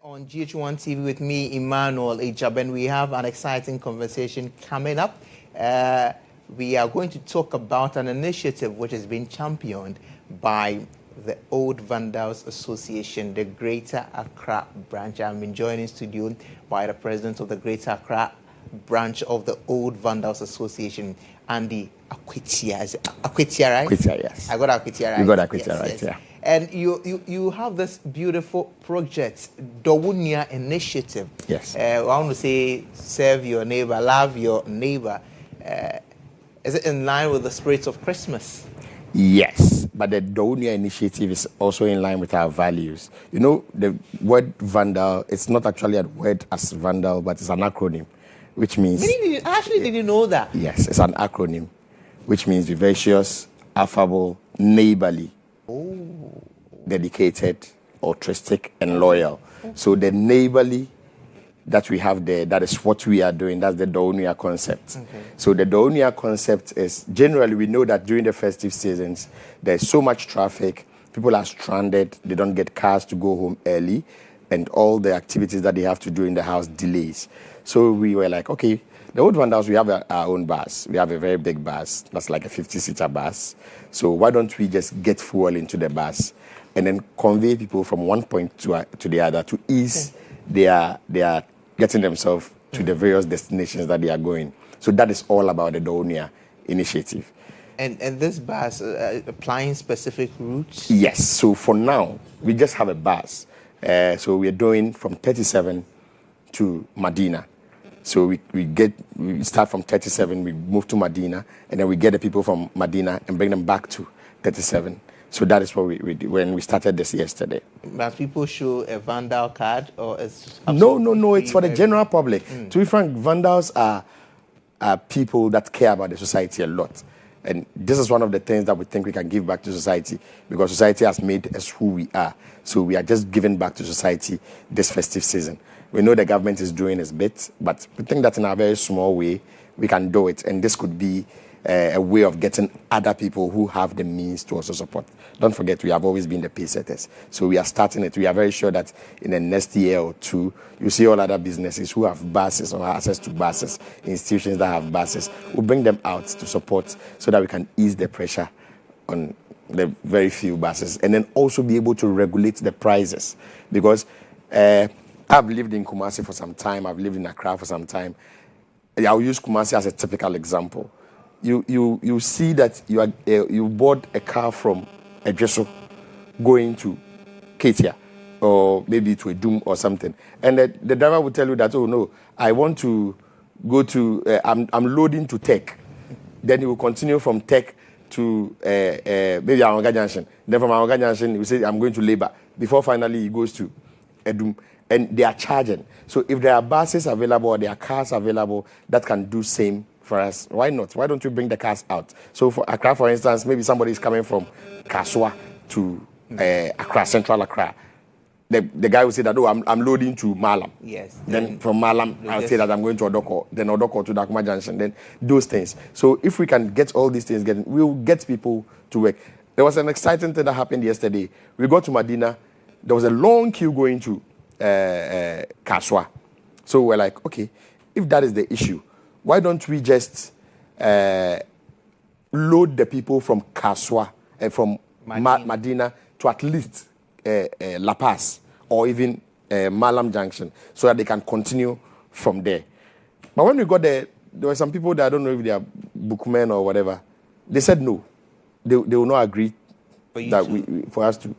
On GHOne TV with me, Emmanuel, Agyabeng, we have an exciting conversation coming up. We are going to talk about an initiative which has been championed by the Old Vandals Association, the Greater Accra branch. I'm being joined in studio by the president of the Greater Accra branch of the Old Vandals Association, Andy Akwitia. Is it Akwitia, right? Akwitia, yes. I got Akwitia right. You got Akwitia yes, right, yes. yeah. And you have this beautiful project, GHOne initiative. Yes. I want to say, serve your neighbor, love your neighbor. Is it in line with the spirit of Christmas? Yes, but the GHOne initiative is also in line with our values. You know, the word vandal, it's not actually a word as vandal, but it's an acronym, which means... I actually didn't know that. Yes, it's an acronym, which means vivacious, affable, neighborly, dedicated, altruistic, and loyal. So the neighborly that we have there, that is what we are doing. That's the GHOne concept. Okay. So the GHOne concept is, generally we know that during the festive seasons, there's so much traffic, people are stranded, they don't get cars to go home early, and all the activities that they have to do in the house delays. So we were like, okay, the Old Vandals, we have our own bus. We have a very big bus. That's like a 50-seater bus. So why don't we just get fuel into the bus and then convey people from one point to the other to ease their getting themselves to the various destinations that they are going. So that is all about the GHOne initiative. And this bus applying specific routes? Yes. So for now, we just have a bus. So we are doing from 37 to Medina. So we start from 37, we move to Medina, and then we get the people from Medina and bring them back to 37. So that is what we did when we started this yesterday. But people show a Vandal card, or it's no, it's for the general public. To be frank, Vandals are people that care about the society a lot. And this is one of the things that we think we can give back to society, because society has made us who we are. So we are just giving back to society this festive season. We know the government is doing its bit, but we think that in a very small way, we can do it. And this could be a way of getting other people who have the means to also support. Don't forget, we have always been the pace setters. So we are starting it. We are very sure that in the next year or two, you see all other businesses who have buses or access to buses, institutions that have buses, we'll bring them out to support so that we can ease the pressure on the very few buses, and then also be able to regulate the prices. Because I've lived in Kumasi for some time. I've lived in Accra for some time. I'll use Kumasi as a typical example. You see that you bought a car from Ejeso going to Ketia or maybe to a Doom or something, and the driver will tell you that, oh no, I want to go to I'm loading to Tech. Then he will continue from Tech to maybe Awanga Junction. Then from Awanga Junction he will say, I'm going to Labour, before finally he goes to Edum. And they are charging. So if there are buses available or there are cars available that can do same for us, why not? Why don't you bring the cars out? So for Accra, for instance, maybe somebody is coming from Kaswa to Accra, Central Accra. The guy will say that, oh, I'm loading to Malam. Yes. Then from Malam, I'll say that I'm going to Odoko. Then Odoko to Dakuma Junction. Then those things. So if we can get all these things, we'll get people to work. There was an exciting thing that happened yesterday. We got to Medina. There was a long queue going to Kaswa. So we're like, okay, if that is the issue, why don't we just load the people from Kaswa and from Medina to at least La Paz or even Malam Junction, so that they can continue from there. But when we got there, there were some people that I don't know if they are bookmen or whatever. They said no, they will not agree for us to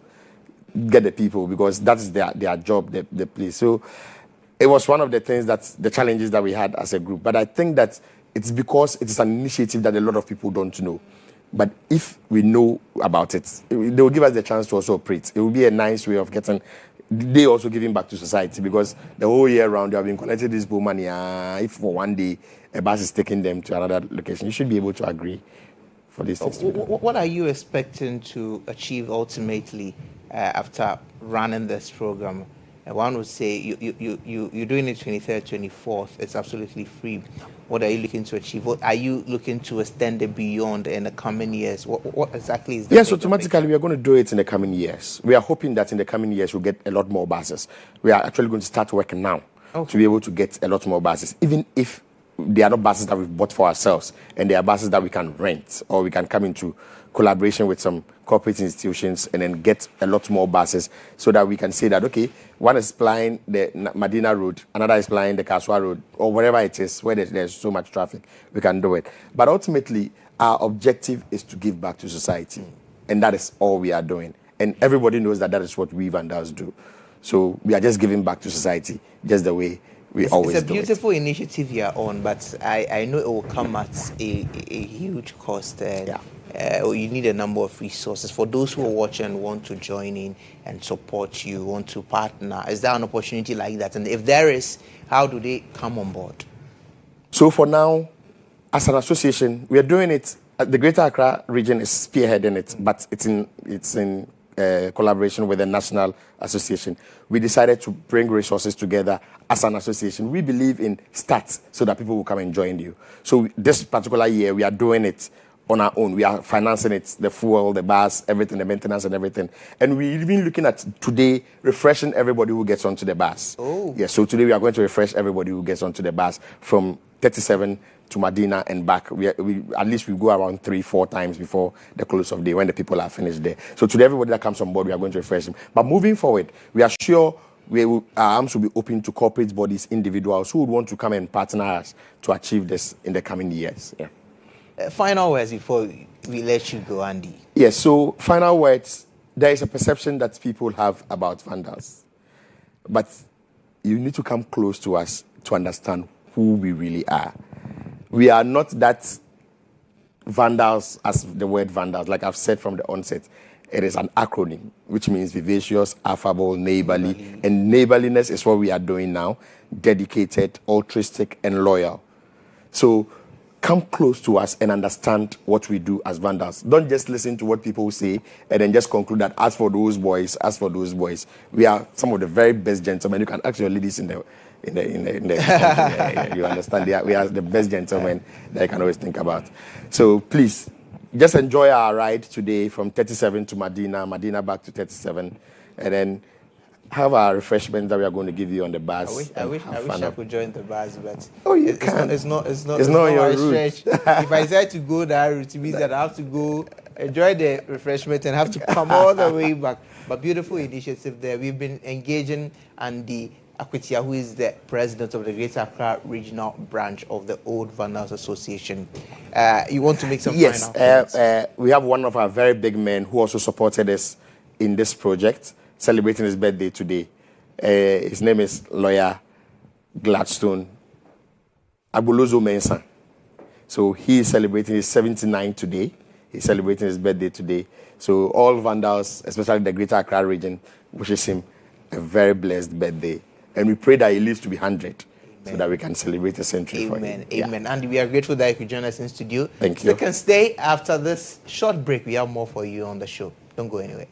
get the people, because that is their job, the place. So it was one of the things the challenges that we had as a group. But I think that it's because it is an initiative that a lot of people don't know. But if we know about it, they will give us the chance to also operate. It will be a nice way of they also giving back to society, because the whole year round they have been collecting this poor money. If for one day a bus is taking them to another location, you should be able to agree for this thing. What are you expecting to achieve ultimately after running this program? one would say you're doing it 23rd, 24th. It's absolutely free. What are you looking to achieve? What are you looking to extend it beyond in the coming years? What exactly is the Yes, automatically we are going to do it in the coming years. We are hoping that in the coming years we'll get a lot more buses. We are actually going to start working now to be able to get a lot more buses, even if they are not buses that we've bought for ourselves, and they are buses that we can rent, or we can come into collaboration with some corporate institutions and then get a lot more buses, so that we can say that, okay, one is plying the Medina Road, another is plying the Kaswa Road, or wherever it is where there's so much traffic, we can do it. But ultimately, our objective is to give back to society, and that is all we are doing. And everybody knows that is what we Vandals do. So we are just giving back to society, just the way we always do it. It's a beautiful initiative you are on, but I know it will come at a huge cost. You need a number of resources. For those who are watching and want to join in and support you, want to partner, is there an opportunity like that? And if there is, how do they come on board? So for now, as an association, we are doing it. The Greater Accra region is spearheading it, but it's in collaboration with the National Association. We decided to bring resources together as an association. We believe in stats so that people will come and join you. So this particular year, we are doing it on our own. We are financing it, the fuel, the bus, everything, the maintenance and everything. And we're even looking at today refreshing everybody who gets onto the bus. Oh. Yeah, so today we are going to refresh everybody who gets onto the bus from 37 to Medina and back. We at least we go around 3-4 times before the close of the day when the people are finished there. So today everybody that comes on board, we are going to refresh them. But moving forward, we are sure our arms will be open to corporate bodies, individuals who would want to come and partner us to achieve this in the coming years. Yeah. Final words before we let you go, Andy. Yes, so final words. There is a perception that people have about Vandals. But you need to come close to us to understand who we really are. We are not that Vandals as the word Vandals. Like I've said from the onset, it is an acronym, which means vivacious, affable, neighborly. And neighborliness is what we are doing now. Dedicated, altruistic, and loyal. So come close to us and understand what we do as Vandals. Don't just listen to what people say and then just conclude that as for those boys, we are some of the very best gentlemen. You can ask your ladies in the you understand? We are the best gentlemen that you can always think about. So please, just enjoy our ride today from 37 to Medina back to 37, and then have our refreshments that we are going to give you on the bus. I wish I could join the bus, but you can. It's not your route. Stretch. If I decide to go that route, it means that I have to go enjoy the refreshment and have to come all the way back. But beautiful initiative there. We've been engaging Andy Akwetia, who is the president of the Greater Accra Regional Branch of the Old Vandals Association. You want to make some final comments? We have one of our very big men who also supported us in this project, celebrating his birthday today. His name is Lawyer Gladstone Abulozo Mensah. So he is celebrating his 79 today. He's celebrating his birthday today. So all Vandals, especially the Greater Accra region, wishes him a very blessed birthday. And we pray that he lives to be 100. So that we can celebrate a century for him. Amen. And we are grateful that you could join us in studio. Thank you. You can stay after this short break. We have more for you on the show. Don't go anywhere.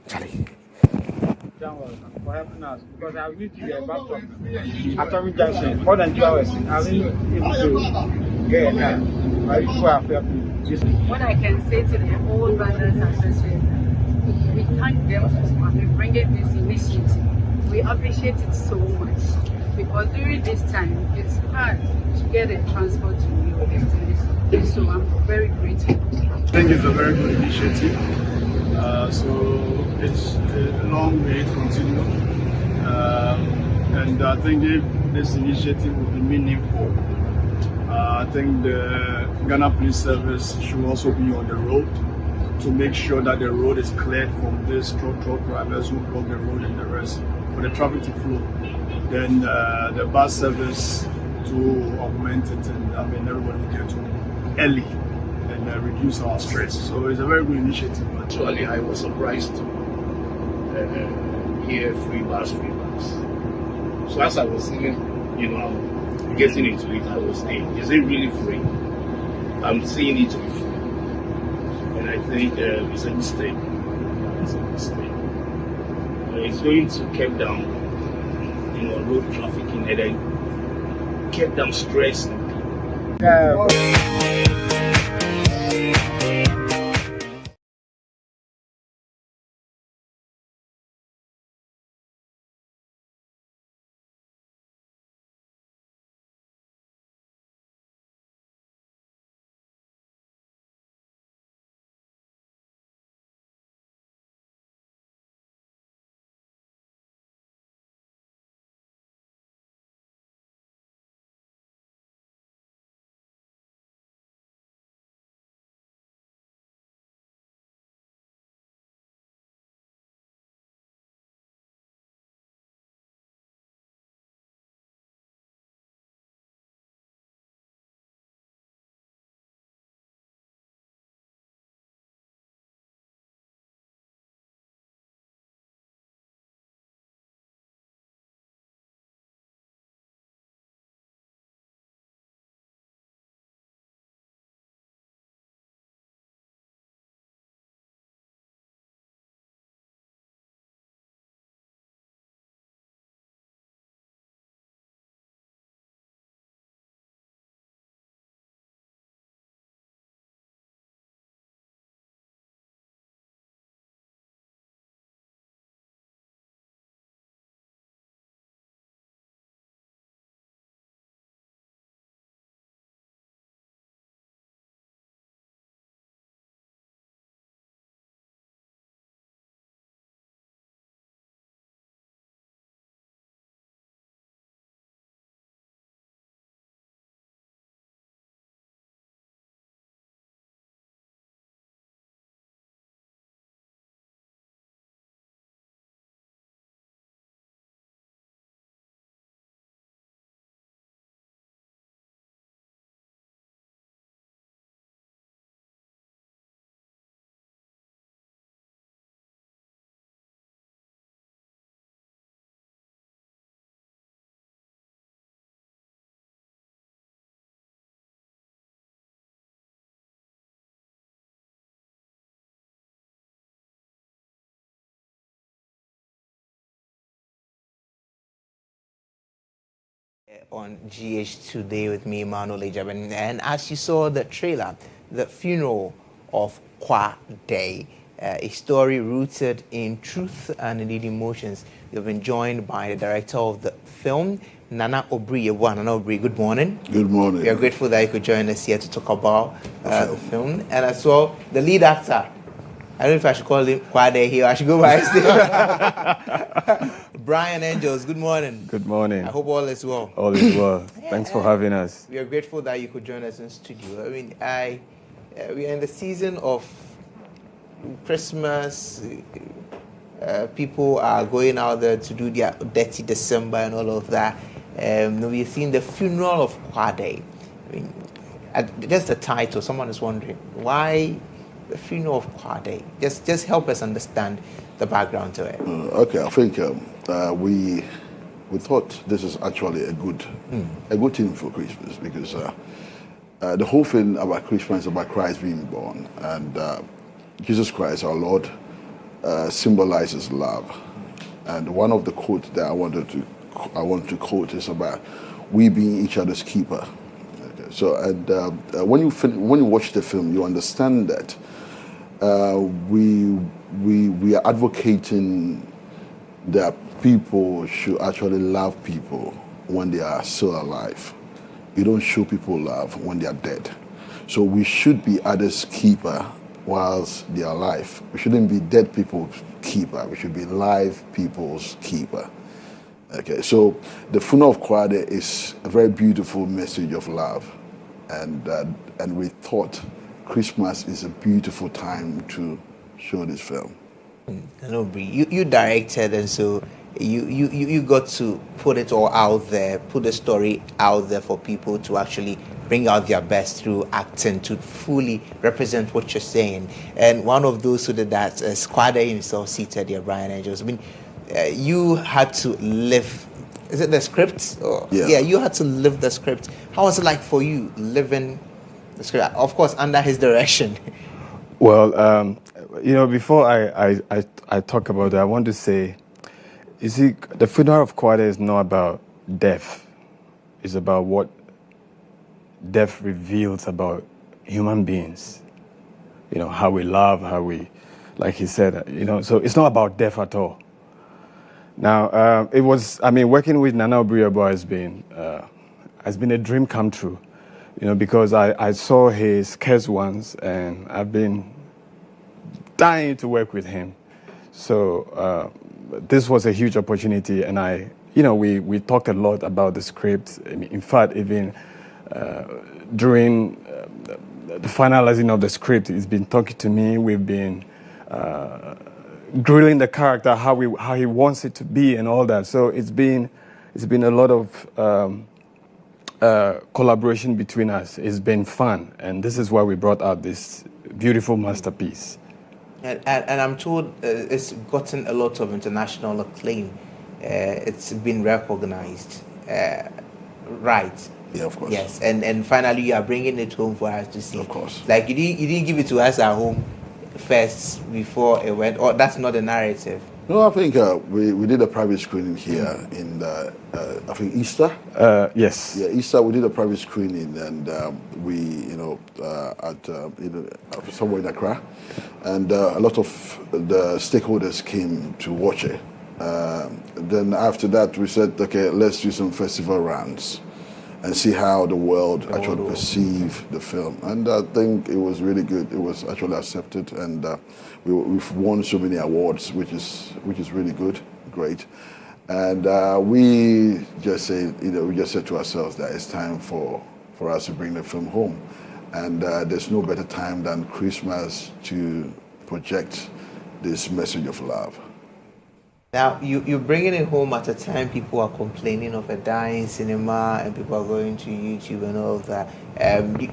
Charlie. For helping us, because I need to get back from Atomic Junction more than 2 hours. I will able to get a car. What I can say to the Old Vandals Association, we thank them for bringing this initiative. We appreciate it so much because during this time it's hard to get a transport to your destination. So I'm very grateful. I think it's a very good initiative. So it's a long way to continue. And I think if this initiative will be meaningful, I think the Ghana Police Service should also be on the road to make sure that the road is cleared from these truck drivers who block the road and the rest for the traffic to flow. Then the bus service to augment it, and everybody will get home early and reduce our stress. So it's a very good initiative. Actually, I was surprised to hear free bus. So as I was even, getting into it, I was saying, is it really free? I'm seeing it to be free. And I think it's a mistake. It's a mistake. it's going to keep down, road trafficking, and then keep down stress. On GH today with me, Emmanuel Agyabeng. And as you saw the trailer, the funeral of Kwa Day, a story rooted in truth and indeed emotions. We've been joined by the director of the film, Nana Obri. Nana Obri, good morning. Good morning. We are grateful that you could join us here to talk about the film. And as well, the lead actor. I don't know if I should call him Kwa Day here. I should go by his name. Brian Angels, good morning. Good morning. I hope all is well. All is well. Thanks for having us. We are grateful that you could join us in studio. I mean, we are in the season of Christmas. People are going out there to do their dirty December and all of that. We've seen the funeral of Kwa Day. I mean, just the title. Someone is wondering why the funeral of Kwa Day. Just help us understand the background to it. Okay, I think we thought this is actually a good thing for Christmas because the whole thing about Christmas is about Christ being born, and Jesus Christ, our Lord, symbolizes love. And one of the quotes that I want to quote is about we being each other's keeper. Okay, so when you watch the film, you understand that we are advocating that people should actually love people when they are still alive. You don't show people love when they are dead. So we should be others' keeper whilst they are alive. We shouldn't be dead people's keeper. We should be live people's keeper. Okay, so the funeral of Kwa Day is a very beautiful message of love, and we thought Christmas is a beautiful time to show this film. You directed, and so you got to put it all out there, put the story out there for people to actually bring out their best through acting to fully represent what you're saying. And one of those who did that is Kwa Day himself, seated here, Brian Angels. I mean, you had to live. Is it the script? Yeah, you had to live the script. How was it like for you living the script? Of course, under his direction. Well, before I talk about it, I want to say You see, the funeral of Kwade is not about death. It's about what death reveals about human beings. You know, how we love, how we, like he said, you know, so it's not about death at all. Now, it was, I mean, working with Nana Obriabo has been a dream come true, you know, because I saw his Curse once, and I've been dying to work with him. So this was a huge opportunity, and we talked a lot about the script. I mean, in fact, even during the finalizing of the script, he's been talking to me. We've been grilling the character, how he wants it to be, and all that. So it's been a lot of collaboration between us. It's been fun, and this is why we brought out this beautiful masterpiece. And I'm told it's gotten a lot of international acclaim. It's been recognized, right? Yeah, of course. Yes, and finally you are bringing it home for us to see. Of course. Like you didn't give it to us at home first before it went. Or that's not the narrative. No, I think we did a private screening here in I think Easter. Yes. Yeah, Easter we did a private screening, and we at somewhere in Accra, and a lot of the stakeholders came to watch it. Then after that we said, okay, let's do some festival rounds and see how the world actually perceive the film. And I think it was really good. It was actually accepted, and we've won so many awards, which is really good, great. And we just said to ourselves that it's time for us to bring the film home. And there's no better time than Christmas to project this message of love. Now, you're bringing it home at a time people are complaining of a dying cinema, and people are going to YouTube and all of that.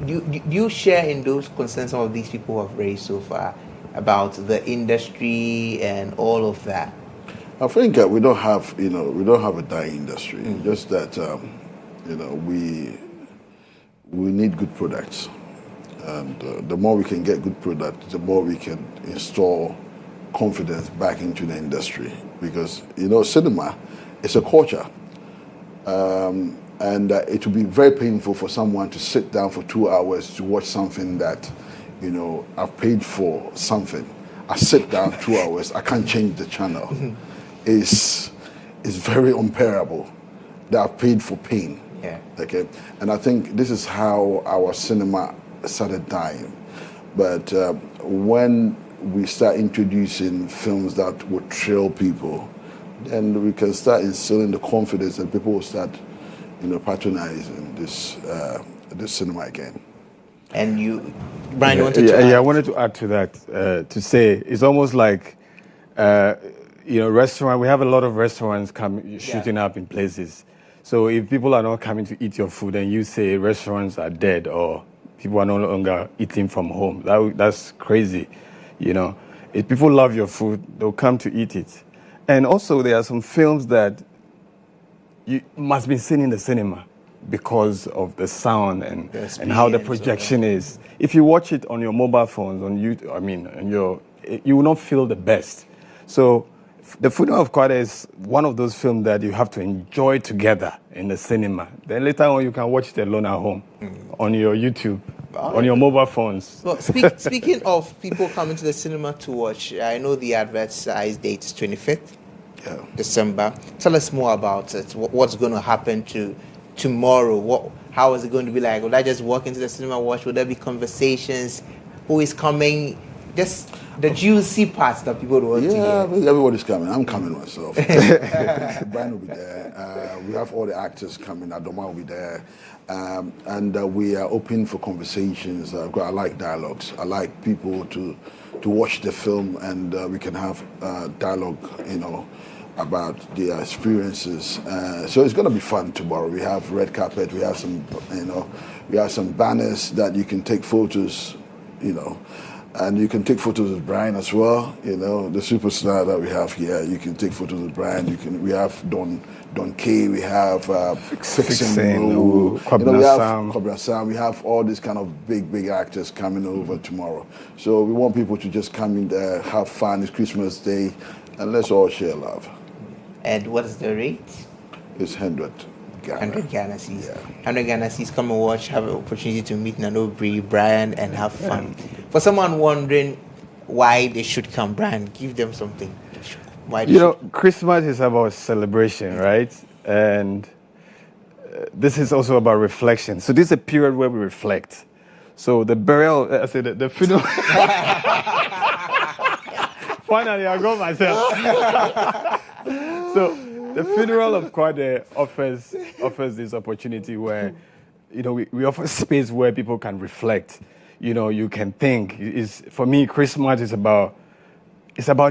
Do you share in those concerns some of these people have raised so far about the industry and all of that? I think we don't have a dying industry. Just that we need good products, and the more we can get good products, the more we can install confidence back into the industry. Because cinema is a culture, and it would be very painful for someone to sit down for 2 hours to watch something that I've paid for something. I sit down 2 hours, I can't change the channel. It's very unbearable that I've paid for pain. Yeah. Okay, and I think this is how our cinema started dying. But when we start introducing films that would thrill people, then we can start instilling the confidence, and people will start, patronizing this cinema again. And Brian, you wanted to add? Yeah, I wanted to add to that, to say it's almost like, restaurant. We have a lot of restaurants shooting up in places. So if people are not coming to eat your food, and you say restaurants are dead or people are no longer eating from home, that's crazy. If people love your food, they'll come to eat it. And also, there are some films that you must be seen in the cinema because of the sound and how the projection is. If you watch it on your mobile phones, on YouTube, you will not feel the best. So, The Funeral of Kwade is one of those films that you have to enjoy together in the cinema. Then later on, you can watch it alone at home on your YouTube. On your mobile phones. Well, speaking of people coming to the cinema to watch, I know the advertised date is 25th December. Tell us more about it. What's going to happen to tomorrow? How is it going to be like? Will I just walk into the cinema, watch? Will there be conversations? Who is coming? Just the juicy parts that people want to hear. Yeah, everybody's coming. I'm coming myself. Brian will be there. We have all the actors coming. Adoma will be there. And we are open for conversations. I like dialogues. I like people to watch the film, and we can have dialogue, about their experiences. So it's going to be fun tomorrow. We have red carpet. We have some banners that you can take photos, And you can take photos with Brian as well. The superstar that we have here. You can take photos with Brian. We have Don K. We have Fixin'. Kwabena Sam. We have all these kind of big actors coming over tomorrow. So we want people to just come in there, have fun. It's Christmas Day, and let's all share love. And what is the rate? It's 100 Ghana. 100 Ghana Cedis. Yeah. 100 Ghana Cedis. Come and watch, have an opportunity to meet Nanobri, Brian, and have fun. For someone wondering why they should come, Brian, give them something. Why they Christmas is about celebration, right? And this is also about reflection. So this is a period where we reflect. So the burial, I said the funeral. Finally, I got myself. So the funeral of Kwade offers this opportunity where, we offer space where people can reflect. You can think. For me, Christmas is about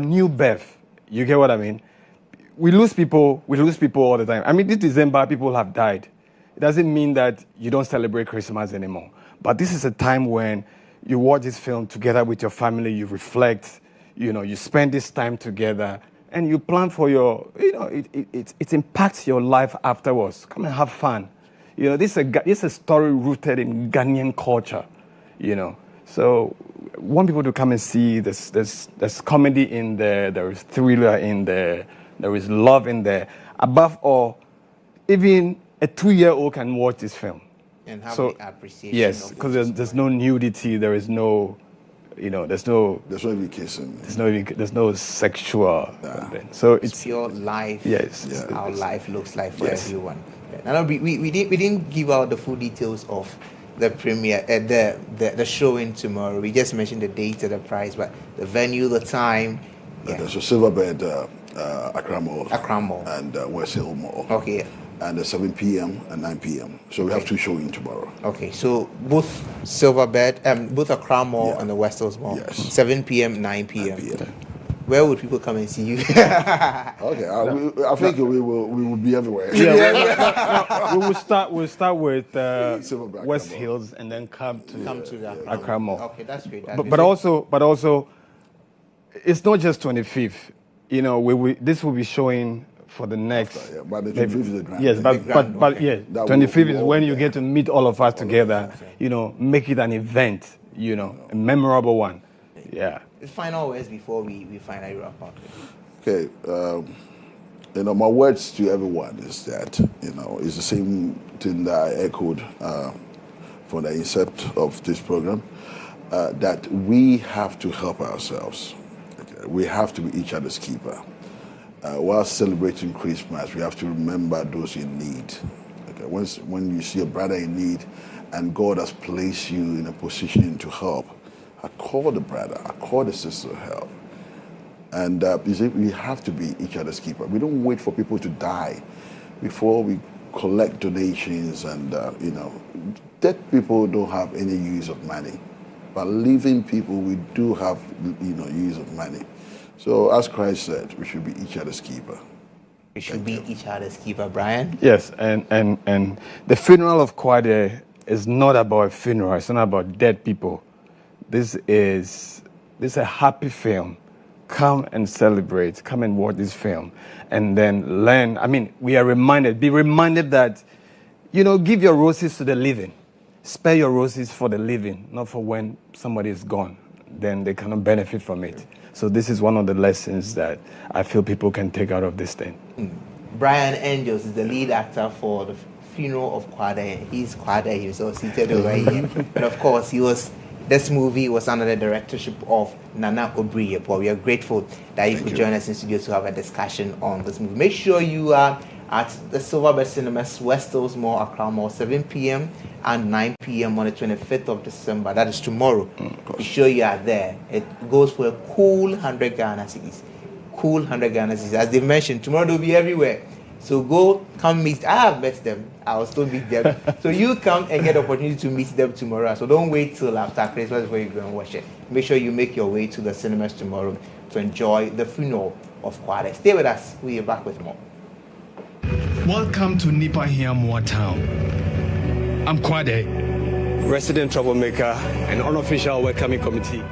new birth. You get what I mean? We lose people all the time. I mean, this December, people have died. It doesn't mean that you don't celebrate Christmas anymore. But this is a time when you watch this film together with your family, you reflect, you spend this time together, and you plan for it impacts your life afterwards. Come and have fun. This is a story rooted in Ghanaian culture, So I want people to come and see this. There's comedy in there, there is thriller in there, there is love in there. Above all, even a 2-year-old can watch this film. And have the appreciation. Yes, because there's no nudity, there is no, there's no even kissing. There's no sexual content. So it's pure life. Yes, how life looks like for everyone. Now we didn't give out the full details of the premiere, the showing tomorrow. We just mentioned the date, the price, but the venue, the time. There's a Silverbed, Accra Mall, and West Hill Mall. Okay. And 7 p.m. and 9 p.m. So we have 2 showing tomorrow. Okay, so both Silverbed, both Accra Mall and the West Hills Mall. Yes. 7 p.m., 9 p.m. Where would people come and see you? Okay, I think we will be everywhere. We'll start with West Hills and then come to the Accra Mall. Okay, that's great. But also, it's not just 25th. This will be showing for the next. But the 25th is the grand. Yes, but 25th is when you get to meet all of us together. Make it an event. A memorable one. Yeah. Final words before we finally wrap up. Okay. My words to everyone is that it's the same thing that I echoed from the incept of this program, that we have to help ourselves. Okay? We have to be each other's keeper. While celebrating Christmas, we have to remember those in need. Okay? When you see a brother in need, and God has placed you in a position to help, I call the brother, I call the sister to help. And we have to be each other's keeper. We don't wait for people to die before we collect donations. And dead people don't have any use of money, but living people, we do have use of money. So as Christ said, we should be each other's keeper. We should be each other's keeper, Brian. Yes, and the funeral of Kwade is not about a funeral. It's not about dead people. This is a happy film. Come and celebrate. Come and watch this film, and then learn. I mean, be reminded that, give your roses to the living. Spare your roses for the living, not for when somebody is gone. Then they cannot benefit from it. So this is one of the lessons that I feel people can take out of this thing. Brian Angels is the lead actor for the funeral of Kwade. He's Kwade himself, seated over here. And of course, this movie was under the directorship of Nana Obriye. We are grateful that you could join us in studio to have a discussion on this movie. Make sure you are at the Silverbed Cinemas, West Hills Mall, Accra Mall, 7 p.m. and 9 p.m. on the 25th of December. That is tomorrow. Be sure you are there. It goes for a cool 100 Ghana Cedis. Cool 100 Ghana Cedis. As they mentioned, tomorrow they'll be everywhere. So come meet. I have met them. I will still meet them. So you come and get the opportunity to meet them tomorrow. So don't wait till after Christmas before you go and watch it. Make sure you make your way to the cinemas tomorrow to enjoy the funeral of Kwade. Stay with us. We are back with more. Welcome to Nipa Hiamua Town. I'm Kwade, resident troublemaker and unofficial welcoming committee.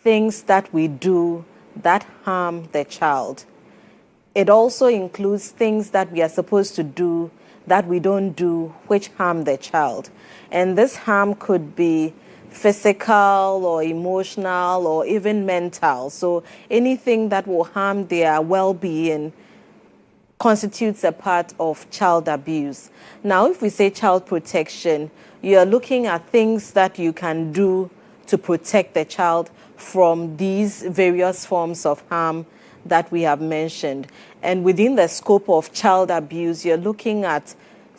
things that we do that harm the child. It also includes things that we are supposed to do that we don't do, which harm the child. And this harm could be physical or emotional or even mental. So anything that will harm their well-being constitutes a part of child abuse. Now, if we say child protection, you're looking at things that you can do to protect the child from these various forms of harm that we have mentioned. And within the scope of child abuse, you're looking at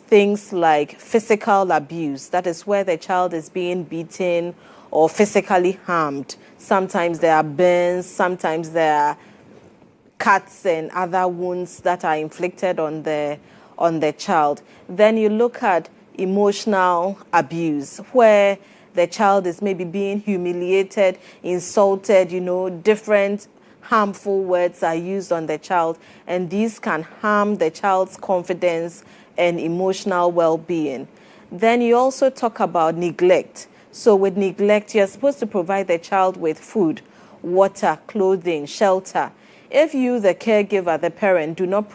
things like physical abuse. That is where the child is being beaten or physically harmed. Sometimes there are burns, sometimes there are cuts and other wounds that are inflicted on the child. Then you look at emotional abuse, where the child is maybe being humiliated, insulted, different harmful words are used on the child, and these can harm the child's confidence and emotional well-being. Then you also talk about neglect. So with neglect, you're supposed to provide the child with food, water, clothing, shelter. If you, the caregiver, the parent, do not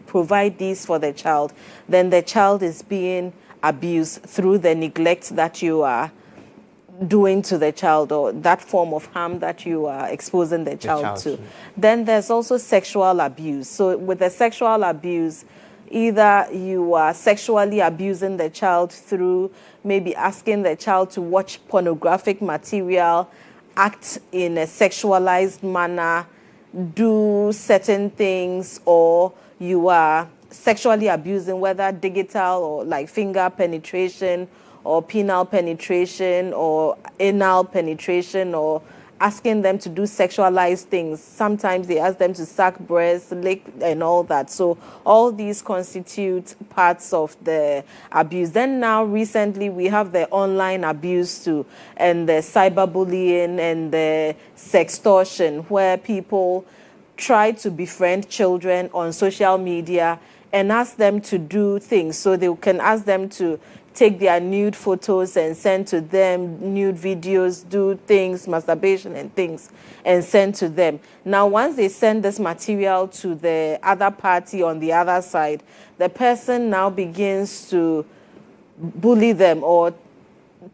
provide these for the child, then the child is being abused through the neglect that you are doing to the child, or that form of harm that you are exposing the child to. Then there's also sexual abuse. So with the sexual abuse, either you are sexually abusing the child through maybe asking the child to watch pornographic material, act in a sexualized manner, do certain things, or you are sexually abusing, whether digital or like finger penetration or penile penetration or anal penetration, or asking them to do sexualized things. Sometimes they ask them to suck breasts, lick, and all that. So all these constitute parts of the abuse. Then now recently we have the online abuse too, and the cyberbullying and the sextortion, where people try to befriend children on social media and ask them to do things. So they can ask them to take their nude photos and send to them, nude videos, do things, masturbation and things, and send to them. Now, once they send this material to the other party on the other side, the person now begins to bully them or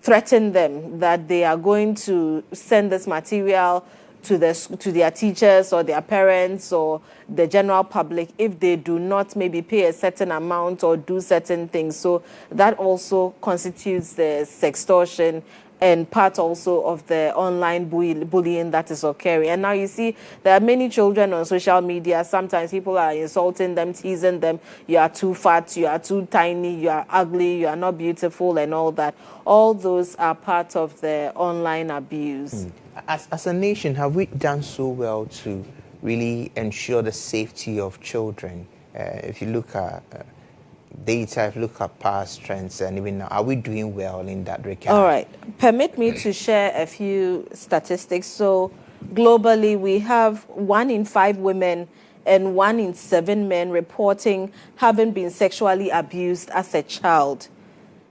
threaten them that they are going to send this material to their teachers or their parents or the general public if they do not maybe pay a certain amount or do certain things. So that also constitutes the sextortion and part also of the online bullying that is occurring. And now you see there are many children on social media. Sometimes people are insulting them, teasing them. You are too fat, you are too tiny, you are ugly, you are not beautiful, and all that. All those are part of the online abuse. As a nation, have we done so well to really ensure the safety of children? If you look at data, if you look at past trends, and even now, are we doing well in that regard? All right. Permit me to share a few statistics. So globally, we have 1 in 5 women and 1 in 7 men reporting having been sexually abused as a child.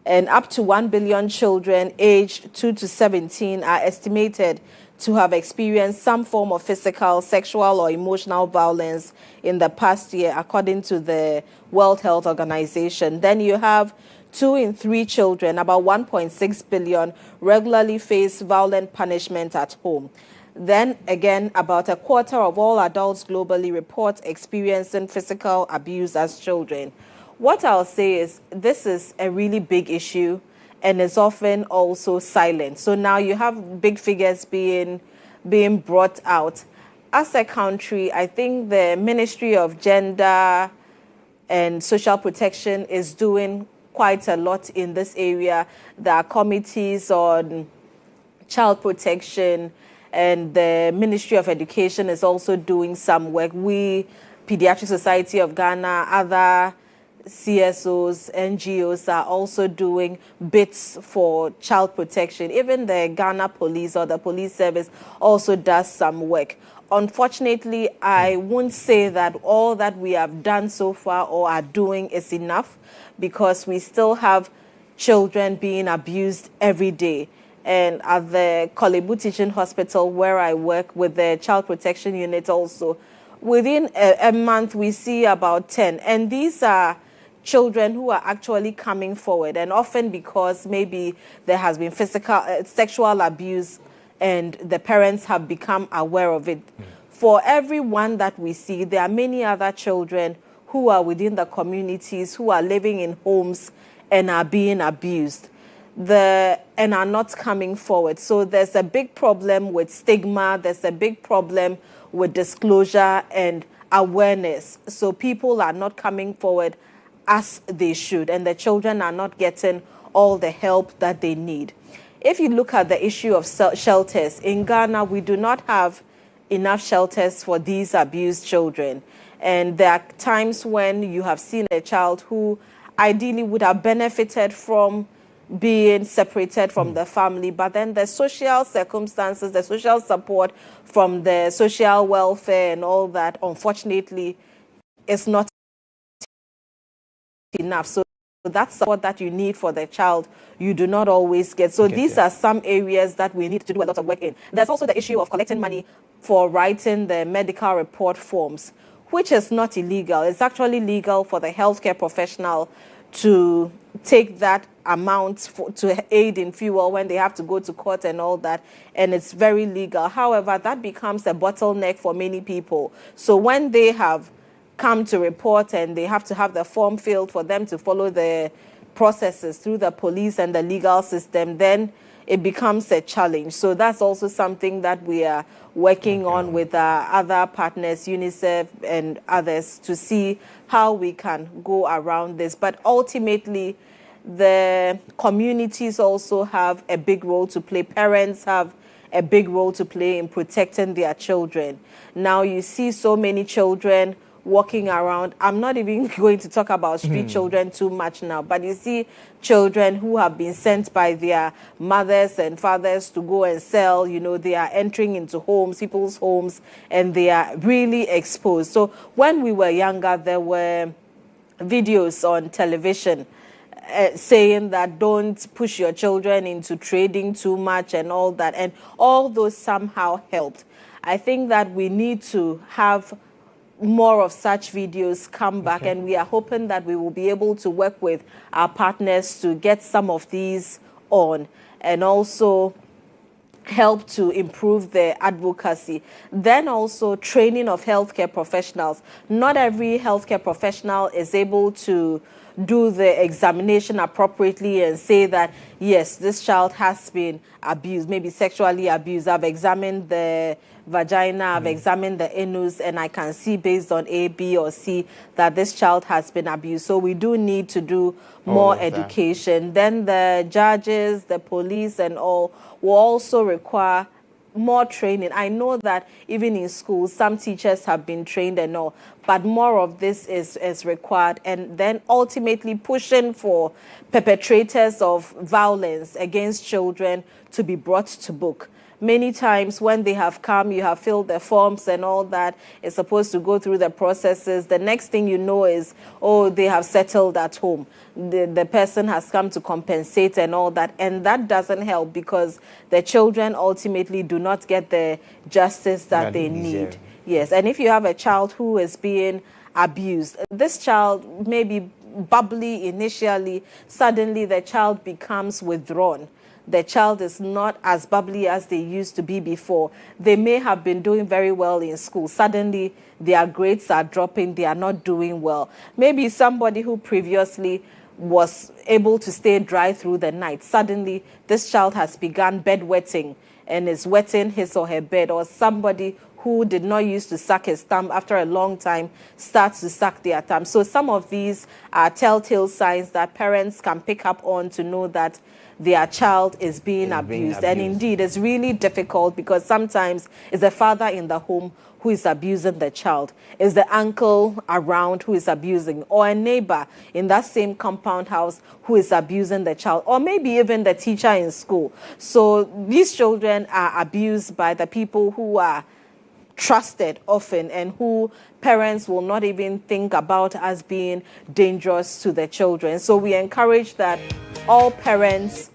And up to 1 billion children aged 2 to 17 are estimated to have experienced some form of physical, sexual, or emotional violence in the past year, according to the World Health Organization. Then you have 2 in 3 children, about 1.6 billion, regularly face violent punishment at home. Then again, about a quarter of all adults globally report experiencing physical abuse as children. What I'll say is this is a really big issue and is often also silent. So now you have big figures being brought out. As a country, I think the Ministry of Gender and Social Protection is doing quite a lot in this area. There are committees on child protection, and the Ministry of Education is also doing some work. We, Pediatric Society of Ghana, other CSOs, NGOs are also doing bits for child protection. Even the Ghana Police or the police service also does some work. Unfortunately, I won't say that all that we have done so far or are doing is enough, because we still have children being abused every day. and at the Kolebu Teaching Hospital where I work with the Child Protection Unit also, within a month we see about 10. And these are children who are actually coming forward, and often because maybe there has been sexual abuse and the parents have become aware of it. For every one that we see, there are many other children who are within the communities, who are living in homes and are being abused and are not coming forward. So there's a big problem with stigma, there's a big problem with disclosure and awareness. So people are not coming forward as they should, and the children are not getting all the help that they need. If you look at the issue of shelters, in Ghana, we do not have enough shelters for these abused children. And there are times when you have seen a child who ideally would have benefited from being separated from the family, but then the social circumstances, the social support from the social welfare and all that, unfortunately, is not enough. So that support that you need for the child, you do not always get. So these are some areas that we need to do a lot of work in. There's also the issue of collecting money for writing the medical report forms, which is not illegal. It's actually legal for the healthcare professional to take that amount to aid in fuel when they have to go to court and all that, and it's very legal. However, that becomes a bottleneck for many people. So when they have come to report and they have to have the form filled for them to follow the processes through the police and the legal system, then it becomes a challenge. So that's also something that we are working on with our other partners, UNICEF and others, to see how we can go around this. But ultimately, the communities also have a big role to play. Parents have a big role to play in protecting their children. Now you see so many children walking around. I'm not even going to talk about street children too much now, but you see children who have been sent by their mothers and fathers to go and sell. You know, they are entering into homes, people's homes, and they are really exposed. So when we were younger, there were videos on television saying that don't push your children into trading too much and all that, and all those somehow helped. I think that we need to have more of such videos come back, and we are hoping that we will be able to work with our partners to get some of these on and also help to improve the advocacy. Then also training of healthcare professionals. Not every healthcare professional is able to do the examination appropriately and say that, yes, this child has been abused, maybe sexually abused. I've examined the vagina, I've examined the anus, and I can see based on A, B, or C that this child has been abused. So we do need to do more education. Then the judges, the police, and all will also require more training. I know that even in schools, some teachers have been trained and all, but more of this is required. And then ultimately pushing for perpetrators of violence against children to be brought to book. Many times when they have come, you have filled the forms and all that, it's supposed to go through the processes. The next thing you know is, oh, they have settled at home. The person has come to compensate and all that. And that doesn't help because the children ultimately do not get the justice that they need. Yes, and if you have a child who is being abused, this child may be bubbly initially, suddenly the child becomes withdrawn. The child is not as bubbly as they used to be before. They may have been doing very well in school. Suddenly, their grades are dropping. They are not doing well. Maybe somebody who previously was able to stay dry through the night. Suddenly, this child has begun bedwetting and is wetting his or her bed. Or somebody who did not used to suck his thumb after a long time starts to suck their thumb. So some of these are telltale signs that parents can pick up on to know that their child is being abused. And indeed, it's really difficult because sometimes it's the father in the home who is abusing the child. It's the uncle around who is abusing, or a neighbor in that same compound house who is abusing the child, or maybe even the teacher in school. So these children are abused by the people who are trusted often and who parents will not even think about as being dangerous to the children. So we encourage that all parents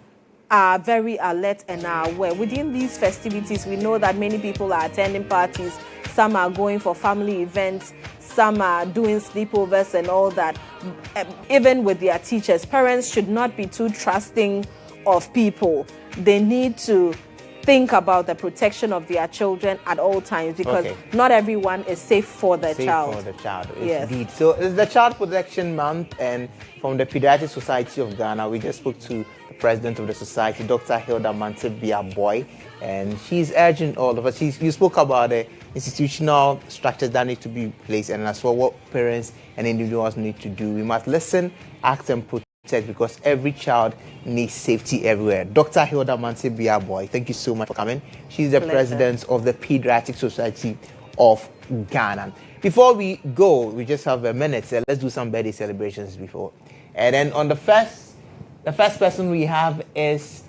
are very alert and are aware. Within these festivities, we know that many people are attending parties, some are going for family events, some are doing sleepovers and all that. Even with their teachers, parents should not be too trusting of people. They need to think about the protection of their children at all times, because not everyone is safe for the child. Safe for the child, yes. Indeed. So it's the Child Protection Month, and from the Pediatric Society of Ghana, we just spoke to the president of the society, Dr. Hilda Mantebia-Boy, and she's urging all of us. You spoke about the institutional structures that need to be in place, and as well what parents and individuals need to do. We must listen, act, and protect, because every child needs safety everywhere. Dr. Hilda Mantebia-Boy, thank you so much for coming. She's the president of the Pediatric Society of Ghana. Before we go, we just have a minute, so let's do some birthday celebrations before. And then on the first person we have is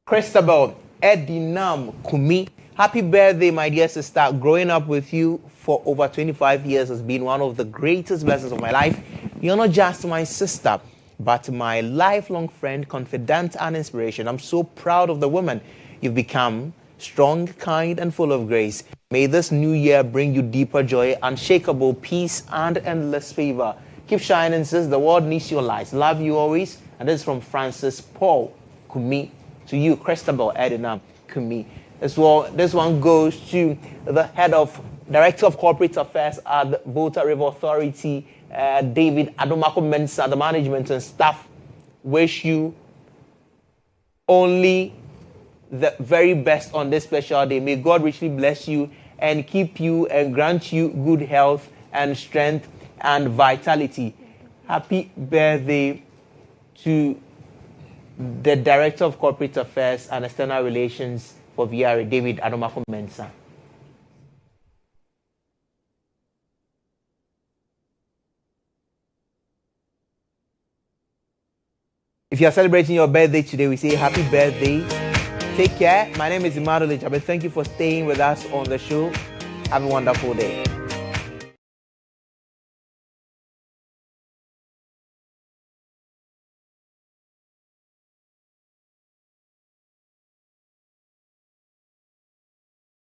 Christabel Edinam Kumi. Happy birthday, my dear sister. Growing up with you for over 25 years has been one of the greatest blessings of my life. You're not just my sister, but my lifelong friend, confidant, and inspiration. I'm so proud of the woman you've become. Strong, kind, and full of grace. May this new year bring you deeper joy, unshakable peace, and endless favor. Keep shining, sis. The world needs your light. Love you always. And this is from Francis Paul Kumi to you, Christabel Edinam Kumi. As well, this one goes to the Director of Corporate Affairs at the Volta River Authority, David Adomako Mensah. The management and staff wish you only the very best on this special day. May God richly bless you and keep you and grant you good health and strength and vitality. Happy birthday to the Director of Corporate Affairs and External Relations for VRA, David Adomako Mensah. If you are celebrating your birthday today, we say happy birthday. Take care. My name is Emmanuel. Thank you for staying with us on the show. Have a wonderful day.